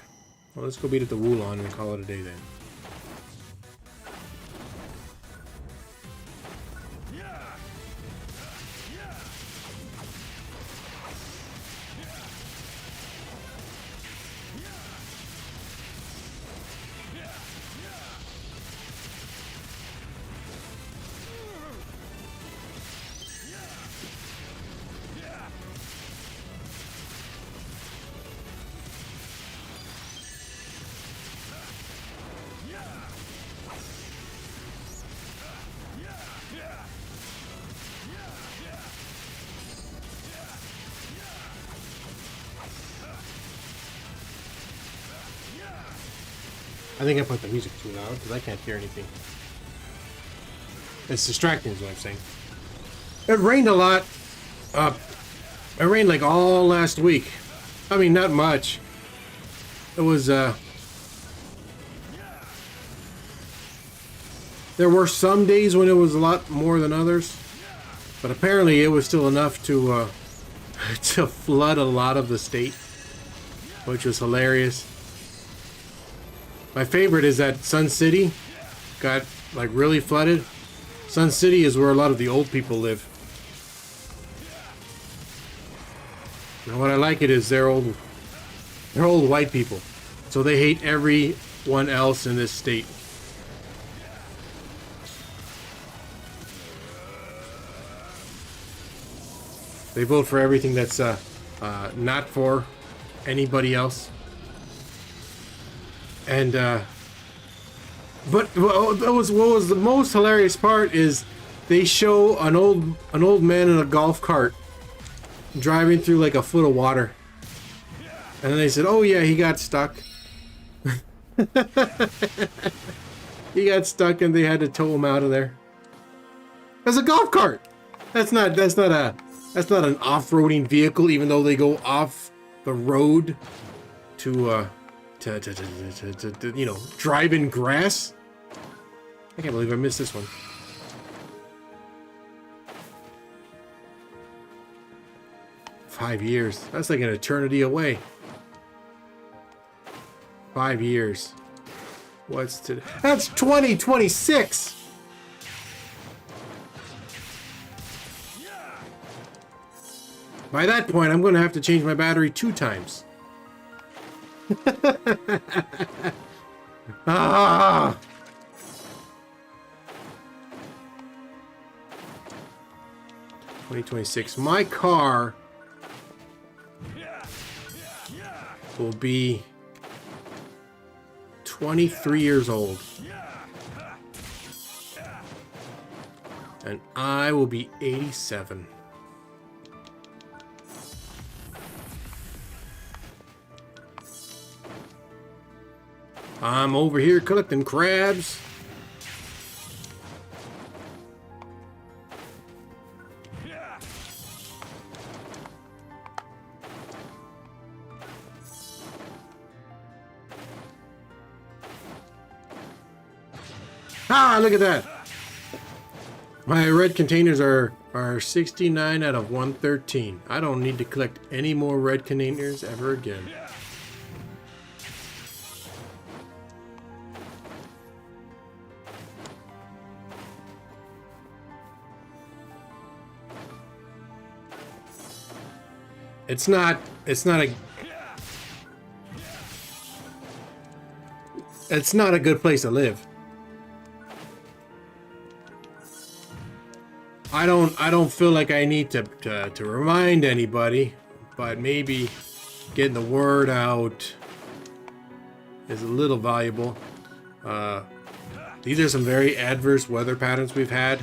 Well, let's go beat at the Wulon and call it a day then. I think I put the music too loud because I can't hear anything. It's distracting is what I'm saying. It rained a lot. It rained like all last week. I mean, not much. It was, there were some days when it was a lot more than others. But apparently it was still enough to, to flood a lot of the state. Which was hilarious. My favorite is that Sun City got, like, really flooded. Sun City is where a lot of the old people live. And what I like it is they're old white people. So they hate everyone else in this state. They vote for everything that's not for anybody else. And but what was the most hilarious part is they show an old man in a golf cart driving through like a foot of water. And then they said, "Oh yeah, he got stuck." He got stuck and they had to tow him out of there. That's a golf cart. That's not an off-roading vehicle, even though they go off the road to you know, drive in grass. I can't believe I missed this one. Five years. That's like an eternity away. 5 years. What's today? That's 2026. By that point, I'm going to have to change my battery 2 times. Ah! $2026. My car will be 23 years old. And I will be 87. I'm over here collecting crabs. Ah, look at that. My red containers are 69 out of 113. I don't need to collect any more red containers ever again. It's not a good place to live. I don't feel like I need to remind anybody, but maybe getting the word out is a little valuable. These are some very adverse weather patterns we've had.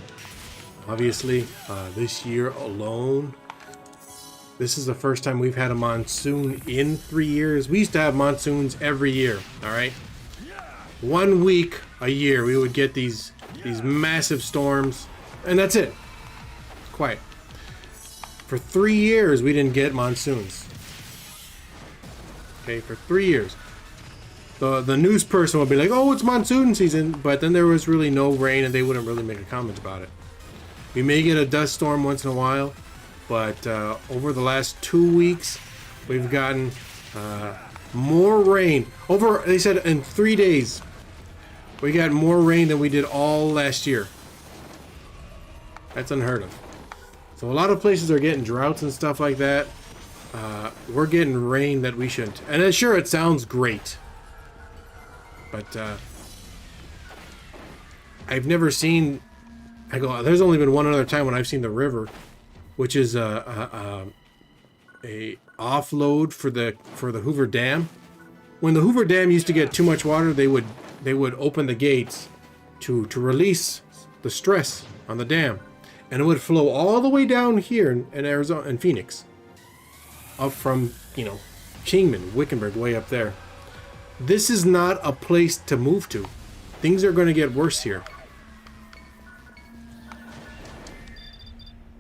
Obviously, this year alone. This is the first time we've had a monsoon in 3 years. We used to have monsoons every year, all right? 1 week a year we would get these massive storms, and that's it. Quiet. For 3 years we didn't get monsoons. Okay, for 3 years. The news person would be like, "Oh, it's monsoon season," but then there was really no rain and they wouldn't really make a comment about it. We may get a dust storm once in a while, but over the last 2 weeks we've gotten more rain. They said in 3 days we got more rain than we did all last year. That's unheard of. So a lot of places are getting droughts and stuff like that. We're getting rain that we shouldn't. And sure, it sounds great, but I've never seen. There's only been one other time when I've seen the river, which is a offload for the Hoover Dam. When the Hoover Dam used to get too much water, they would open the gates to release the stress on the dam, and it would flow all the way down here in Arizona, in Phoenix, up from, you know, Kingman, Wickenburg, way up there. this is not a place to move to. Things are going to get worse here.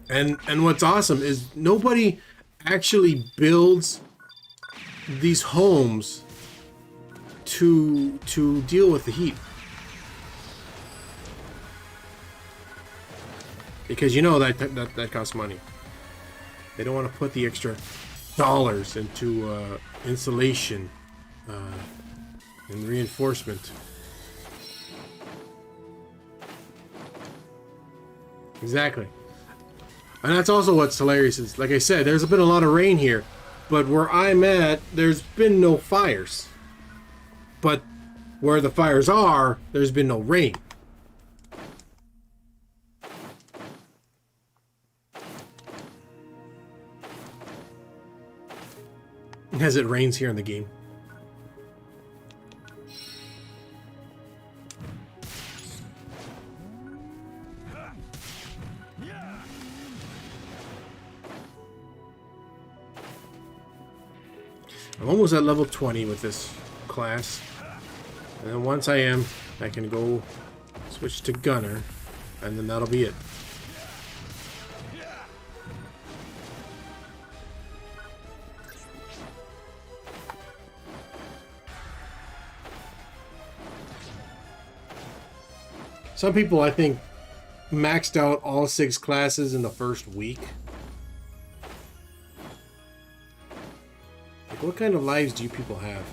And what's awesome is nobody actually builds these homes to deal with the heat. Because you know that costs money. They don't want to put the extra dollars into insulation and reinforcement. Exactly. And that's also what's hilarious is, like I said, there's been a lot of rain here, but where I'm at, there's been no fires. But where the fires are, there's been no rain. As it rains here in the game. I'm almost at level 20 with this class. And then once I am, I can go switch to Gunner, and then that'll be it. Some people, I think, maxed out all 6 classes in the first week. Like, what kind of lives do you people have?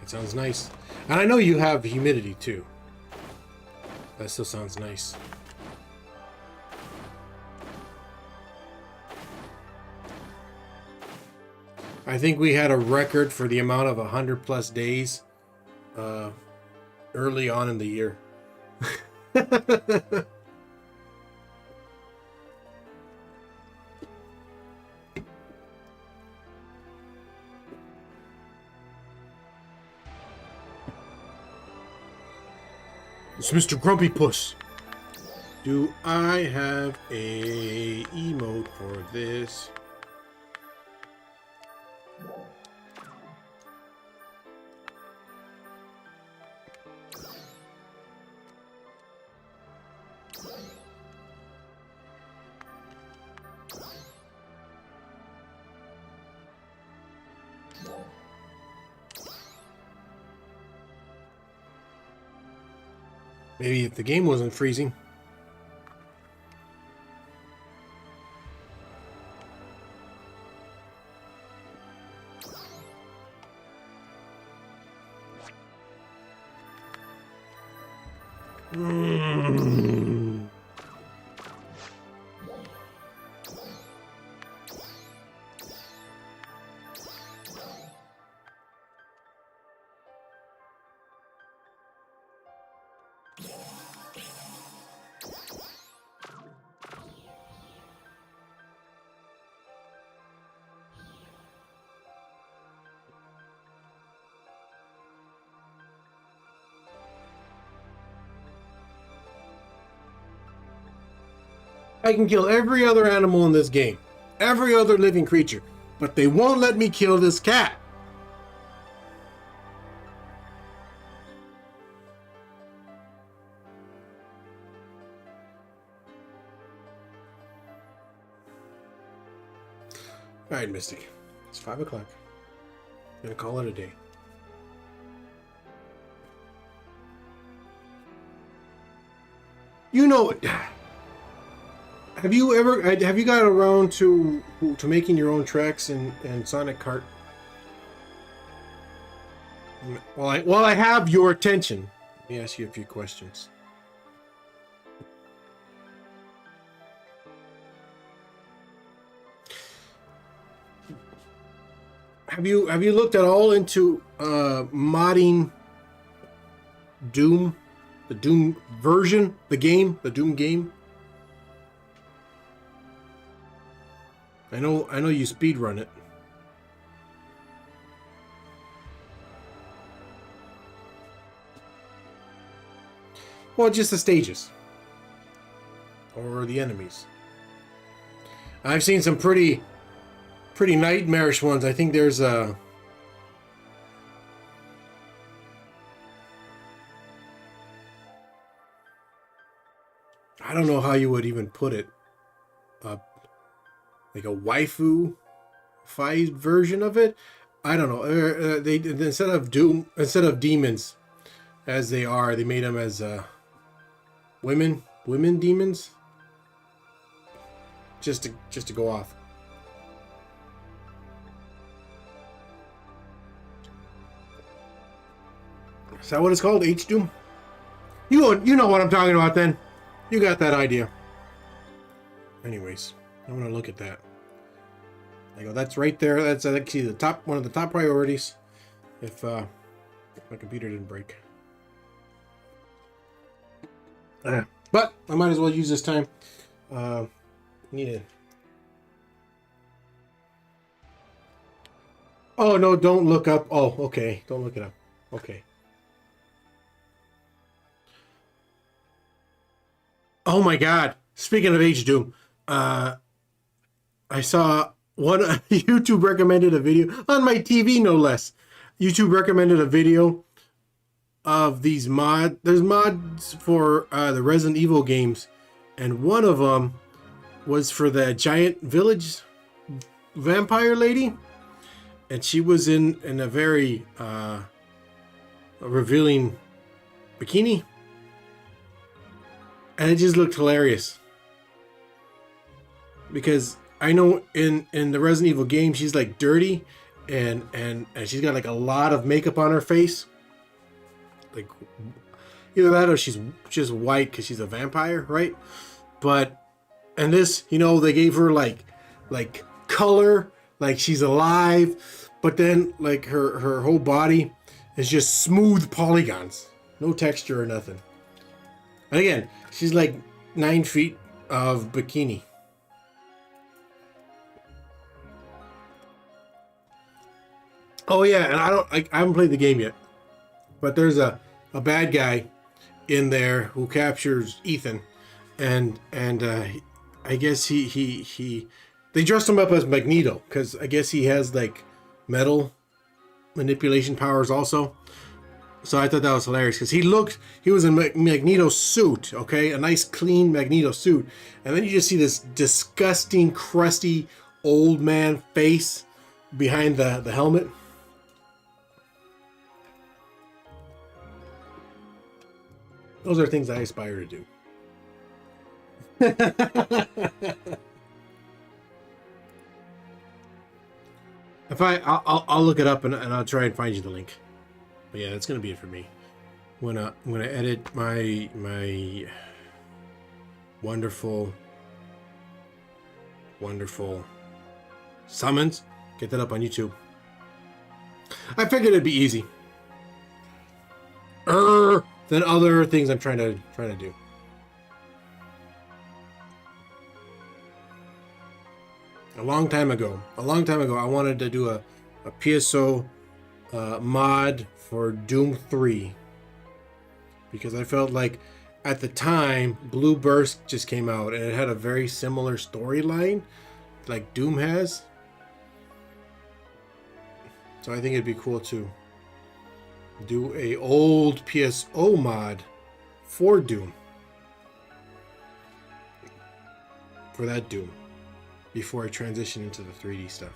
It sounds nice. And I know you have humidity, too. That still sounds nice. I think we had a record for the amount of 100+ days early on in the year. It's Mr. Grumpy Puss. Do I have a emote for this? Maybe if the game wasn't freezing. I can kill every other animal in this game. Every other living creature. But they won't let me kill this cat. Alright, Misty. It's 5 o'clock. I'm gonna call it a day. You know it. Have you got around to making your own tracks in Sonic Kart? Well, I have your attention. Let me ask you a few questions. Have you looked at all into modding Doom, the Doom version, the Doom game? I know you speedrun it. Well, just the stages. or the enemies. I've seen some pretty nightmarish ones. I think there's a... I don't know how you would even put it. Like a waifu fight version of it. I don't know. They instead of demons, as they are, they made them as women demons. Just to go off. Is that what it's called? H-Doom? You know what I'm talking about then. You got that idea. Anyways, I want to look at that. I go, that's right there. That's actually one of the top priorities. If my computer didn't break. But I might as well use this time. Need it. Oh no! Don't look up. Oh, okay. Don't look it up. Okay. Oh my God! Speaking of H-Doom, I saw one YouTube recommended a video on my TV, no less. YouTube recommended a video of these mods. There's mods for the Resident Evil games, and one of them was for the giant village vampire lady, and she was in a very revealing bikini, and it just looked hilarious. Because I know in the Resident Evil game she's like dirty, and she's got like a lot of makeup on her face. Like either that or she's just white because she's a vampire, right? But and this, they gave her like color, like she's alive, but then like her whole body is just smooth polygons, no texture or nothing. And again, she's like 9 feet of bikini. Oh yeah, and I haven't played the game yet, but there's a bad guy in there who captures Ethan, and I guess they dressed him up as Magneto because I guess he has like metal manipulation powers also. So I thought that was hilarious because he was in Magneto's suit, okay, a nice clean Magneto suit, and then you just see this disgusting, crusty old man face behind the helmet. Those are things I aspire to do. I'll look it up and I'll try and find you the link. But yeah, that's gonna be it for me. When I edit my wonderful summons, get that up on YouTube. I figured it'd be easy. Than other things I'm trying to do. A long time ago, I wanted to do a PSO mod for Doom 3 because I felt like at the time Blue Burst just came out and it had a very similar storyline like Doom has. So I think it'd be cool to do a old PSO mod for Doom. For that Doom. Before I transition into the 3D stuff.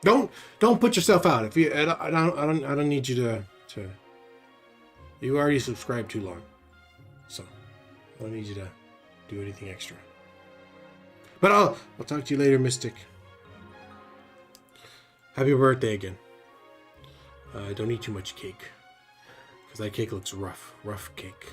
Don't put yourself out. If you, I don't need you to. You already subscribed too long, so I don't need you to do anything extra. But I'll talk to you later, Mystic. Happy birthday again. Don't eat too much cake, because that cake looks rough cake.